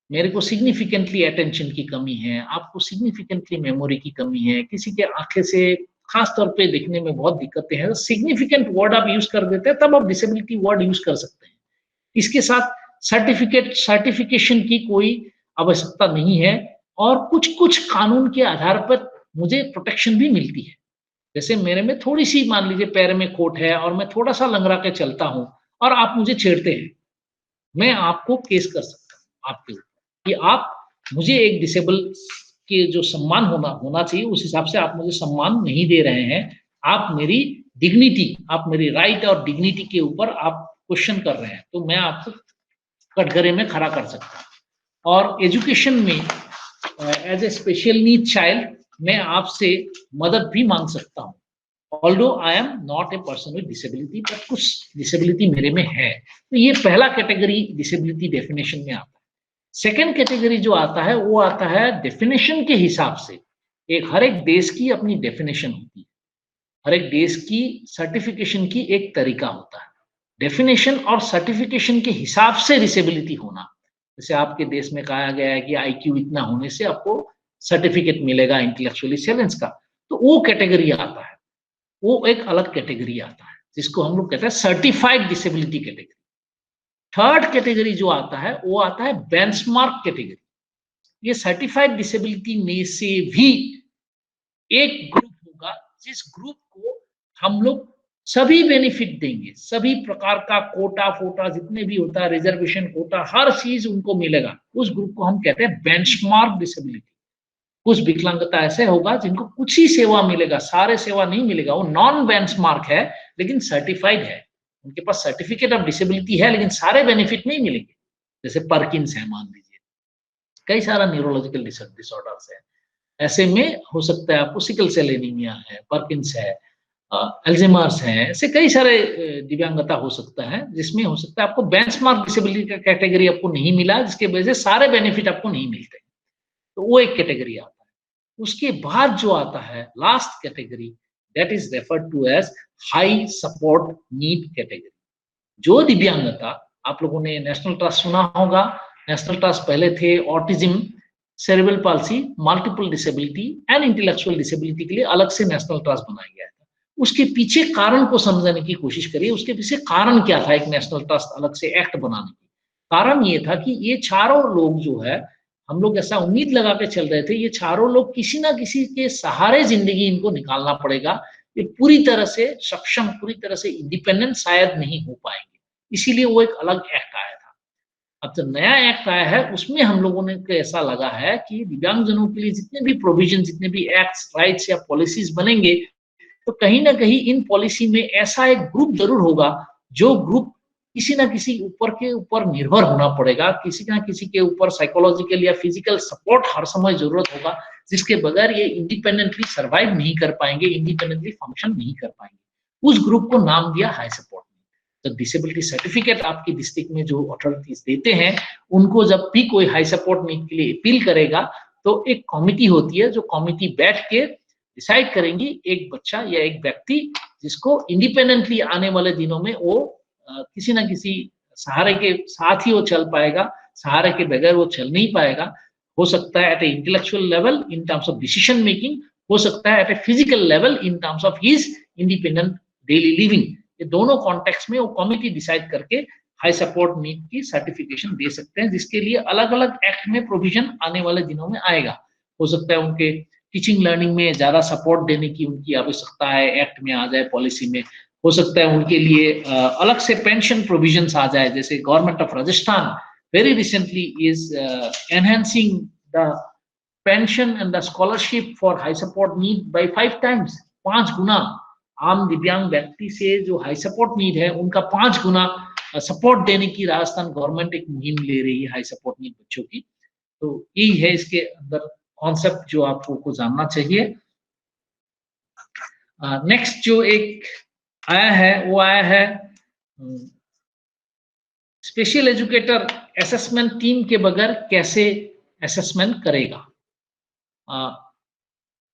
मेरे को सिग्निफिकेंटली अटेंशन की कमी है, आपको सिग्निफिकेंटली मेमोरी की कमी है, किसी के आंखें से खास तौर पे देखने में बहुत दिक्कतें हैं, सिग्निफिकेंट वर्ड आप यूज कर देते हैं, तब आप डिसेबिलिटी वर्ड यूज कर सकते हैं। इसके साथ सर्टिफिकेशन की कोई आवश्यकता नहीं है और कुछ कुछ कानून के आधार पर मुझे प्रोटेक्शन भी मिलती है। जैसे मेरे में थोड़ी सी मान लीजिए पैर में खोट है और मैं थोड़ा सा लंगड़ा के चलता हूं और आप मुझे छेड़ते हैं, मैं आपको केस कर सकता हूं आपके ऊपर कि आप मुझे एक डिसेबल के जो सम्मान होना चाहिए उस हिसाब से आप मुझे सम्मान नहीं दे रहे हैं। आप मेरी डिग्निटी, आप मेरी राइट और डिग्निटी के ऊपर आप क्वेश्चन कर रहे हैं, तो मैं आपको कटघरे में खड़ा कर सकता हूं। और एजुकेशन में as a special need child मैं आपसे मदद भी मांग सकता हूं। Although I am not a person with disability, but कुछ डिसेबिलिटी मेरे में है। तो ये पहला कैटेगरी डिसेबिलिटी डेफिनेशन में आता है। सेकेंड कैटेगरी जो आता है वो आता है डेफिनेशन के हिसाब से। हर एक देश की अपनी डेफिनेशन होती है, हर एक देश की सर्टिफिकेशन की एक तरीका होता है। डेफिनेशन और सर्टिफिकेशन के हिसाब से डिसेबिलिटी होना, जैसे आपके देश में कहा गया है कि आईक्यू इतना होने से आपको सर्टिफिकेट मिलेगा इंटेलेक्चुअली चैलेंज का, तो वो कैटेगरी आता है, वो एक अलग कैटेगरी आता है जिसको हम लोग कहते हैं certified disability category. Third category जो आता है वो आता है बेंचमार्क कैटेगरी। ये सर्टिफाइड डिसेबिलिटी में से भी एक ग्रुप होगा जिस ग्रुप को हम लोग सभी बेनिफिट देंगे, सभी प्रकार का कोटा फोटा जितने भी होता है, रिजर्वेशन कोटा, हर चीज उनको मिलेगा। उस ग्रुप को हम कहते हैं बेंचमार्क डिसेबिलिटी। कुछ विकलांगता ऐसे होगा जिनको कुछ ही सेवा मिलेगा, सारे सेवा नहीं मिलेगा, वो नॉन बेंचमार्क है लेकिन सर्टिफाइड है, उनके पास सर्टिफिकेट ऑफ डिसेबिलिटी है लेकिन सारे बेनिफिट नहीं मिलेंगे। जैसे पर्किंस है मान लीजिए, कई सारा न्यूरोलॉजिकल डिसऑर्डर्स है, ऐसे में हो सकता है आपको सिकल सेल एनीमिया है, पर्किंस है, अल्जाइमर्स है, ऐसे कई सारे दिव्यांगता हो सकता है जिसमें हो सकता है आपको बेंचमार्क डिसेबिलिटी का कैटेगरी आपको नहीं मिला, जिसके वजह से सारे बेनिफिट आपको नहीं मिलते, तो वो एक कैटेगरी आता है। उसके बाद जो आता है last category, that is referred to as high support need category. जो दिव्यांगता, आप लोगों ने नेशनल ट्रस्ट सुना होगा, नेशनल ट्रस्ट पहले थे autism, cerebral palsy, multiple disability and intellectual disability के लिए अलग से नेशनल ट्रस्ट बनाया गया था। उसके पीछे कारण को समझने की कोशिश करिए, उसके पीछे कारण क्या था एक नेशनल ट्रस्ट अलग से एक्ट बनाने की। कारण ये था कि ये चारों लोग जो है, हम लोग ऐसा उम्मीद लगा के चल रहे थे, ये चारों लोग किसी ना किसी के सहारे जिंदगी इनको निकालना पड़ेगा, ये पूरी तरह से सक्षम, पूरी तरह से इंडिपेंडेंट शायद नहीं हो पाएंगे, इसीलिए वो एक अलग एक्ट आया था। अब जो नया एक्ट आया है उसमें हम लोगों ने ऐसा लगा है कि दिव्यांगजनों के लिए जितने भी प्रोविजन, जितने भी एक्ट्स, राइट्स या पॉलिसीज बनेंगे, तो कहीं ना कहीं इन पॉलिसी में ऐसा एक ग्रुप जरूर होगा जो ग्रुप किसी ना किसी ऊपर निर्भर होना पड़ेगा, किसी ना किसी के ऊपर साइकोलॉजिकल या फिजिकल सपोर्ट हर समय जरूरत होगा, जिसके बगैर ये इंडिपेंडेंटली सर्वाइव नहीं कर पाएंगे, इंडिपेंडेंटली फंक्शन नहीं कर पाएंगे। उस ग्रुप को नाम दिया हाई सपोर्ट नीड। तो डिसेबिलिटी सर्टिफिकेट आपकी डिस्ट्रिक्ट में जो अथॉरिटीज देते हैं, उनको जब भी कोई हाई सपोर्ट नीड के लिए अपील करेगा, तो एक कमिटी होती है, जो कमिटी बैठ के डिसाइड करेंगी एक बच्चा या एक व्यक्ति जिसको इंडिपेंडेंटली आने वाले दिनों में वो किसी ना किसी सहारे के साथ ही वो चल पाएगा, सहारे के बगैर वो चल नहीं पाएगा। हो सकता है at a intellectual level in terms of decision making, हो सकता है at a physical level in terms of his independent daily living. ये दोनों कॉन्टेक्स्ट में वो कमिटी डिसाइड करके हाई सपोर्ट नीड की सर्टिफिकेशन दे सकते हैं, जिसके लिए अलग अलग एक्ट में प्रोविजन आने वाले दिनों में आएगा। हो सकता है उनके टीचिंग लर्निंग में ज्यादा सपोर्ट देने की उनकी आवश्यकता है, एक्ट में आ जाए, पॉलिसी में। हो सकता है उनके लिए अलग से पेंशन प्रोविजंस आ जाए, जैसे government of Rajasthan very recently is enhancing the pension and the scholarship for high support need bye 5 times, 5 गुना। आम दिव्यांग व्यक्ति से जो हाई सपोर्ट नीड है उनका 5 गुना सपोर्ट देने की राजस्थान गवर्नमेंट एक मुहिम ले रही है हाई सपोर्ट नीड बच्चों की। तो यही है इसके अंदर कॉन्सेप्ट जो आपको को जानना चाहिए। नेक्स्ट जो एक आया है वो आया है स्पेशल एजुकेटर असेसमेंट टीम के बगैर कैसे असेसमेंट करेगा।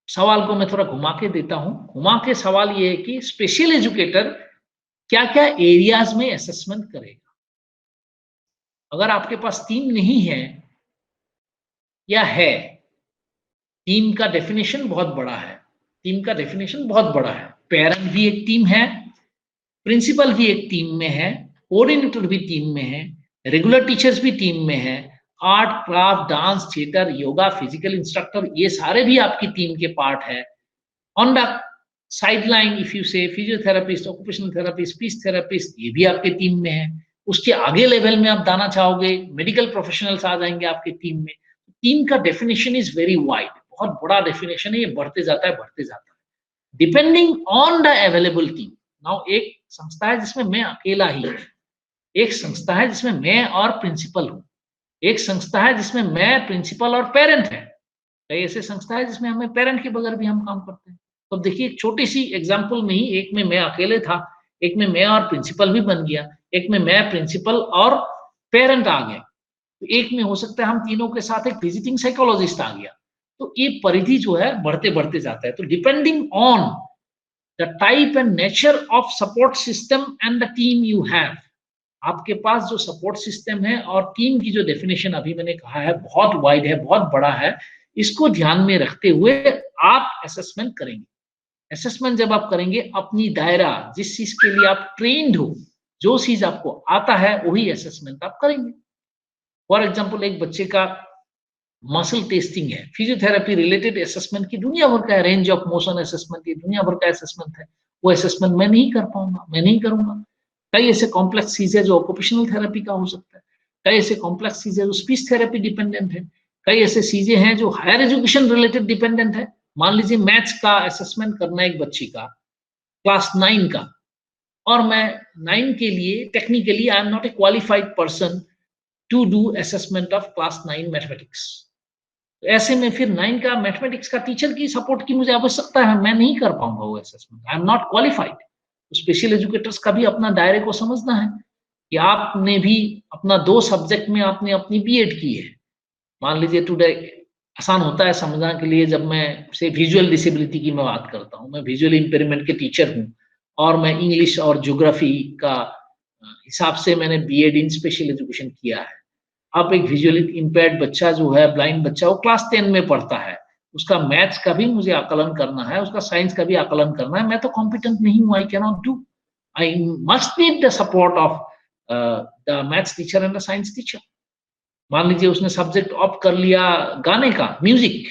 सवाल को मैं थोड़ा घुमा के देता हूं। घुमा के सवाल ये है कि स्पेशल एजुकेटर क्या क्या एरियाज में असेसमेंट करेगा। अगर आपके पास टीम नहीं है या है, टीम का डेफिनेशन बहुत बड़ा है, टीम का डेफिनेशन बहुत बड़ा है। पेरेंट भी एक टीम है, प्रिंसिपल भी एक टीम में है, कोऑर्डिनेटर भी टीम में है, रेगुलर टीचर्स भी टीम में है, art craft dance theatre yoga physical instructor ये सारे भी आपकी टीम के पार्ट है। On the sideline if you say physiotherapist, occupational therapist, speech therapist ये भी आपके टीम में है। उसके आगे लेवल में आप जाना चाहोगे, मेडिकल प्रोफेशनल्स आ जाएंगे आपके टीम में। टीम का डेफिनेशन इज वेरी वाइड, बहुत बड़ा डेफिनेशन है, ये बढ़ते जाता है बढ़ते जाता है depending on the available team. Now एक संस्था है जिसमें मैं अकेला ही हूं, एक संस्था है जिसमें मैं और प्रिंसिपल हूं, एक संस्था है जिसमें मैं प्रिंसिपल और पेरेंट है, कई ऐसे संस्था है जिसमें हमें पेरेंट के बगैर भी हम काम करते हैं। तो देखिए एक छोटी सी एग्जांपल में ही, एक में मैं अकेले था, एक में मैं और प्रिंसिपल भी बन गया, एक में मैं प्रिंसिपल और पेरेंट आ गए, तो एक में हो सकता है हम तीनों के साथ एक विजिटिंग साइकोलॉजिस्ट आ गया। तो ये परिधि जो है बढ़ते बढ़ते जाता है। तो depending on the type and nature of support system and the team you have, आपके पास जो सपोर्ट सिस्टम है और टीम की जो डेफिनेशन अभी मैंने कहा है बहुत वाइड है, बहुत बड़ा है, इसको ध्यान में रखते हुए आप असेसमेंट करेंगे। असेसमेंट जब आप करेंगे, अपनी दायरा जिस चीज के लिए आप ट्रेंड हो, जो चीज आपको आता है वही असेसमेंट आप करेंगे। फॉर एग्जाम्पल एक बच्चे का मसल टेस्टिंग है, फिजियोथेरेपी रिलेटेड असेसमेंट की दुनिया भर का है, रेंज ऑफ मोशन असेसमेंट की दुनिया भर का असेसमेंट है, वो असेसमेंट मैं नहीं कर पाऊंगा, मैं नहीं करूंगा। कई ऐसे कॉम्प्लेक्स चीजें जो ऑक्यूपेशनल थेरेपी का हो सकता है, कई ऐसे कॉम्प्लेक्स चीजें जो स्पीच थेरेपी डिपेंडेंट है, कई ऐसे चीजें हैं जो हायर एजुकेशन रिलेटेड डिपेंडेंट है। मान लीजिए मैथ्स का असेसमेंट करना एक बच्ची का क्लास 9 का, और मैं 9 के लिए technically I am not a qualified person to do assessment of class 9 mathematics. ऐसे में फिर 9 का मैथमेटिक्स का टीचर की सपोर्ट की मुझे आवश्यकता है, मैं नहीं कर पाऊंगा वो assessment, I am not qualified. Special educators का भी अपना दायरे को समझना है कि आपने भी अपना 2 सब्जेक्ट में आपने अपनी बीएड की है। मान लीजिए टुडे आसान होता है समझने के लिए, जब मैं से विजुअल डिसेबिलिटी की मैं बात करता हूँ, मैं विजुअल इंपेयरमेंट के टीचर हूँ और मैं इंग्लिश और ज्योग्राफी का हिसाब से मैंने बीएड इन स्पेशल एजुकेशन किया है। अब एक विजुअली इंपेयर्ड बच्चा जो है, ब्लाइंड बच्चा, वो क्लास 10 में पढ़ता है, उसका मैथ्स का भी मुझे आकलन करना है, उसका साइंस का भी आकलन करना है, मैं तो कॉम्पिटेंट नहीं हूँ, I can not do, I must need the support of the maths teacher and the science teacher. मान लीजिए उसने सब्जेक्ट ऑप्ट कर लिया गाने का, म्यूजिक,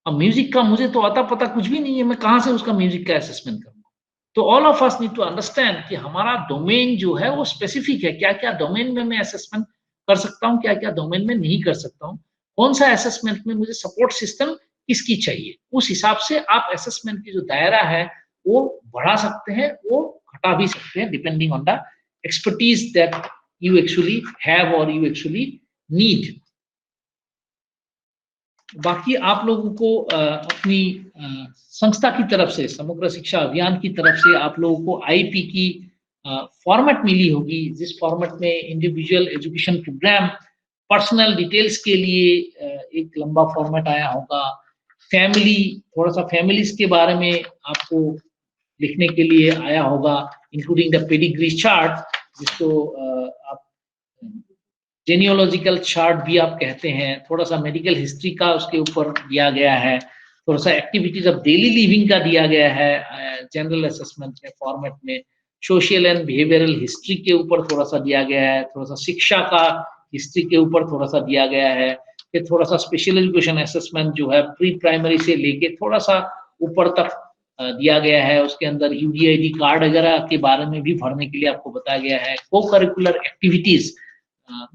अब म्यूजिक का मुझे तो आता पता कुछ भी नहीं है, मैं कहाँ से उसका म्यूजिक का असेसमेंट करूंगा। तो all of us need to understand कि हमारा डोमेन जो है वो स्पेसिफिक है, क्या क्या डोमेन में मैं असेसमेंट कर सकता हूँ, क्या क्या डोमेन में नहीं कर सकता हूँ, कौन सा असेसमेंट में मुझे सपोर्ट सिस्टम किसकी चाहिए। उस हिसाब से आप असेसमेंट की जो दायरा है वो बढ़ा सकते हैं, वो घटा भी सकते हैं, depending on the expertise that you actually have or you actually need. बाकी आप लोगों को अपनी संस्था की तरफ से, समग्र शिक्षा अभियान की तरफ से आप लोगों को आईपी की फॉर्मेट मिली होगी, जिस फॉर्मेट में individual education programme, personal details के लिए एक लंबा फॉर्मेट आया होगा, फैमिली, थोड़ा सा फैमिलीज के बारे में आपको लिखने के लिए आया होगा, इंक्लूडिंग द पेडिग्री चार्ट, जिसको आप जेनियोलॉजिकल चार्ट भी आप कहते हैं, थोड़ा सा मेडिकल हिस्ट्री का उसके ऊपर दिया गया है, थोड़ा सा एक्टिविटीज ऑफ डेली लिविंग का दिया गया है जनरल असेसमेंट में फॉर्मेट में, सोशल एंड बिहेवियरल हिस्ट्री के ऊपर थोड़ा सा दिया गया है, थोड़ा सा शिक्षा का हिस्ट्री के ऊपर थोड़ा सा दिया गया है, फिर थोड़ा सा स्पेशल एजुकेशन असेसमेंट जो है प्री प्राइमरी से लेके थोड़ा सा ऊपर तक दिया गया है, उसके अंदर यूडीआईडी कार्ड वगैरह के बारे में भी भरने के लिए आपको बताया गया है, को curricular activities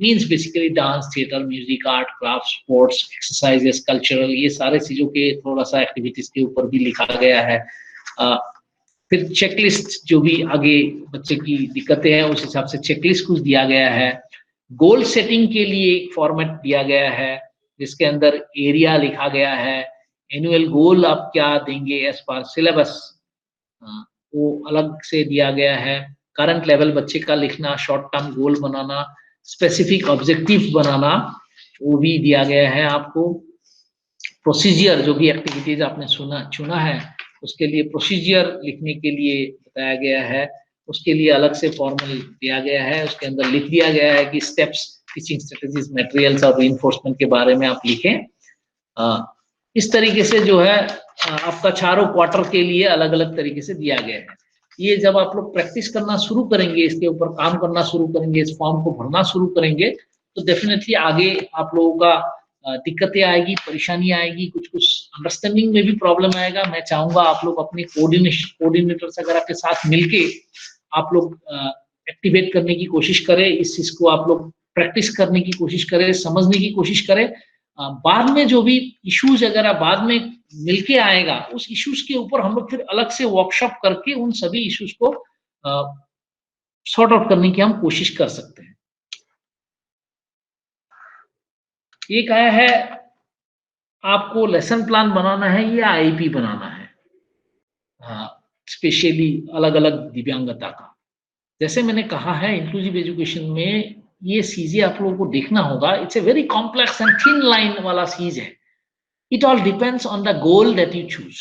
means basically dance, theatre, music, art, craft, sports, exercises, cultural, ये सारे चीजों के थोड़ा सा एक्टिविटीज के ऊपर भी लिखा गया है। फिर चेकलिस्ट, जो भी आगे बच्चे की दिक्कतें हैं उस हिसाब से चेकलिस्ट कुछ दिया गया है। गोल सेटिंग के लिए एक फॉर्मेट दिया गया है जिसके अंदर एरिया लिखा गया है, एनुअल गोल आप क्या देंगे एज पर सिलेबस वो अलग से दिया गया है, करंट लेवल बच्चे का लिखना, शॉर्ट टर्म गोल बनाना, स्पेसिफिक ऑब्जेक्टिव बनाना, वो भी दिया गया है आपको। प्रोसीजर, जो भी एक्टिविटीज आपने चुना है उसके लिए प्रोसीजर लिखने के लिए बताया गया है, उसके लिए अलग से फॉर्मल दिया गया है, उसके अंदर लिख दिया गया है कि स्टेप्स, टीचिंग स्ट्रेटजीज, मटेरियल्स और रीइंफोर्समेंट के बारे में आप लिखें। इस तरीके से जो है आपका चारों क्वार्टर के लिए अलग अलग तरीके से दिया गया है। ये जब आप लोग प्रैक्टिस करना शुरू करेंगे, इसके ऊपर काम करना शुरू करेंगे, इस फॉर्म को भरना शुरू करेंगे, तो डेफिनेटली आगे आप लोगों का दिक्कतें आएगी, परेशानी आएगी, कुछ कुछ अंडरस्टैंडिंग में भी प्रॉब्लम आएगा। मैं चाहूंगा आप लोग अपने कोऑर्डिनेटर्स वगैरह के साथ मिलके आप लोग एक्टिवेट करने की कोशिश करें, इस चीज को आप लोग प्रैक्टिस करने की कोशिश करें, समझने की कोशिश करें। बाद में जो भी इश्यूज वगैरह बाद में मिलके आएगा, उस इश्यूज के ऊपर हम लोग फिर अलग से वर्कशॉप करके उन सभी इश्यूज को सॉर्ट आउट करने की हम कोशिश कर सकते हैं। एक आया है आपको लेसन प्लान बनाना है या आईपी बनाना है, स्पेशली अलग अलग दिव्यांगता का। जैसे मैंने कहा है, इंक्लूसिव एजुकेशन में ये चीजें आप लोगों को देखना होगा। It's a very complex and thin line वाला चीज है। It all depends on the goal that you choose.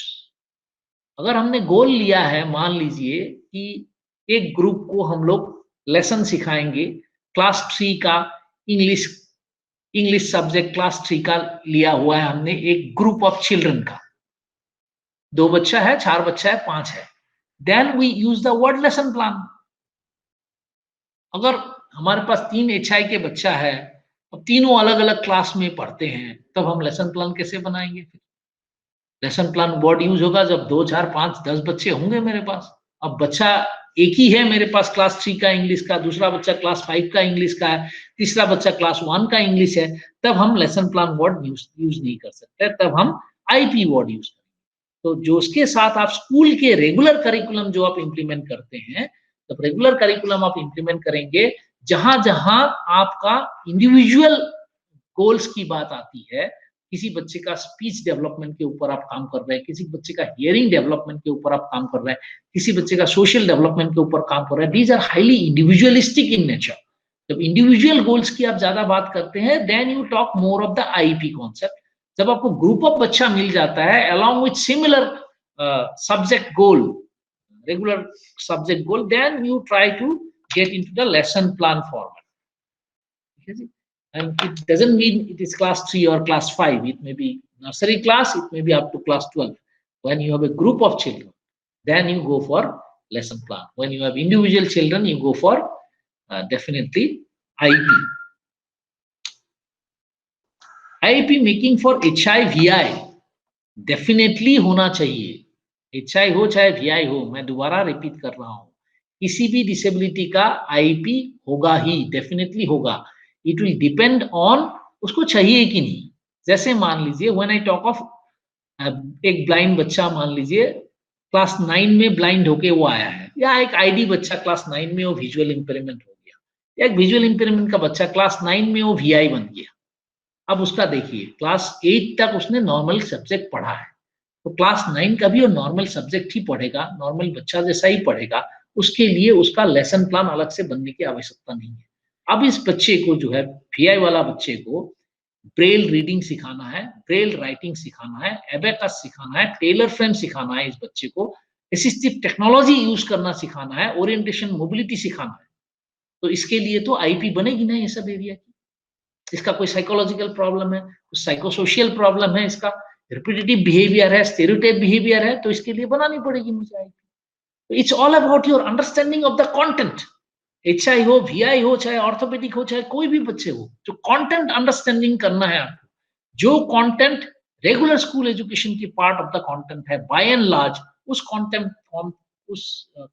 अगर हमने गोल लिया है, मान लीजिए कि एक ग्रुप को हम लोग लेसन सिखाएंगे, क्लास 3 का इंग्लिश सब्जेक्ट क्लास 3 का लिया हुआ है हमने, एक ग्रुप ऑफ चिल्ड्रन का, 2 बच्चा है, 4 बच्चा है, 5 है, then we use the word lesson plan. अगर हमारे पास 3 HI के बच्चा है, अब तीनों अलग अलग क्लास में पढ़ते हैं, तब हम लेसन प्लान कैसे बनाएंगे? लेसन प्लान वर्ड यूज होगा जब 2, 4, 5, 10 बच्चे होंगे मेरे पास। अब बच्चा एक ही है मेरे पास क्लास 3 का इंग्लिश का, दूसरा बच्चा क्लास 5 का इंग्लिश का है, तीसरा बच्चा क्लास 1 का इंग्लिश है, तब हम लेसन प्लान वर्ड यूज नहीं कर सकते, तब हम आईपी वर्ड यूज करेंगे। तो जो उसके साथ आप स्कूल के रेगुलर करिकुलम जो आप इंप्लीमेंट करते हैं, तब रेगुलर करिकुलम आप इंप्लीमेंट करेंगे, जहां जहां आपका इंडिविजुअल गोल्स की बात आती है, किसी बच्चे का स्पीच डेवलपमेंट के ऊपर आप काम कर रहे हैं, किसी बच्चे का हियरिंग डेवलपमेंट के ऊपर आप काम कर रहे हैं, किसी बच्चे का सोशल डेवलपमेंट के ऊपर काम कर रहे हैं, these are highly individualistic in nature. जब इंडिविजुअल गोल्स की आप ज्यादा बात करते हैं, then you talk more of the IP concept. जब आपको ग्रुप ऑफ बच्चा मिल जाता है along with similar subject goal, regular subject goal, then you try to get into the lesson plan format. And it doesn't mean it is class 3 or class 5. It may be nursery class, it may be up to class 12. When you have a group of children, then you go for lesson plan. When you have individual children, you go for definitely IEP. IEP making for HI-VI definitely होना चाहिए। HI हो चाहे VI हो, मैं दोबारा repeat कर रहा हूँ, किसी भी डिसेबिलिटी का आईपी होगा ही, डेफिनेटली होगा। इट विल डिपेंड ऑन उसको चाहिए कि नहीं। जैसे मान लीजिए व्हेन आई टॉक ऑफ एक ब्लाइंड बच्चा, मान लीजिए क्लास 9 में ब्लाइंड होके वो आया है, या एक आईडी बच्चा क्लास 9 में वो विजुअल इंपेयरमेंट हो गया, एक विजुअल इंपेयरमेंट का बच्चा क्लास 9 में वो VI बन गया। अब उसका देखिए क्लास 8 तक उसने नॉर्मल सब्जेक्ट पढ़ा है, तो क्लास 9 का भी वो नॉर्मल सब्जेक्ट ही पढ़ेगा, नॉर्मल बच्चा जैसा ही पढ़ेगा। उसके लिए उसका लेसन प्लान अलग से बनने की आवश्यकता नहीं है। अब इस बच्चे को जो है VI वाला बच्चे को ब्रेल रीडिंग सिखाना है, ब्रेल राइटिंग सिखाना है, एबेकस सिखाना है, टेलर फ्रेम सिखाना है, इस बच्चे को असिस्टिव टेक्नोलॉजी यूज करना सिखाना है, ओरिएंटेशन मोबिलिटी सिखाना है। तो इसके लिए तो आईपी बनेगी ना ये सब एरिया की। इसका कोई साइकोलॉजिकल प्रॉब्लम है, कुछ साइकोसोशियल प्रॉब्लम है, इसका रिपीटेटिव बिहेवियर है, स्टेरियोटाइप बिहेवियर है, तो इसके लिए बनानी पड़ेगी मुझे IP. It's all about your understanding of the content. HI हो, VI हो, चाहे ऑर्थोपेडिक हो, चाहे कोई भी बच्चे हो, जो कंटेंट अंडरस्टैंडिंग करना है आपको, जो कंटेंट रेगुलर स्कूल एजुकेशन की पार्ट ऑफ द कंटेंट है बाय एंड लार्ज, उस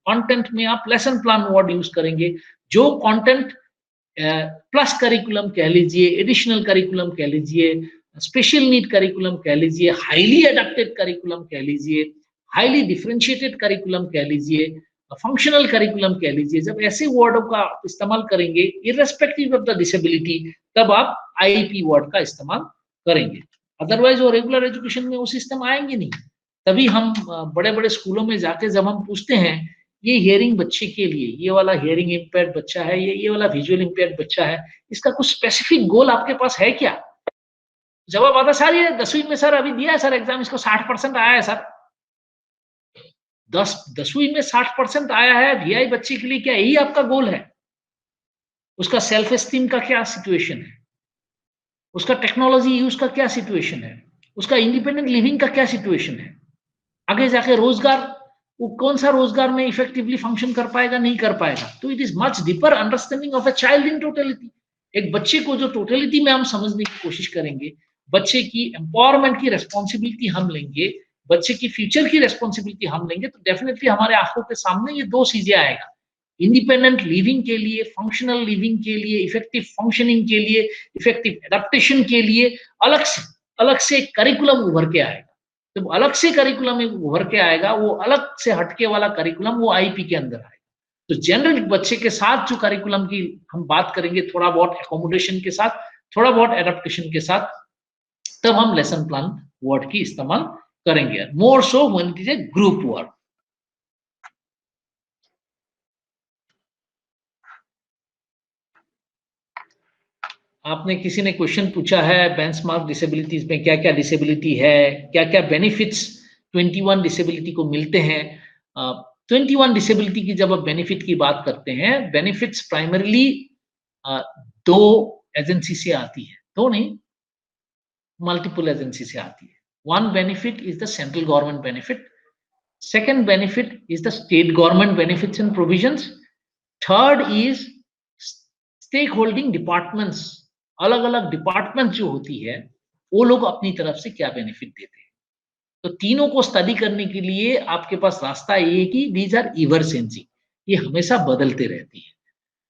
कंटेंट में आप लेसन प्लान वर्ड यूज करेंगे। जो कंटेंट प्लस करिकुलम कह लीजिए, एडिशनल करिकुलम कह लीजिए, स्पेशल नीड करिकुलम कह लीजिए, हाईली अडेप्टेड करिकुलम कह लीजिए, हाईली डिफरेंशिएटेड करिकुलम कह लीजिए, फंक्शनल करिकुलम कह लीजिए, जब ऐसे वर्डों का इस्तेमाल करेंगे इररेस्पेक्टिव ऑफ द डिसेबिलिटी, तब आप आईपी वर्ड का इस्तेमाल करेंगे। अदरवाइज वो रेगुलर एजुकेशन में वो सिस्टम आएंगे नहीं। तभी हम बड़े बड़े स्कूलों में जाके जब हम पूछते हैं ये हियरिंग बच्चे के लिए, ये वाला हियरिंग इम्पेयर्ड बच्चा है, ये वाला विजुअल इम्पेयर्ड बच्चा है, इसका कुछ स्पेसिफिक गोल आपके पास है क्या? जवाब आता सर ये 10वीं में सर अभी दिया है सर एग्जाम, इसको 60% आया है सर। 10वीं में 60% आया है VI बच्चे के लिए, क्या यही आपका गोल है? उसका सेल्फ एस्टीम का क्या सिचुएशन है? उसका टेक्नोलॉजी यूज का क्या सिचुएशन है? उसका इंडिपेंडेंट लिविंग का क्या सिचुएशन है? आगे जाके रोजगार, वो कौन सा रोजगार में इफेक्टिवली फंक्शन कर पाएगा, नहीं कर पाएगा। तो it is much deeper understanding of a child in totality. एक बच्चे को जो टोटलिटी में हम समझने की कोशिश करेंगे, बच्चे की एम्पावरमेंट की रेस्पॉन्सिबिलिटी हम लेंगे, बच्चे की फ्यूचर की रेस्पॉन्सिबिलिटी हम लेंगे, तो डेफिनेटली हमारे आंखों के सामने ये दो चीजें आएगा। इंडिपेंडेंट लिविंग के लिए, फंक्शनल लिविंग के लिए, इफेक्टिव फंक्शनिंग के लिए, इफेक्टिव एडेप्टेशन के लिए अलग से करिकुलम उभर के आएगा। जब अलग से करिकुलम उभर के आएगा, वो अलग से हटके वाला करिकुलम वो आईपी के अंदर आएगा। तो जनरल बच्चे के साथ जो करिकुलम की हम बात करेंगे, थोड़ा बहुत एकोमोडेशन के साथ, थोड़ा बहुत एडेप्टेशन के साथ, तब हम लेसन प्लान वर्ड की इस्तेमाल करेंगे। More so when it is a group word. आपने किसी ने क्वेश्चन पूछा है बेंचमार्क डिसेबिलिटीज में क्या क्या डिसेबिलिटी है, क्या क्या बेनिफिट्स 21 डिसेबिलिटी को मिलते हैं। 21 डिसेबिलिटी की जब आप बेनिफिट की बात करते हैं, बेनिफिट्स प्राइमरली दो एजेंसी से आती है, दो नहीं मल्टीपल एजेंसी से आती है। One benefit is the central government benefit, second benefit is the state government benefits and provisions, third is stake holding departments. अलग अलग डिपार्टमेंट जो होती है वो लोग अपनी तरफ से क्या बेनिफिट देते हैं। तो तीनों को स्टडी करने के लिए आपके पास रास्ता ये है कि दीज आर इवर चेंजिंग, ये हमेशा बदलते रहती है।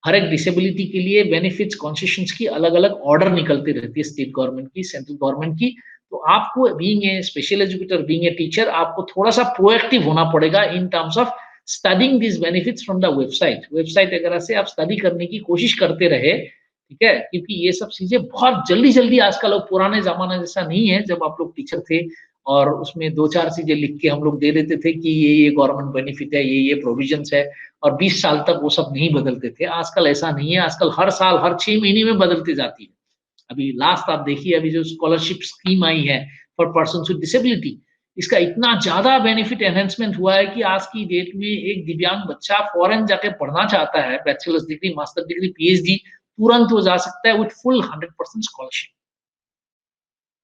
हर एक डिसेबिलिटी के लिए बेनिफिट्स कंसेशंस की अलग अलग ऑर्डर निकलती रहती है, स्टेट गवर्नमेंट की, सेंट्रल गवर्नमेंट की। तो आपको being a special educator, being a teacher, आपको थोड़ा सा प्रोएक्टिव होना पड़ेगा in terms of studying this benefits from the website वगैरह से आप स्टडी करने की कोशिश करते रहे, ठीक है। क्योंकि ये सब चीजें बहुत जल्दी जल्दी आजकल, पुराने जमाना जैसा नहीं है जब आप लोग टीचर थे और उसमें दो चार चीजें लिख के हम लोग दे देते थे कि ये गवर्नमेंट बेनिफिट है, ये प्रोविजंस है, और 20 साल तक वो सब नहीं बदलते थे। आजकल ऐसा नहीं है, आजकल हर साल, हर 6 महीने में बदलती जाती है। अभी लास्ट आप देखिए, अभी जो स्कॉलरशिप स्कीम आई है फॉर पर्सन विद डिसेबिलिटी, इसका इतना ज्यादा बेनिफिट एनहेंसमेंट हुआ है कि आज की डेट में एक दिव्यांग बच्चा फॉरेन जाके पढ़ना चाहता है, bachelors degree, master degree, PhD, तुरंत वो जा सकता है विद फुल 100% स्कॉलरशिप।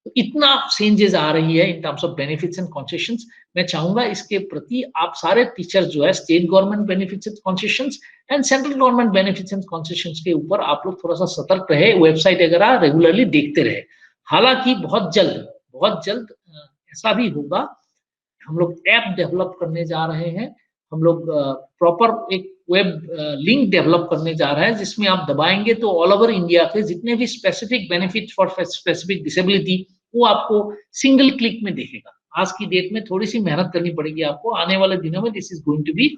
तो इतना चेंजेस आ रही है in terms of benefits and concessions. मैं चाहूंगा इसके प्रति आप सारे टीचर जो है, state government benefits and concessions and central government benefits and concessions के ऊपर आप लोग थोड़ा सा सतर्क रहे, वेबसाइट वगैरह रेगुलरली देखते रहे। हालांकि बहुत जल्द ऐसा भी होगा, हम लोग ऐप डेवलप करने जा रहे हैं, हम लोग प्रॉपर एक वेब लिंक डेवलप करने जा रहे हैं, जिसमें आप दबाएंगे तो ऑल ओवर इंडिया के जितने भी specific benefit for specific disability, वो आपको सिंगल क्लिक में दिखेगा। आज की डेट में थोड़ी सी मेहनत करनी पड़ेगी आपको, आने वाले दिनों में this is going to be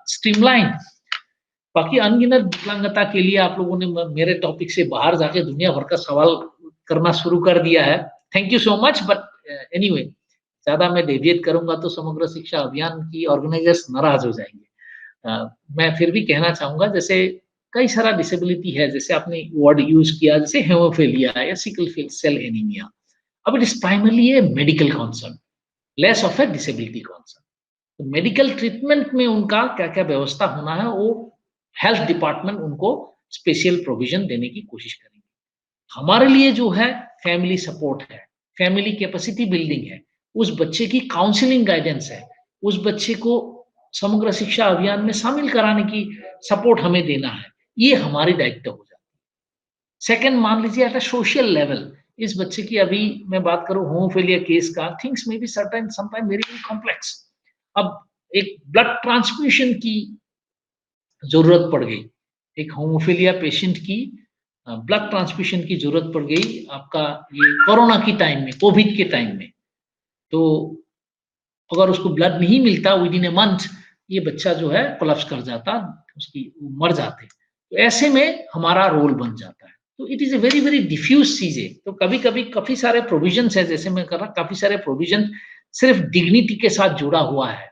streamline. बाकी अनगिनत विकलांगता के लिए आप लोगों ने मेरे टॉपिक से बाहर जाके दुनिया भर का सवाल करना शुरू कर दिया है। Thank you so much, but anyway ज्यादा मैं डेविएट करूंगा तो समग्र शिक्षा अभियान की ऑर्गेनाइजर्स नाराज हो जाएंगे। मैं फिर भी कहना चाहूंगा, जैसे कई सारा डिसेबिलिटी है, जैसे आपने वर्ड यूज किया जैसे हेमोफीलिया या सिकल सेल एनीमिया। अब it is primarily A medical concern, less of A disability concern. तो मेडिकल ट्रीटमेंट में उनका क्या क्या व्यवस्था होना है, वो हेल्थ डिपार्टमेंट उनको स्पेशल प्रोविजन देने की कोशिश करेंगे। हमारे लिए जो है फैमिली सपोर्ट है, फैमिली कैपेसिटी बिल्डिंग है, उस बच्चे की काउंसलिंग गाइडेंस है, उस बच्चे को समग्र शिक्षा अभियान में शामिल कराने की सपोर्ट हमें देना है, ये हमारी दायित्व हो जाती है। सेकंड, मान लीजिए एट अ सोशल लेवल, इस बच्चे की अभी मैं बात करूं होमोफिलिया केस का, things may be certain sometime very very complex. अब एक ब्लड ट्रांसफ्यूजन की जरूरत पड़ गई, एक होमोफिलिया पेशेंट की ब्लड ट्रांसफ्यूजन की जरूरत पड़ गई आपका ये कोरोना की टाइम में, कोविड के टाइम में। तो अगर उसको ब्लड नहीं मिलता विद इन ए मंथ, ये बच्चा जो है कोलैप्स कर जाता, उसकी मर जाते। तो ऐसे में हमारा रोल बन जाता है। तो it is a very very diffuse चीजें। तो कभी कभी काफी सारे प्रोविजन है, जैसे मैं कर रहा, काफी सारे प्रोविजन सिर्फ डिग्निटी के साथ जुड़ा हुआ है,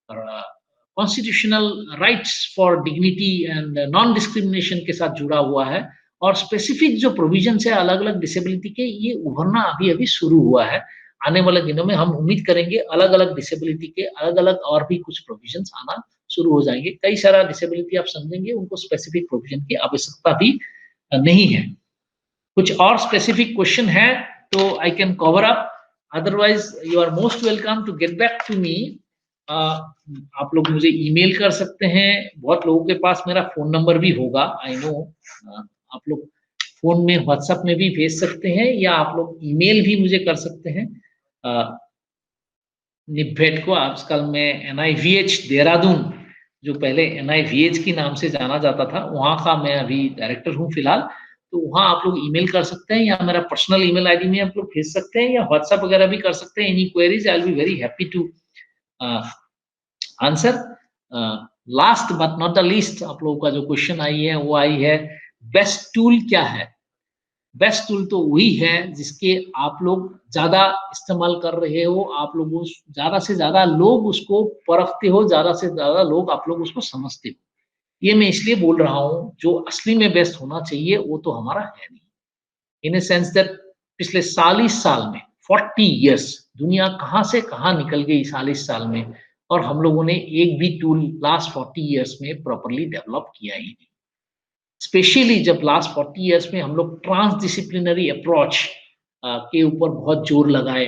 constitutional rights for dignity and non discrimination के साथ जुड़ा हुआ है, और स्पेसिफिक जो प्रोविजन है अलग अलग डिसेबिलिटी के, ये उभरना अभी अभी शुरू हुआ है। आने वाले दिनों में हम उम्मीद करेंगे अलग अलग डिसेबिलिटी के अलग अलग और भी कुछ प्रोविजन आना शुरू हो जाएंगे। कई सारा डिसेबिलिटी आप समझेंगे उनको स्पेसिफिक प्रोविजन की आवश्यकता भी नहीं है। कुछ और स्पेसिफिक क्वेश्चन है तो I can cover up, otherwise you are most welcome to get back to me. आप लोग मुझे ईमेल कर सकते हैं, बहुत लोगों के पास मेरा फोन नंबर भी होगा, आई नो। आप लोग फोन में व्हाट्सएप में भी भेज सकते हैं, या आप लोग ईमेल भी मुझे कर सकते हैं। निब्बेट को आजकल मैं NIVH देहरादून, जो पहले NIVH के नाम से जाना जाता था, वहाँ का मैं अभी डायरेक्टर हूँ फिलहाल। तो वहाँ आप लोग ईमेल कर सकते हैं, या मेरा पर्सनल ईमेल आईडी में आप लोग भेज सकते हैं, या व्हाट्सएप वगैरह भी कर सकते हैं। Any queries I will be very happy to answer. Last but not the least, आप लोगों का जो क्वेश्चन आई है वो आई है, बेस्ट टूल क्या है? बेस्ट टूल तो वही है जिसके आप लोग ज्यादा इस्तेमाल कर रहे हो, आप लोग ज्यादा से ज्यादा लोग उसको परखते हो, ज्यादा से ज्यादा लोग आप लोग उसको समझते हो। ये मैं इसलिए बोल रहा हूँ, जो असली में बेस्ट होना चाहिए वो तो हमारा है नहीं। इन ए सेंस दैट पिछले 40 साल में 40 इयर्स दुनिया कहाँ से कहाँ निकल गई 40 साल में, और हम लोगों ने एक भी टूल लास्ट 40 इयर्स में प्रॉपरली डेवलप किया ही नहीं। स्पेशली जब लास्ट 40 इयर्स में हम लोग ट्रांसडिसिप्लिनरी अप्रोच के ऊपर बहुत जोर लगाए,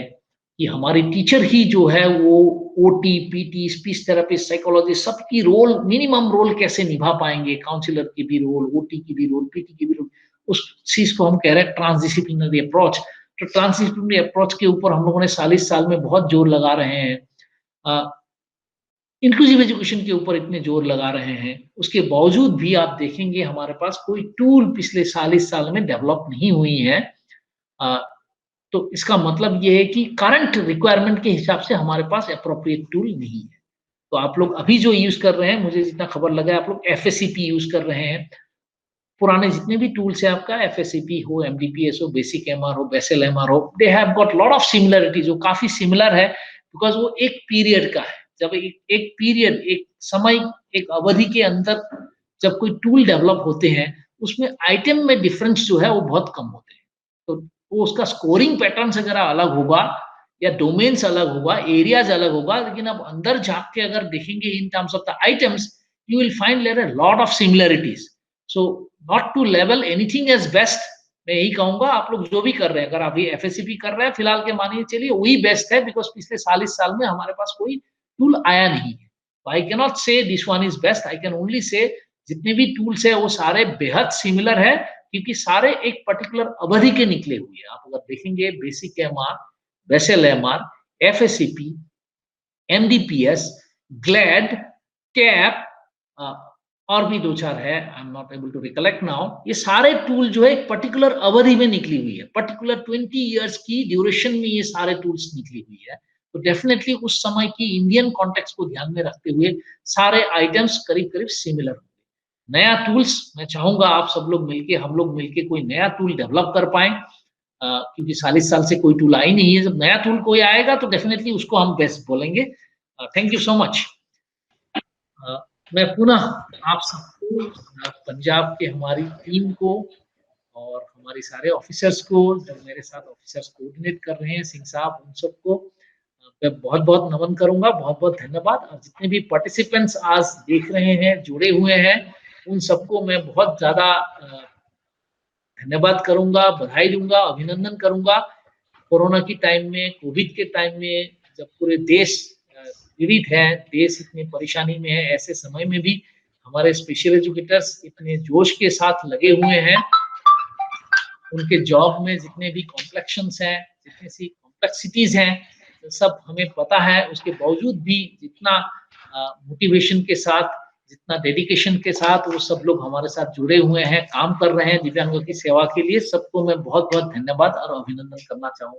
कि हमारी टीचर ही जो है वो OT, PT, speech therapist, psychologist, सबकी रोल, मिनिमम रोल कैसे निभा पाएंगे, काउंसलर की भी रोल, OT की भी रोल, PT की भी रोल, उस चीज को हम कह रहे हैं ट्रांसडिसिप्लिनरी अप्रोच। तो ट्रांसडिसिप्लिनरी अप्रोच के ऊपर हम लोगों ने 40 साल में बहुत जोर लगा रहे हैं। इंक्लूसिव एजुकेशन के ऊपर इतने जोर लगा रहे हैं, उसके बावजूद भी आप देखेंगे हमारे पास कोई टूल पिछले 40 साल में डेवलप नहीं हुई है। तो इसका मतलब ये है कि करंट रिक्वायरमेंट के हिसाब से हमारे पास अप्रोप्रिएट टूल नहीं है। तो आप लोग अभी जो यूज कर रहे हैं, मुझे जितना खबर लगा है आप लोग FSCP यूज कर रहे हैं। पुराने जितने भी टूल्स है आपका, FSCP हो, MDPS हो, बेसिक MR हो, बेसल MR हो, they have got lot of similarity, जो काफी सिमिलर है, बिकॉज वो एक पीरियड का है। जब एक पीरियड, एक समय, एक अवधि के अंदर जब कोई टूल डेवलप होते हैं, उसमें आइटम में डिफरेंस जो है वो बहुत कम होते हैं। तो वो उसका स्कोरिंग पैटर्न वगैरह अलग होगा, या डोमेन्स अलग होगा, एरियाज अलग होगा, लेकिन अब अंदर झांक के अगर देखेंगे in terms of the items, you will find there are lot of similarities. So not to level anything as best, मैं यही कहूंगा आप लोग जो भी कर रहे हैं, अगर अभी FSCP कर रहे हैं फिलहाल के मानिए चलिए वही बेस्ट है, बिकॉज पिछले 40 साल में हमारे पास कोई टूल आया नहीं है। तो आई कैन नॉट से this one is best, I can only say जितने भी टूल्स है वो सारे बेहद सिमिलर है, क्योंकि सारे एक पर्टिकुलर अवधि के निकले हुए हैं। आप अगर देखेंगे basic MR, basal MR, FSCP, MDPS, glad, cap, और भी दो चार है, I am not able to recollect now, ये सारे टूल जो है एक पर्टिकुलर अवधि में निकली हुई है, पर्टिकुलर 20 इयर्स की ड्यूरेशन में ये सारे टूल्स निकली हुई है। तो डेफिनेटली उस समय की इंडियन कॉन्टेक्स्ट को ध्यान में रखते हुए सारे आइटम्स करीब करीब सिमिलर होंगे। नया टूल्स मैं चाहूंगा आप सब लोग मिलके, हम लोग मिलके कोई नया टूल डेवलप कर पाए, क्योंकि 40 साल से कोई टूल आई नहीं है। जब नया टूल कोई आएगा तो डेफिनेटली उसको हम बेस्ट बोलेंगे। Thank you so much. मैं पुनः आप सबको, पंजाब के हमारी टीम को और हमारे सारे ऑफिसर्स को, जो मेरे साथ ऑफिसर्स कोऑर्डिनेट कर रहे हैं, सिंह साहब, उन सबको मैं बहुत बहुत नमन करूंगा, बहुत बहुत धन्यवाद। और जितने भी पार्टिसिपेंट्स आज देख रहे हैं, जुड़े हुए हैं, उन सबको मैं बहुत ज्यादा धन्यवाद करूंगा, बधाई दूंगा, अभिनंदन करूंगा। कोरोना की टाइम में, कोविड के टाइम में, जब पूरे देश पीड़ित है, देश इतनी परेशानी में है, ऐसे समय में भी हमारे स्पेशल एजुकेटर्स इतने जोश के साथ लगे हुए हैं। उनके जॉब में जितने भी कॉम्प्लेक्शंस हैं, जितनी सी कॉम्प्लेक्सिटीज हैं, सब हमें पता है। उसके बावजूद भी जितना मोटिवेशन के साथ, जितना डेडिकेशन के साथ वो सब लोग हमारे साथ जुड़े हुए हैं, काम कर रहे हैं दिव्यांगों की सेवा के लिए, सबको मैं बहुत बहुत धन्यवाद और अभिनंदन करना चाहूंगा।